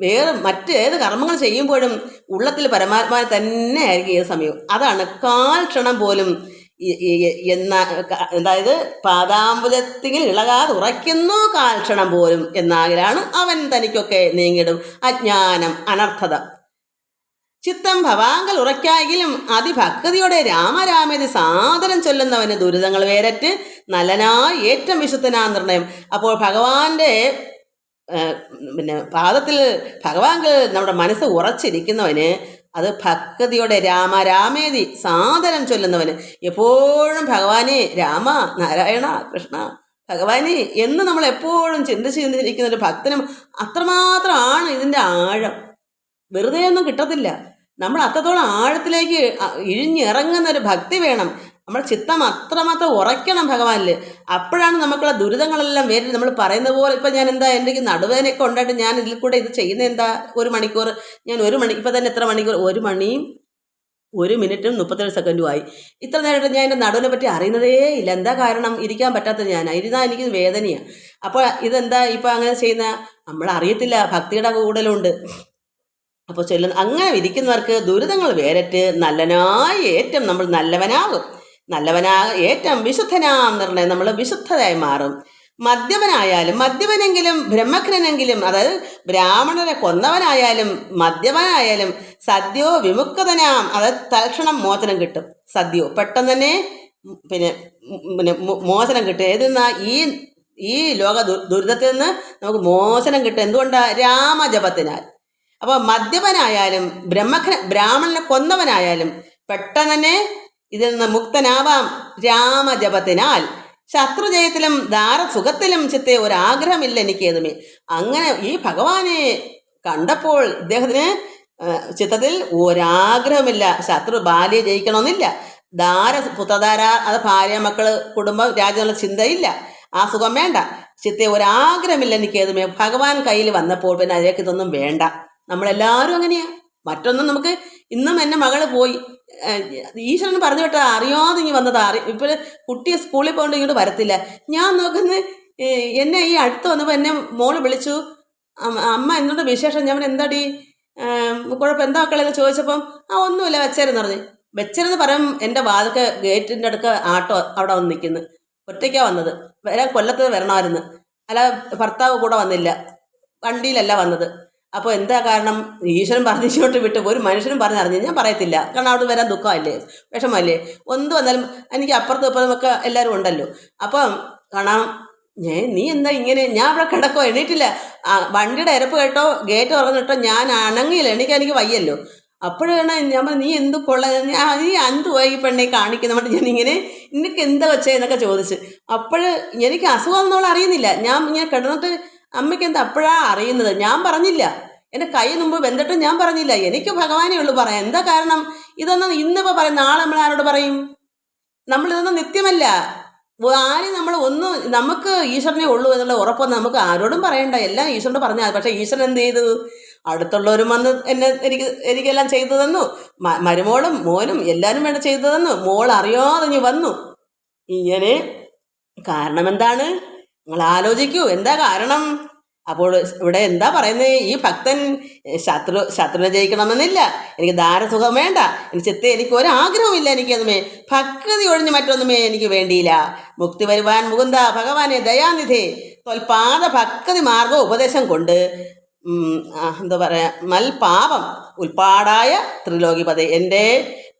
വേറെ മറ്റേത് കർമ്മങ്ങൾ ചെയ്യുമ്പോഴും ഉള്ളത്തിൽ പരമാത്മാവിനെ തന്നെ ആയിരിക്കും ഏത് സമയവും. അതാണ് കാൽ ക്ഷണം പോലും അതായത് പാദാംബുജത്തിൽ ഇളകാതെ ഉറയ്ക്കുന്നു കാൽ ക്ഷണം പോലും എന്നാകിലാണ് അവൻ തനിക്കൊക്കെ നീങ്ങിടും അജ്ഞാനം അനർത്ഥത. ചിത്തം ഭവാങ്കൽ ഉറയ്ക്കായെങ്കിലും അതിഭക്തിയോടെ രാമരാമേതി സാദരം ചൊല്ലുന്നവന് ദുരിതങ്ങൾ വേരറ്റ് നല്ലനായി ഏറ്റവും വിശുദ്ധനാ നിർണയം. അപ്പോൾ ഭഗവാന്റെ പാദത്തിൽ ഭഗവാങ്കൽ നമ്മുടെ മനസ്സ് ഉറച്ചിരിക്കുന്നവന്, അത് ഭക്തിയോടെ രാമരാമേതി സാദരം ചൊല്ലുന്നവന്, എപ്പോഴും ഭഗവാനെ രാമ നാരായണ കൃഷ്ണ ഭഗവാനെ എന്ന് നമ്മൾ എപ്പോഴും ചിന്തിച്ചിരിക്കുന്ന ഒരു ഭക്തനും അത്രമാത്രമാണ് ഇതിൻ്റെ ആഴം. വെറുതെ ഒന്നും കിട്ടത്തില്ല. നമ്മൾ അത്രത്തോളം ആഴത്തിലേക്ക് ഇഴിഞ്ഞിറങ്ങുന്ന ഒരു ഭക്തി വേണം. നമ്മുടെ ചിത്തം അത്രമാത്രം ഉറയ്ക്കണം ഭഗവാനിൽ. അപ്പോഴാണ് നമുക്കുള്ള ദുരിതങ്ങളെല്ലാം വേണ്ടി നമ്മൾ പറയുന്ന പോലെ. ഇപ്പം ഞാൻ എന്താ എൻ്റെ നടുവേദനയൊക്കെ ഉണ്ടായിട്ട് ഞാൻ ഇതിൽ കൂടെ ഇത് ചെയ്യുന്നത് എന്താ? 1 മണിക്കൂർ ഞാൻ 1 മണി ഇപ്പം തന്നെ എത്ര മണിക്കൂർ? 1 മണിയും 1 മിനിറ്റും 37 സെക്കൻഡും ആയി. ഇത്ര നേരമായിട്ട് ഞാൻ എൻ്റെ നടുവിനെ പറ്റി അറിയുന്നതേ ഇല്ല. എന്താ കാരണം? ഇരിക്കാൻ പറ്റാത്തത് ഇരുന്നാൽ എനിക്ക് വേദനയാണ്. അപ്പോൾ ഇതെന്താ ഇപ്പം അങ്ങനെ ചെയ്യുന്ന? നമ്മൾ അറിയത്തില്ല, ഭക്തിയുടെ കൂടുതലുണ്ട്. അപ്പോൾ അങ്ങനെ ഇരിക്കുന്നവർക്ക് ദുരിതങ്ങൾ വേരറ്റ് നല്ലനായി ഏറ്റവും നമ്മൾ നല്ലവനാകും. ഏറ്റവും വിശുദ്ധനാം നിർണയം നമ്മൾ വിശുദ്ധരായി മാറും. മദ്യപനെങ്കിലും ബ്രഹ്മജ്ഞനെങ്കിലും, അതായത് ബ്രാഹ്മണരെ കൊന്നവനായാലും മദ്യപനായാലും സദ്യോ വിമുക്തനാം, അതായത് തൽക്ഷണം മോചനം കിട്ടും. സദ്യോ പെട്ടെന്ന് തന്നെ പിന്നെ മോചനം കിട്ടും. ഏതെന്നാ ഈ ലോക ദുരിതത്തിൽ നിന്ന് നമുക്ക് മോചനം കിട്ടും. എന്തുകൊണ്ടാണ്? രാമജപത്തിനാൽ. അപ്പോൾ മദ്യപനായാലും ബ്രാഹ്മണനെ കൊന്നവനായാലും പെട്ടെന്ന് തന്നെ ഇതിൽ നിന്ന് മുക്തനാവാം രാമജപത്തിനാൽ. ശത്രുജയത്തിലും ദാരസുഖത്തിലും ചിത്തെ ഒരാഗ്രഹമില്ല എനിക്ക് ഏതുമേ. അങ്ങനെ ഈ ഭഗവാനെ കണ്ടപ്പോൾ ഇദ്ദേഹത്തിന് ചിത്തത്തിൽ ഒരാഗ്രഹമില്ല. ശത്രു ബാല്യെ ജയിക്കണമെന്നില്ല, പുത്രധാര, അത് ഭാര്യ മക്കള് കുടുംബം രാജ്യം എന്നുള്ള ചിന്തയില്ല, ആ സുഖം വേണ്ട, ചിത്തെ ഒരാഗ്രഹമില്ല എനിക്ക് ഏതുമേ. ഭഗവാൻ കയ്യിൽ വന്നപ്പോൾ പിന്നെ അതിലേക്ക് ഇതൊന്നും വേണ്ട. നമ്മളെല്ലാവരും അങ്ങനെയാണ്. മറ്റൊന്നും നമുക്ക് ഇന്നും എൻ്റെ മകള് പോയി ഈശ്വരൻ പറഞ്ഞു വിട്ടാൽ അറിയാതെ ഇങ്ങനെ വന്നതാ. ഇപ്പോൾ കുട്ടിയെ സ്കൂളിൽ പോകേണ്ട ഇങ്ങോട്ട് വരത്തില്ല. ഞാൻ നോക്കുന്നത് എന്നെ ഈ അടുത്ത് വന്നപ്പോൾ എന്നെ മോള് വിളിച്ചു, അമ്മ എന്നോട് വിശേഷം. ഞാൻ എന്താടി കുഴപ്പം, എന്താ മക്കളെന്ന് ചോദിച്ചപ്പം ഒന്നുമില്ല വെച്ചേരെന്ന് പറഞ്ഞു. വെച്ചേരെന്ന് പറയും എൻ്റെ വാതിൽക്ക് ഗേറ്റിൻ്റെ അടുക്ക ആട്ടോ അവിടെ വന്ന് നിൽക്കുന്നു. ഒറ്റയ്ക്കാണ് വന്നത്. കൊല്ലത്ത് വരണമായിരുന്നു. അല്ല ഭർത്താവ് കൂടെ വന്നില്ല, വണ്ടിയിലല്ല വന്നത്. അപ്പോൾ എന്താ കാരണം? ഈശ്വരൻ പറഞ്ഞിങ്ങോട്ട് വിട്ട് ഒരു മനുഷ്യനും പറഞ്ഞറിഞ്ഞു ഞാൻ പറയത്തില്ല. കാരണം അവിടെ വരാൻ ദുഃഖമല്ലേ, വിഷമല്ലേ. എന്ത് വന്നാലും എനിക്ക് അപ്പുറത്തും ഇപ്പുറത്തും ഒക്കെ എല്ലാവരും ഉണ്ടല്ലോ. അപ്പം കാണാം നീ എന്താ ഇങ്ങനെ? ഞാൻ അവിടെ കിടക്കോ, എണീറ്റില്ല. വണ്ടിയുടെ ഇരപ്പ് കേട്ടോ, ഗേറ്റ് തുറന്നിട്ടോ ഞാൻ അണങ്ങിയില്ല, എനിക്ക് വയ്യല്ലോ. അപ്പോഴാണ് ഞാൻ പറഞ്ഞു നീ എന്ത് നീ എന്ത് പോയി പെണ്ണെ കാണിക്കുന്നതുകൊണ്ട് ഞാനിങ്ങനെ നിനക്ക് എന്താ വെച്ചേ എന്നൊക്കെ ചോദിച്ച്. അപ്പോൾ എനിക്ക് അസുഖം എന്നോളം അറിയുന്നില്ല. ഞാൻ ഇങ്ങനെ കിടന്നിട്ട് അമ്മയ്ക്ക് എന്താ അപ്പോഴാ അറിയുന്നത്? ഞാൻ പറഞ്ഞില്ല. എൻ്റെ കൈ മുമ്പ് വെന്തിട്ടും ഞാൻ പറഞ്ഞില്ല. എനിക്ക് ഭഗവാനേ ഉള്ളൂ പറയാം. എന്താ കാരണം? ഇതൊന്നും ഇന്നിപ്പോൾ പറയും, നാളെ നമ്മൾ ആരോട് പറയും? നമ്മളിതൊന്നും നിത്യമല്ല. ആരും നമ്മൾ ഒന്നും, നമുക്ക് ഈശ്വരനെ ഉള്ളൂ എന്നുള്ള ഉറപ്പൊന്നും നമുക്ക് ആരോടും പറയണ്ട. എല്ലാം ഈശ്വരനോട് പറഞ്ഞാൽ. പക്ഷേ ഈശ്വരൻ എന്ത് ചെയ്തു? അടുത്തുള്ളവരും വന്ന് എനിക്കെല്ലാം ചെയ്തു തന്നു. മരുമോളും മോനും എല്ലാവരും വേണ്ട ചെയ്തു തന്നു. മോൾ അറിയാതെ വന്നു. ഇങ്ങനെ കാരണം എന്താണ്? നിങ്ങൾ ആലോചിക്കൂ, എന്താ കാരണം? അപ്പോൾ ഇവിടെ എന്താ പറയുന്നത്? ഈ ഭക്തൻ ശത്രുവിനെ ജയിക്കണമെന്നില്ല, എനിക്ക് ദാരസുഖം വേണ്ട, എനിക്ക് ഒരാഗ്രഹമില്ല, എനിക്കതുമേ ഭക്തി ഒഴിഞ്ഞ് മറ്റൊന്നുമേ എനിക്ക് വേണ്ടിയില്ല. മുക്തി വരുവാൻ മുകുന്ദ ഭഗവാനെ ദയാനിധേ തൊൽപാദ ഭക്തി മാർഗ ഉപദേശം കൊണ്ട് എന്താ പറയുക, മൽപാപം ഉൽപ്പാടായ ത്രിലോകിപതി, എൻ്റെ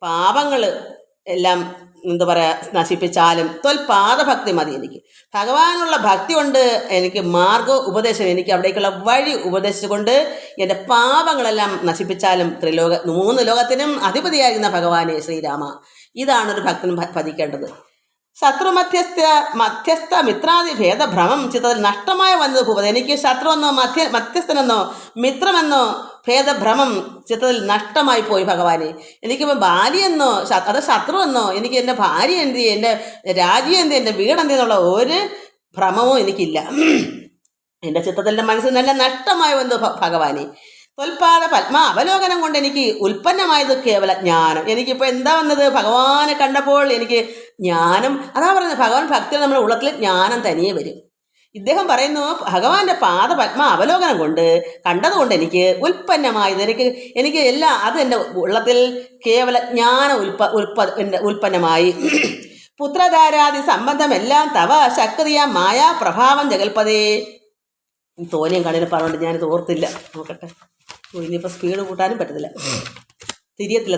പാപങ്ങൾ എല്ലാം എന്താ പറയുക നശിപ്പിച്ചാലും തൊൽപാദഭക്തി മതി. എനിക്ക് ഭഗവാനുള്ള ഭക്തി കൊണ്ട് എനിക്ക് മാർഗ ഉപദേശം, എനിക്ക് അവിടേക്കുള്ള വഴി ഉപദേശിച്ചുകൊണ്ട് എൻ്റെ പാപങ്ങളെല്ലാം നശിപ്പിച്ചാലും 3 ലോകത്തിനും അധിപതിയായിരുന്ന ഭഗവാനെ ശ്രീരാമ, ഇതാണൊരു ഭക്തൻ ഭജിക്കേണ്ടത്. ശത്രു മധ്യസ്ഥ മിത്രാദി ഭേദഭ്രമം ചിത്രത്തിൽ നഷ്ടമായി വന്നത് ഭൂപതി. എനിക്ക് ശത്രുവെന്നോ മധ്യസ്ഥനെന്നോ മിത്രമെന്നോ ഭേദഭ്രമം ചിത്രത്തിൽ നഷ്ടമായി പോയി ഭഗവാനെ. എനിക്കിപ്പോൾ ഭാര്യയെന്നോ അത് ശത്രുവെന്നോ, എനിക്ക് എൻ്റെ ഭാര്യ എന്ത്, എൻ്റെ രാജ്യം എന്ത്, എൻ്റെ വീടെന്ത് എന്നുള്ള ഒരു ഭ്രമവും എനിക്കില്ല. എൻ്റെ ചിത്രത്തിൻ്റെ മനസ്സിൽ നല്ല നഷ്ടമായി വന്നു ഭഗവാനെ. തൊൽപാദ പത്മ അവലോകനം കൊണ്ട് എനിക്ക് ഉൽപ്പന്നമായത് കേവല ജ്ഞാനം. എനിക്കിപ്പോൾ എന്താ വന്നത്? ഭഗവാനെ കണ്ടപ്പോൾ എനിക്ക് ജ്ഞാനം. അതാ പറയുന്നത്, ഭഗവാൻ ഭക്തിയിൽ നമ്മുടെ ഉള്ളത്തിൽ ജ്ഞാനം തനിയെ വരും. ഇദ്ദേഹം പറയുന്നു, ഭഗവാന്റെ പാദപത്മ അവലോകനം കൊണ്ട് കണ്ടതുകൊണ്ട് എനിക്ക് ഉൽപ്പന്നമായത്, എനിക്ക് എല്ലാം അത് എൻ്റെ ഉള്ളത്തിൽ കേവല ജ്ഞാന ഉൽപ്പന്നമായി. പുത്രധാരാദി സംബന്ധമെല്ലാം തവ ശക്തിയ മായാ പ്രഭാവം ജഗൽപതേ. തോന്നിയും കണ്ണിന് പറഞ്ഞുകൊണ്ട് ഞാനിത് ഓർത്തില്ല. നോക്കട്ടെ, ഇനിയിപ്പോൾ സ്പീഡ് കൂട്ടാനും പറ്റത്തില്ല, തിരിയത്തില്ല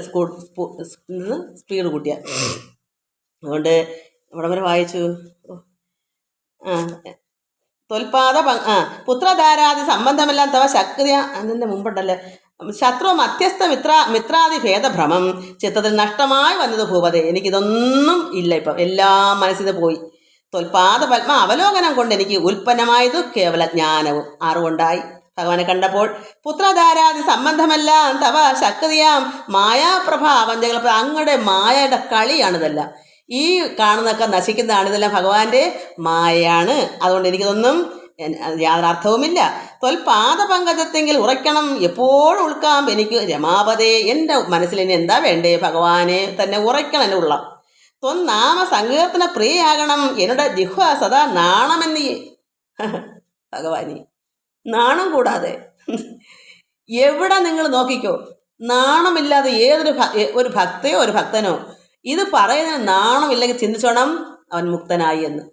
സ്പീഡ് കൂട്ടിയ. അതുകൊണ്ട് ഇവിടെ വരെ വായിച്ചു. തൊൽപാദ പുത്രധാരാദി സംബന്ധമെല്ലാം തവ ശക്തിയ. അതിൻ്റെ മുമ്പുണ്ടല്ലേ, ശത്രു മധ്യസ്ഥ മിത്രാദി ഭേദഭ്രമം ചിത്രത്തിൽ നഷ്ടമായി വന്നത് ഭൂപതേ. എനിക്കിതൊന്നും ഇല്ല, ഇപ്പം എല്ലാം മനസ്സിൽ പോയി. തൊൽപാദ പത്മ അവലോകനം കൊണ്ട് എനിക്ക് ഉൽപ്പന്നമായത് കേവല ജ്ഞാനവും അറിവുണ്ടായി ഭഗവാനെ കണ്ടപ്പോൾ. പുത്രധാരാദി സംബന്ധമെല്ലാം തവ ശക്തിയാം മായാപ്രഭാവം ജഗൽപതി. അങ്ങയുടെ മായയുടെ കളിയാണിതെല്ലാം. ഈ കാണുന്നതൊക്കെ നശിക്കുന്നതാണിതെല്ലാം ഭഗവാന്റെ മായയാണ്. അതുകൊണ്ട് എനിക്കിതൊന്നും യാതൊരു അർത്ഥവുമില്ല. തൊൽപാദപങ്കജത്തെങ്കിൽ ഉറയ്ക്കണം, എപ്പോഴും ഉൾക്കാം എനിക്ക് രമാപതേ. എൻ്റെ മനസ്സിൽ ഇനി എന്താ വേണ്ടേ? ഭഗവാനെ തന്നെ ഉറയ്ക്കണം എൻ്റെ ഉള്ളം. തൊന്നാമ സങ്കീർത്തന പ്രിയയാകണം, എന്നോട് ജിഹ്വ സദാ നാണമെന്നീ. ഭഗവാനി, നാണം കൂടാതെ എവിടെ നിങ്ങൾ നോക്കിക്കോ, നാണമില്ലാതെ ഒരു ഭക്തയോ ഒരു ഭക്തനോ ഇത് പറയുന്നതിന് നാണമില്ലെങ്കിൽ ചിന്തിച്ചോണം അവൻ മുക്തനായി എന്ന്.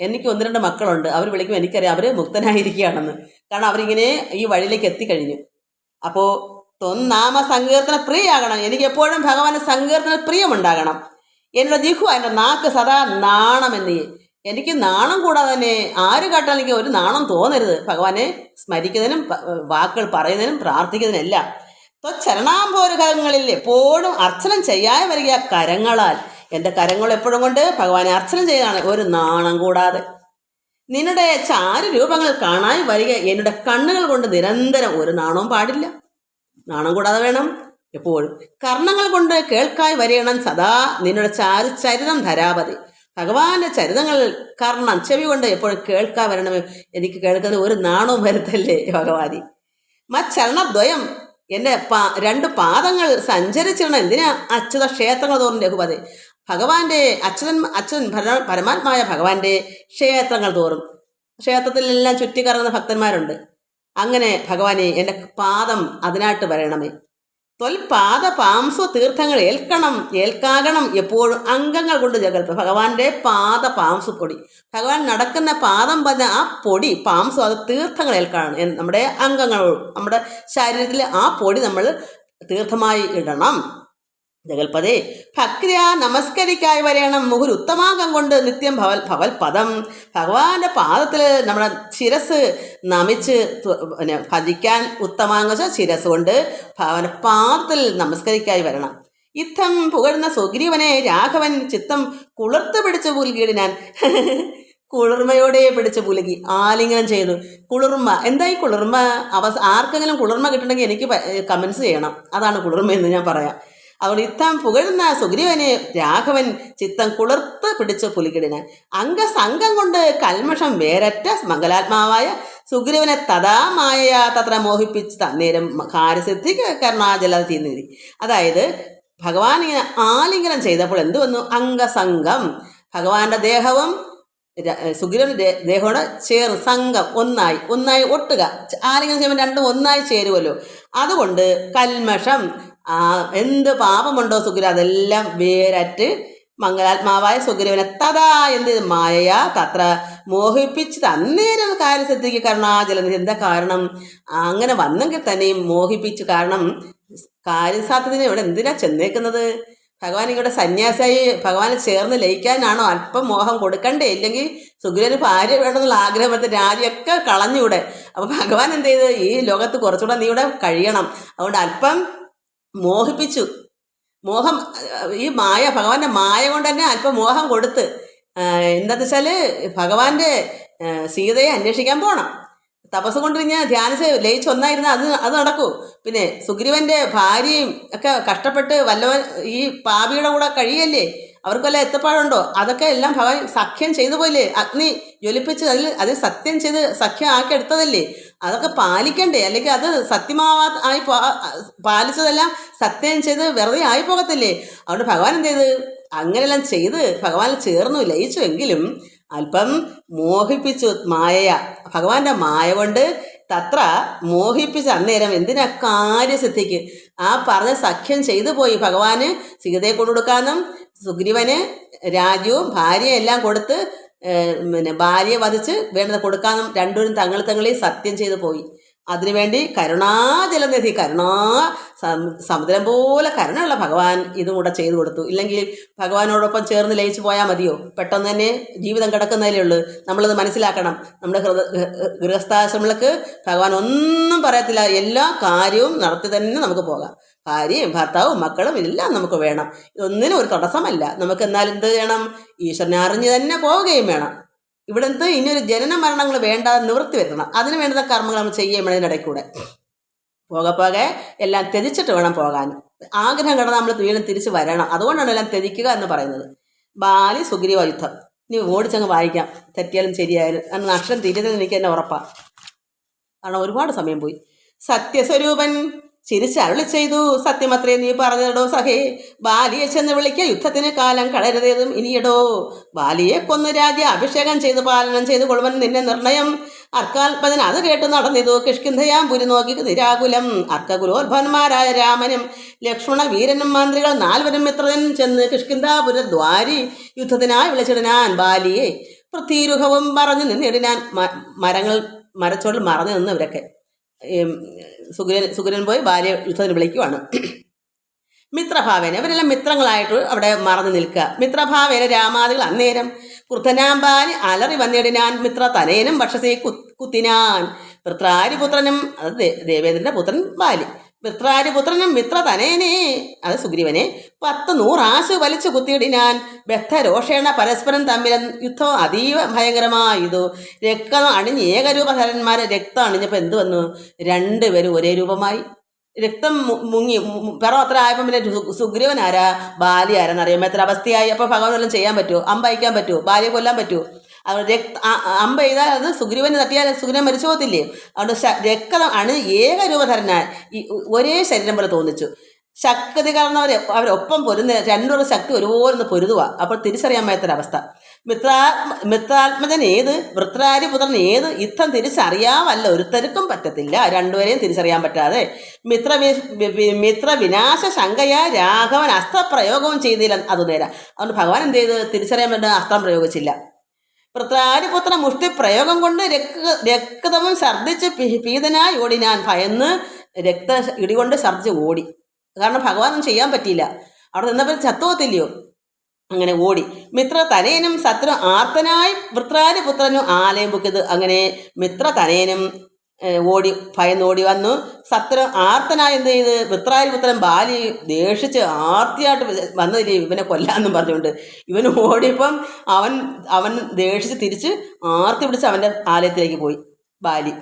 എനിക്ക് 1-2 മക്കളുണ്ട്, അവർ വിളിക്കും, എനിക്കറിയാം അവർ മുക്തനായിരിക്കുകയാണെന്ന്. കാരണം അവരിങ്ങനെ ഈ വഴിയിലേക്ക് എത്തിക്കഴിഞ്ഞു. അപ്പോൾ തൊന്നാമ സങ്കീർത്തന പ്രിയയാകണം, എനിക്ക് എപ്പോഴും ഭഗവാന്റെ സങ്കീർത്തന പ്രിയമുണ്ടാകണം. എന്നോട് ജിഹ്വ, എൻ്റെ നാക്ക് സദാ നാണമെന്നീ. എനിക്ക് നാണം കൂടാതെ തന്നെ ആര് കേട്ടാൽ എനിക്ക് ഒരു നാണം തോന്നരുത്. ഭഗവാനെ സ്മരിക്കുന്നതിനും വാക്കുകൾ പറയുന്നതിനും പ്രാർത്ഥിക്കുന്നതിനെല്ലാം. ചരണാംബോരുഖങ്ങളിൽ എപ്പോഴും അർച്ചനം ചെയ്യാതെ വരിക കരങ്ങളാൽ. എൻ്റെ കരങ്ങൾ എപ്പോഴും കൊണ്ട് ഭഗവാനെ അർച്ചനം ചെയ്താണ്, ഒരു നാണം കൂടാതെ. നിന്നുടെ ചാരുരൂപങ്ങൾ കാണാൻ വരിക എന്നുടെ കണ്ണുകൾ കൊണ്ട് നിരന്തരം, ഒരു നാണവും പാടില്ല, നാണം കൂടാതെ വേണം എപ്പോഴും. കർണങ്ങൾ കൊണ്ട് കേൾക്കായി വരയണം സദാ നിന്നുടെ ചരിതം ധരാപതി. ഭഗവാന്റെ ചരിതങ്ങൾ കർണം ചെവി കൊണ്ട് എപ്പോഴും കേൾക്കാൻ വരണമേ. എനിക്ക് കേൾക്കുന്ന ഒരു നാണവും വരുത്തല്ലേ ഭഗവാനി. മച്ചരണദ്വയം, എൻ്റെ 2 പാദങ്ങൾ സഞ്ചരിച്ചിരണം എന്തിനാ? അച്യുത ക്ഷേത്രങ്ങൾ തോറും രഘുപതി. ഭഗവാന്റെ അച്യുതൻ പരമാത്മായ ഭഗവാന്റെ ക്ഷേത്രങ്ങൾ തോറും, ക്ഷേത്രത്തിലെല്ലാം ചുറ്റിക്കറങ്ങുന്ന ഭക്തന്മാരുണ്ട്. അങ്ങനെ ഭഗവാനെ എൻ്റെ പാദം അതിനായിട്ട് വരണമേ. തൊൽപാദ പാംസു തീർത്ഥങ്ങൾ ഏൽക്കാകണം എപ്പോഴും അംഗങ്ങൾ കൊണ്ട് ജഗൽപ്പ്. ഭഗവാന്റെ പാദ പാംസു പൊടി, ഭഗവാൻ നടക്കുന്ന പാദം പറഞ്ഞ ആ പൊടി പാംസു, അത് തീർത്ഥങ്ങൾ ഏൽക്കണം. നമ്മുടെ അംഗങ്ങൾ, നമ്മുടെ ശരീരത്തിൽ ആ പൊടി നമ്മൾ തീർത്ഥമായി ഇടണം. ജഗൽപതേ ഭക്തിയാ നമസ്കരിക്കായി വരയണം മുഹുർ ഉത്തമാംഗം കൊണ്ട് നിത്യം ഭവൽ പദം. ഭഗവാന്റെ പാദത്തിൽ നമ്മുടെ ശിരസ് നമിച്ച് ഭജിക്കാൻ ഉത്തമാംഗ ശിരസ് കൊണ്ട് ഭഗവാന്റെ പാദത്തിൽ നമസ്കരിക്കായി വരണം. ഇത്തം പുകഴുന്ന സുഗ്രീവനെ രാഘവൻ ചിത്തം കുളിർത്ത് പിടിച്ചു പുൽകീടിനാൻ. കുളിർമയോടെ പിടിച്ച് പുലുകി ആലിംഗനം ചെയ്തു. കുളിർമ എന്തായി കുളിർമ? ആർക്കെങ്കിലും കുളിർമ കിട്ടണമെങ്കിൽ എനിക്ക് കമൻസ് ചെയ്യണം. അതാണ് കുളിർമ എന്ന് ഞാൻ പറയാം. അതുകൊണ്ട് ഇത്തം പുകഴുന്ന സുഗ്രീവനെ രാഘവൻ ചിത്തം കുളിർത്ത് പിടിച്ച് പുലികിടിനാൻ. അംഗസംഘം കൊണ്ട് കൽമഷം വേരറ്റ മംഗലാത്മാവായ സുഗ്രീവനെ തഥാമായ തത്ര മോഹിപ്പിച്ച് തന്നേരം കാര്യസിദ്ധിക്ക് കരുണാജല തീർന്നിരി. അതായത് ഭഗവാൻ ഇങ്ങനെ ആലിംഗനം ചെയ്തപ്പോൾ എന്ത് വന്നു? അംഗസംഘം, ഭഗവാന്റെ ദേഹവും സുഗ്രീവന്റെ ദേഹോട് ചേർന്ന് സംഘം ഒന്നായി ഒട്ടുക. ആലിംഗനം ചെയ്യുമ്പോൾ രണ്ടും ഒന്നായി ചേരുമല്ലോ. അതുകൊണ്ട് കൽമഷം, എന്ത് പാപമുണ്ടോ സുഗ്രീവൻ അതെല്ലാം വേരറ്റ് മംഗലാത്മാവായ സുഗ്രീവനെ തഥാ എന്ത് മായയാ തത്ര മോഹിപ്പിച്ച് തന്നേരം കാര്യസിദ്ധിക്ക് കരുണാജലം. എന്താ കാരണം? അങ്ങനെ വന്നെങ്കിൽ തന്നെയും മോഹിപ്പിച്ചു. കാരണം കാര്യസാധ്യതയെ ഇവിടെ എന്തിനാ ചെന്നേക്കുന്നത്? ഭഗവാൻ ഇവിടെ സന്യാസിയായി ഭഗവാനെ ചേർന്ന് ലയിക്കാനാണോ? അല്പം മോഹം കൊടുക്കണ്ടേ? ഇല്ലെങ്കിൽ സുഗ്രീവന് ഭാര്യ വേണമെന്നുള്ള ആഗ്രഹം എടുത്ത് രാജ്യമൊക്കെ കളഞ്ഞൂടെ? അപ്പോൾ ഭഗവാൻ എന്ത് ചെയ്ത്? ഈ ലോകത്ത് കുറച്ചുകൂടെ നീ ഇവിടെ കഴിയണം, അതുകൊണ്ട് അല്പം മോഹിപ്പിച്ചു. മോഹം, ഈ മായ, ഭഗവാന്റെ മായ കൊണ്ട് തന്നെ അല്പം മോഹം കൊടുത്ത്. എന്താണെന്ന് വെച്ചാൽ ഭഗവാന്റെ സീതയെ അന്വേഷിക്കാൻ പോകണം. തപസ് കൊണ്ടിരിഞ്ഞ ധ്യാനിച്ച് ലയിച്ച് ഒന്നായിരുന്ന അത് നടക്കൂ. പിന്നെ സുഗ്രീവന്റെ ഭാര്യയും ഒക്കെ കഷ്ടപ്പെട്ട് വല്ലവൻ ഈ പാപിയുടെ കൂടെ കഴിയല്ലേ, അവർക്കെല്ലാം എത്തപ്പാടുണ്ടോ? അതൊക്കെ എല്ലാം ഭഗവാൻ സഖ്യം ചെയ്തു പോയില്ലേ? അഗ്നി ജ്വലിപ്പിച്ച് അതിൽ സത്യം ചെയ്ത് സഖ്യം ആക്കി എടുത്തതല്ലേ? അതൊക്കെ പാലിക്കണ്ടേ? അല്ലെങ്കിൽ അത് സത്യമാവായി പാലിച്ചതെല്ലാം സത്യം ചെയ്ത് വെറുതെ ആയി പോകത്തില്ലേ? അതുകൊണ്ട് ഭഗവാൻ എന്ത് ചെയ്ത്? അങ്ങനെയെല്ലാം ചെയ്ത് ഭഗവാനിൽ ചേർന്നു ലയിച്ചു. എങ്കിലും അല്പം മോഹിപ്പിച്ചു. മായ, ഭഗവാന്റെ മായ കൊണ്ട് തത്ര മോഹിപ്പിച്ച് അന്നേരം എന്തിനാ? കാര്യസിദ്ധിക്ക്. ആ പറഞ്ഞ സഖ്യം ചെയ്തു പോയി. ഭഗവാന് സീതയെ കൊണ്ടുകൊടുക്കാനും സുഗ്രീവന് രാജ്യവും ഭാര്യയും എല്ലാം കൊടുത്ത് പിന്നെ ഭാര്യയെ വധിച്ച് വേണ്ടത് കൊടുക്കാനും രണ്ടുപേരും തങ്ങളിൽ സത്യം ചെയ്തു പോയി. അതിനുവേണ്ടി കരുണാജലനിധി, സമുദ്രം പോലെ കരുണയുള്ള ഭഗവാൻ ഇതും കൂടെ ചെയ്തു കൊടുത്തു. ഇല്ലെങ്കിൽ ഭഗവാനോടൊപ്പം ചേർന്ന് ലയിച്ചു പോയാൽ മതിയോ? പെട്ടെന്ന് തന്നെ ജീവിതം കിടക്കുന്നതിലേ ഉള്ളൂ. നമ്മളത് മനസ്സിലാക്കണം. നമ്മുടെ ഗൃഹസ്ഥാശ്രമങ്ങൾക്ക് ഭഗവാൻ ഒന്നും പറയത്തില്ല, എല്ലാ കാര്യവും നടത്തി തന്നെ നമുക്ക് പോകാം. ഭാര്യയും ഭർത്താവും മക്കളും എല്ലാം നമുക്ക് വേണം. ഇതൊന്നിനും ഒരു തടസ്സമല്ല. നമുക്ക് എന്നാലും എന്ത് ചെയ്യണം? ഈശ്വരനെ അറിഞ്ഞ് തന്നെ പോവുകയും വേണം. ഇവിടുത്തെ ഇനിയൊരു ജനന മരണങ്ങൾ വേണ്ട, നിവൃത്തി വരുത്തണം. അതിന് വേണ്ടുന്ന കർമ്മങ്ങൾ നമ്മൾ ചെയ്യുമ്പോൾ ഇതിനിടയ്ക്കൂടെ പോകെ എല്ലാം ത്യജിച്ചിട്ട് വേണം പോകാൻ. ആഗ്രഹം കിടന്ന് നമ്മൾ വീണ്ടും തിരിച്ച് വരണം. അതുകൊണ്ടാണ് എല്ലാം ത്യജിക്കുക എന്ന് പറയുന്നത്. ബാലി സുഗ്രീവ യുദ്ധം. ഇനി ഓടിച്ചങ്ങ് വായിക്കാം, തെറ്റിയാലും ശരിയായാലും. അന്ന് അക്ഷരം തിരിച്ചത് എനിക്ക് തന്നെ ഉറപ്പാണ്. കാരണം ഒരുപാട് സമയം പോയി. സത്യസ്വരൂപൻ ചിരിച്ചരുളി ചെയ്തു, സത്യമത്രേ നീ പറഞ്ഞിടോ സഹേ. ബാലിയെ ചെന്ന് വിളിക്കുക, യുദ്ധത്തിന് കാലം കളരുതേതും ഇനിയിടോ. ബാലിയെ കൊന്ന് രാജ്യ അഭിഷേകം ചെയ്ത് പാലനം ചെയ്ത് കൊള്ളുവൻ നിന്നെ നിർണയം. അർക്കാൽപതൻ അത് കേട്ടു നടന്നിതു, കിഷ്കിന്ധയാം പുരി നോക്കി നിരാകുലം. അർക്കകുലോത്ഭവന്മാരായ രാമനും ലക്ഷ്മണ വീരനും മന്ത്രികൾ 4 മിത്രനും ചെന്ന് കിഷ്കിന്ധാപുരദ്വാരി യുദ്ധത്തിനായി വിളിച്ചിടാൻ ബാലിയെ. പൃഥ്വീരുഹവും മറഞ്ഞു നിന്നിടിനാൻ. മരച്ചോടിൽ മറഞ്ഞു നിന്നവരൊക്കെ സുഗ്രീവൻ പോയി ബാലിയെ യുദ്ധത്തിന് വിളിക്കുവാണ്. മിത്രഭാവേന, ഇവരെല്ലാം മിത്രങ്ങളായിട്ട് അവിടെ മറന്നു നിൽക്കുക. മിത്രഭാവേന രാമാദികൾ അന്നേരം ക്രുദ്ധനാമ്പാനി അലറി വന്നിടിനാൻ. മിത്ര തനയനും ഭക്ഷസേ കുത്തിനാൻ. വൃത്രാരിപുത്രനും, അത് ദേവേന്ദ്രന്റെ പുത്രൻ ബാലി. വൃത്രാരിപുത്രനും മിത്ര തനയനെ, അത് സുഗ്രീവനെ 10-100 ആശു വലിച്ചു കുത്തിയിടിനാൻ. ബദ്ധരോഷേണ പരസ്പരം തമ്മിൽ യുദ്ധം അതീവ ഭയങ്കരമായതു. രക്തം അണിഞ്ഞ് ഏകരൂപധരന്മാരെ രക്തം അണിഞ്ഞപ്പോൾ എന്ത് വന്നു? 2 പേരും ഒരേ രൂപമായി. രക്തം മുങ്ങി പിറം അത്ര ആയപ്പോൾ പിന്നെ സുഗ്രീവൻ ആരാ ബാലി ആരാന്നറിയാം എത്ര അവസ്ഥയായി. അപ്പോൾ ഭഗവാൻ വല്ലതും ചെയ്യാൻ പറ്റുമോ? അമ്പയക്കാൻ പറ്റുമോ? ബാലിയെ കൊല്ലാൻ പറ്റുമോ? അതുകൊണ്ട് അമ്പ ചെയ്താൽ അത് സുഗ്രീവന് തട്ടിയാൽ സുഗ്രീവൻ മരിച്ചു പോകത്തില്ലേ? അതുകൊണ്ട് രക്തം ആണ് ഏകരൂപധരനായി ഒരേ ശരീരം പോലെ തോന്നിച്ചു. ശക്തി കാരണം അവരൊപ്പം പൊരുന്ന 2 ശക്തി ഒരുപോലെ പൊരുതുക. അപ്പോൾ തിരിച്ചറിയാൻ പറ്റാത്തൊരവസ്ഥ. മിത്രാത്മജൻ ഏത്, വൃത്രാരിപുത്രൻ ഏത്, യുദ്ധം തിരിച്ചറിയാമല്ല ഒരുത്തർക്കും പറ്റത്തില്ല. 2 പേരെയും തിരിച്ചറിയാൻ പറ്റാതെ മിത്രവിനാശ ശങ്കയാ രാഘവൻ അസ്ത്രപ്രയോഗവും ചെയ്തില്ല. അത് നേരം. അതുകൊണ്ട് ഭഗവാൻ എന്ത് ചെയ്ത്? തിരിച്ചറിയാൻ വേണ്ട അസ്ത്രം പ്രയോഗിച്ചില്ല. വൃത്രാരിപുത്ര മുഷ്ടി പ്രയോഗം കൊണ്ട് രക്തവും ഛർദ്ദിച്ച് പീതനായി ഓടിനാൻ. ഭയന്ന് ഇടികൊണ്ട് ഛർദ്ദിച്ച് ഓടി. കാരണം ഭഗവാനൊന്നും ചെയ്യാൻ പറ്റിയില്ല. അവിടെ നിന്നപ്പോൾ ചത്തുപോകത്തില്ലയോ? അങ്ങനെ ഓടി. മിത്ര തനയനും ശത്രു ആർത്തനായി വൃത്രാരിപുത്രനും ആലയം പൊക്കിയത്. അങ്ങനെ മിത്ര തനയനും ഭയന്നോടി വന്നു. സത്രം ആർത്തനായി എന്ത് ചെയ്ത് വൃത്രാരിപുത്രൻ ബാലി ദേഷിച്ച് ആർത്തിയായിട്ട് വന്നതില്ലേ ഇവനെ കൊല്ലാമെന്നും പറഞ്ഞുകൊണ്ട് ഇവൻ ഓടിയപ്പം അവൻ അവൻ ദേഷിച്ച് തിരിച്ച് ആർത്തി പിടിച്ച് അവൻ്റെ ആലയത്തിലേക്ക് പോയി ബാലി.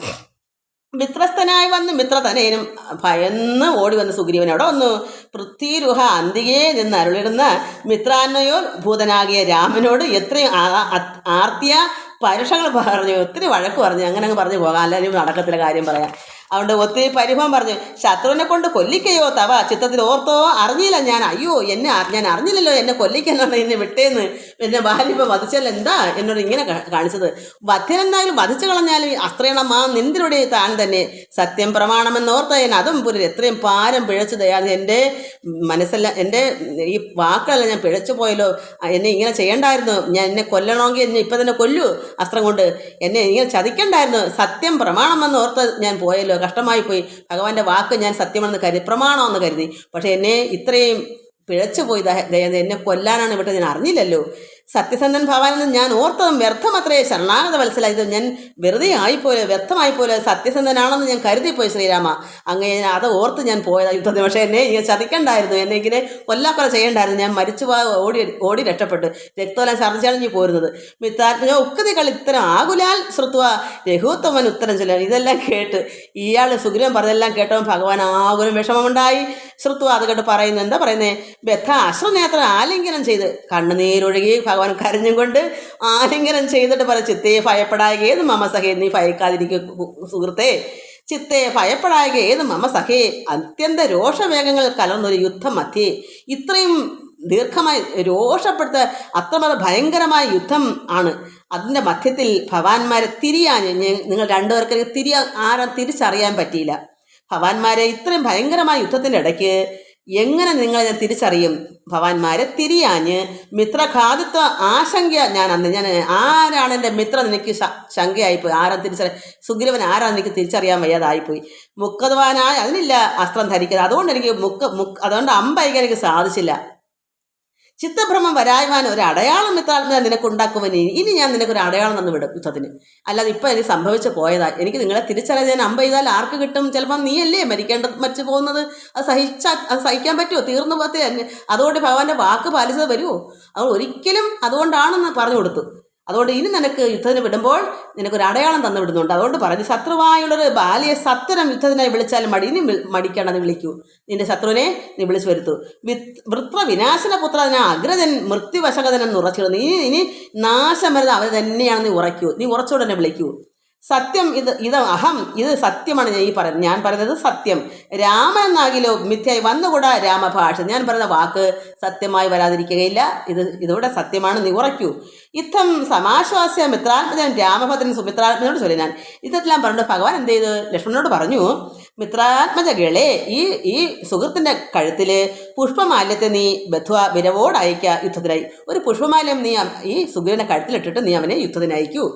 മിത്രസ്ഥനായി വന്ന് മിത്രതനയനും ഭയന്ന് ഓടി വന്ന് സുഗ്രീവൻ അവിടെ വന്നു. പൃഥ്വിരുഹ അന്തികേ നിന്ന് അരുളിടുന്ന മിത്രാന്വയോ ഭൂതനാകിയ രാമനോട് എത്രയും ആർത്തിയ പരുഷങ്ങൾ പറഞ്ഞു, ഒത്തിരി വഴക്ക് പറഞ്ഞു. അങ്ങനെ പറഞ്ഞു പോകാം, എല്ലാവരും നടക്കത്തില്ല കാര്യം പറയാം. അതുകൊണ്ട് ഒത്തിരി പരിഭവം പറഞ്ഞു. ശത്രുവിനെ കൊണ്ട് കൊല്ലിക്കയോ തവ ചിത്രത്തിൽ ഓർത്തോ അറിഞ്ഞില്ല ഞാൻ, അയ്യോ ഞാൻ അറിഞ്ഞില്ലല്ലോ എന്നെ കൊല്ലിക്കാനാണ് എന്നെ വിട്ടേന്ന്, എന്നെ ബാലിപ്പോൾ വധിച്ചല്ല, എന്താ എന്നോട് ഇങ്ങനെ കാണിച്ചത്, വധ്യനെന്തായാലും വധിച്ചു കളഞ്ഞാലും അസ്ത്രീണമാ നിന്തിലൂടെ താൻ തന്നെ സത്യം പ്രമാണമെന്നോർത്ത ഞാൻ അതും പുനർ എത്രയും പാരം പിഴച്ചു ദയാതെ എൻ്റെ മനസ്സെല്ലാം എൻ്റെ ഈ വാക്കുകളെല്ലാം ഞാൻ പിഴച്ചു പോയല്ലോ, എന്നെ ഇങ്ങനെ ചെയ്യണ്ടായിരുന്നു, ഞാൻ എന്നെ കൊല്ലണമെങ്കിൽ എന്നെ ഇപ്പം തന്നെ കൊല്ലൂ അസ്ത്രം കൊണ്ട്, എന്നെ ഇങ്ങനെ ചതിക്കണ്ടായിരുന്നു, സത്യം പ്രമാണമെന്നോർത്ത് ഞാൻ പോയല്ലോ, കഷ്ടമായി പോയി, ഭഗവാന്റെ വാക്ക് ഞാൻ സത്യമെന്ന് കരുതി പ്രമാണമെന്ന് കരുതി, പക്ഷെ എന്നെ ഇത്രയും പിഴച്ചു പോയി ദയന്ത്, എന്നെ കൊല്ലാനാണ് വിട്ടത്, ഞാൻ അറിഞ്ഞില്ലല്ലോ, സത്യസന്ധൻ ഭവാനെന്ന് ഞാൻ ഓർത്തതും വ്യർത്ഥമത്രേ ശരണാഗത വത്സല, ഇത് ഞാൻ വെറുതെ ആയിപ്പോലെ വ്യർത്ഥമായിപ്പോലെ സത്യസന്ധനാണെന്ന് ഞാൻ കരുതിപ്പോയി ശ്രീരാമ, അങ്ങനെ അത് ഓർത്ത് ഞാൻ പോയതാ യുദ്ധത്തിന്, പക്ഷേ എന്നെ ഇങ്ങനെ ചതിക്കണ്ടായിരുന്നു, എന്നെ ഇങ്ങനെ കൊല്ലാക്കൊല ചെയ്യണ്ടായിരുന്നു, ഞാൻ മരിച്ചു ഓടി രക്ഷപ്പെട്ടു, രക്തമെല്ലാം ഛർദ്ദിച്ചാണ് ഞാൻ പോരുന്നത്. മിത്രാത്മജ ഉക്തികൾ ഇത്തരം ആകുലാൽ ശ്രുത്വ രഘുത്തമൻ ഉത്തരം ചൊല്ലാൻ, ഇതെല്ലാം കേട്ട് ഇയാൾ സുഗ്രീവൻ പറഞ്ഞതെല്ലാം കേട്ടവൻ ഭഗവാൻ ആകുലം വിഷമമുണ്ടായി. ശ്രുത്വ അത് കേട്ട് പറയുന്നത് എന്താ പറയുന്നത്, ബദ്ധ അശ്രുനേത്ര ആലിംഗനം ചെയ്ത് കണ്ണുനീരൊഴുകി ഭഗവാൻ കരഞ്ഞും കൊണ്ട് ആലിംഗനം ചെയ്തിട്ട് പറയും, ചിത്തേ ഭയപ്പെടായ ഏത് മമ സഖേ, നീ ഭയക്കാതിരിക്കുക സുഹൃത്തേ, ചിത്തേ ഭയപ്പെടായ ഏത് മമ സഖേ, അത്യന്ത രോഷവേഗങ്ങൾ കലർന്നൊരു യുദ്ധം മധ്യേ, ഇത്രയും ദീർഘമായി രോഷപ്പെടുത്ത അത്രമാത്രം ഭയങ്കരമായ യുദ്ധം ആണ്, അതിൻ്റെ മധ്യത്തിൽ ഭവാന്മാരെ തിരിയാൻ നിങ്ങൾ രണ്ടുപേർക്ക് ആരും തിരിച്ചറിയാൻ പറ്റിയില്ല, ഭവാന്മാരെ ഇത്രയും ഭയങ്കരമായ യുദ്ധത്തിൻ്റെ ഇടയ്ക്ക് എങ്ങനെ നിങ്ങൾ ഞാൻ തിരിച്ചറിയും, ഭവാന്മാരെ തിരിയാഞ്ഞ് മിത്രഘാതിത്വ ആശങ്ക ഞാൻ ആരാണ് എൻ്റെ മിത്രം എനിക്ക് ശങ്കയായിപ്പോയി, ആരാ സുഗ്രീവൻ ആരാന്ന് എനിക്ക് തിരിച്ചറിയാൻ വയ്യാതായിപ്പോയി, മുക്കദ്വാനായ അതിനില്ല അസ്ത്രം ധരിക്കുന്നത്, അതുകൊണ്ട് എനിക്ക് അതുകൊണ്ട് അമ്പയക്കാൻ എനിക്ക് സാധിച്ചില്ല, ചിത്തഭ്രമം വരായ്വാൻ ഒരു അടയാളം മിത്രാത്മ നിനക്കുണ്ടാക്കുവാൻ ഇനി ഞാൻ നിനക്കൊരു അടയാളം തന്നു വിടും യുദ്ധത്തിന്, അല്ലാതെ ഇപ്പം എനിക്ക് സംഭവിച്ചു പോയതാ, എനിക്ക് നിങ്ങളെ തിരിച്ചറിയാൻ ഞാൻ അമ്പ ചെയ്താൽ ആർക്ക് കിട്ടും, ചിലപ്പം നീയല്ലേ മരിച്ചു പോകുന്നത്, അത് സഹിക്കാൻ പറ്റുമോ, തീർന്നു പോകത്തേ, അതുകൊണ്ട് ഭഗവാന്റെ വാക്ക് പാലിച്ചത് വരുമോ, അത് ഒരിക്കലും അതുകൊണ്ടാണെന്ന് പറഞ്ഞു കൊടുത്തു. അതുകൊണ്ട് ഇനി നിനക്ക് യുദ്ധത്തിന് വിടുമ്പോൾ നിനക്കൊരു അടയാളം തന്നു വിടുന്നുണ്ട്, അതുകൊണ്ട് പറഞ്ഞു ശത്രുവായുള്ളൊരു ബാലിയെ സത്വരം യുദ്ധത്തിനായി വിളിച്ചാലും ഇനി മടിക്കണം, നീ വിളിക്കൂ, നിന്റെ ശത്രുവിനെ നീ വിളിച്ചു വരുത്തൂ, വൃത്ര വിനാശന പുത്രന അഗ്രജൻ മൃത്യുവശകതനെന്ന് ഉറച്ചിടുന്നു, ഇനി നാശം വരുന്നത് അവർ തന്നെയാണ്, നീ ഉറയ്ക്കൂ, നീ ഉറച്ചുടനെ വിളിക്കൂ, സത്യം ഇത് അഹം, ഇത് സത്യമാണ് ഞാൻ പറയുന്നത് സത്യം, രാമൻ എന്നാകിലോ മിഥ്യയായി വന്നുകൂടാ രാമഭാഷ, ഞാൻ പറയുന്ന വാക്ക് സത്യമായി വരാതിരിക്കുകയില്ല, ഇതിവിടെ സത്യമാണ്, നീ ഉറയ്ക്കൂ, യുദ്ധം സമാശ്വാസ്യ മിത്രാത്മജൻ രാമഭദ്രൻ സുമിത്രാത്മജനോട് ചൊല്ലി, ഞാൻ ഇതെല്ലാം പറഞ്ഞിട്ട് ഭഗവാൻ എന്ത് ചെയ്തു, ലക്ഷ്മണനോട് പറഞ്ഞു, മിത്രാത്മജകളെ ഈ സുഹൃത്തിൻ്റെ കഴുത്തിൽ പുഷ്പമാല്യത്തെ നീ ബധ്വ വിരവോട് അയക്കുക യുദ്ധത്തിനായി, ഒരു പുഷ്പമാല്യം നീ ഈ സുഗ്രീവൻ്റെ കഴുത്തിലിട്ടിട്ട് നീ അവനെ യുദ്ധത്തിന് അയക്കൂ,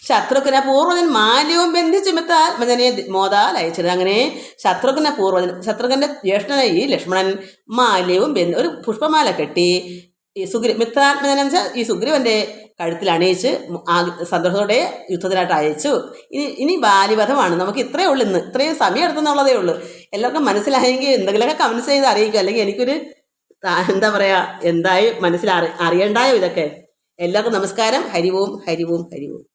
ശത്രുഘ്ന പൂർവ്വജൻ മാല്യവും ബന്ധിച്ച് മിത്രാത്മജനെ മോദാൽ അയച്ചത്, അങ്ങനെ ശത്രുഘ്ൻ്റെ ജ്യേഷ്ഠനായ ഈ ലക്ഷ്മണൻ മാല്യവും ഒരു പുഷ്പമാല കെട്ടി ഈ മിത്രാത്മജനെന്ന് വെച്ചാൽ ഈ സുഗ്രീവൻ്റെ കഴുത്തിൽ അണിയിച്ച് സന്തോഷത്തോടെ യുദ്ധത്തിനായിട്ട് അയച്ചു. ഇനി ബാലിവധമാണ്, നമുക്ക് ഇത്രയേ ഉള്ളൂ, ഇത്രയും സമയം എടുത്തെന്നുള്ളതേ ഉള്ളൂ. എല്ലാവർക്കും മനസ്സിലായെങ്കിൽ എന്തെങ്കിലുമൊക്കെ കമൻസ് ചെയ്ത് അറിയിക്കുക, അല്ലെങ്കിൽ എനിക്കൊരു എന്താ പറയുക, എന്തായി അറിയണ്ടായോ ഇതൊക്കെ. എല്ലാവർക്കും നമസ്കാരം. ഹരി ഓം ഹരി ഓം ഹരി ഓം.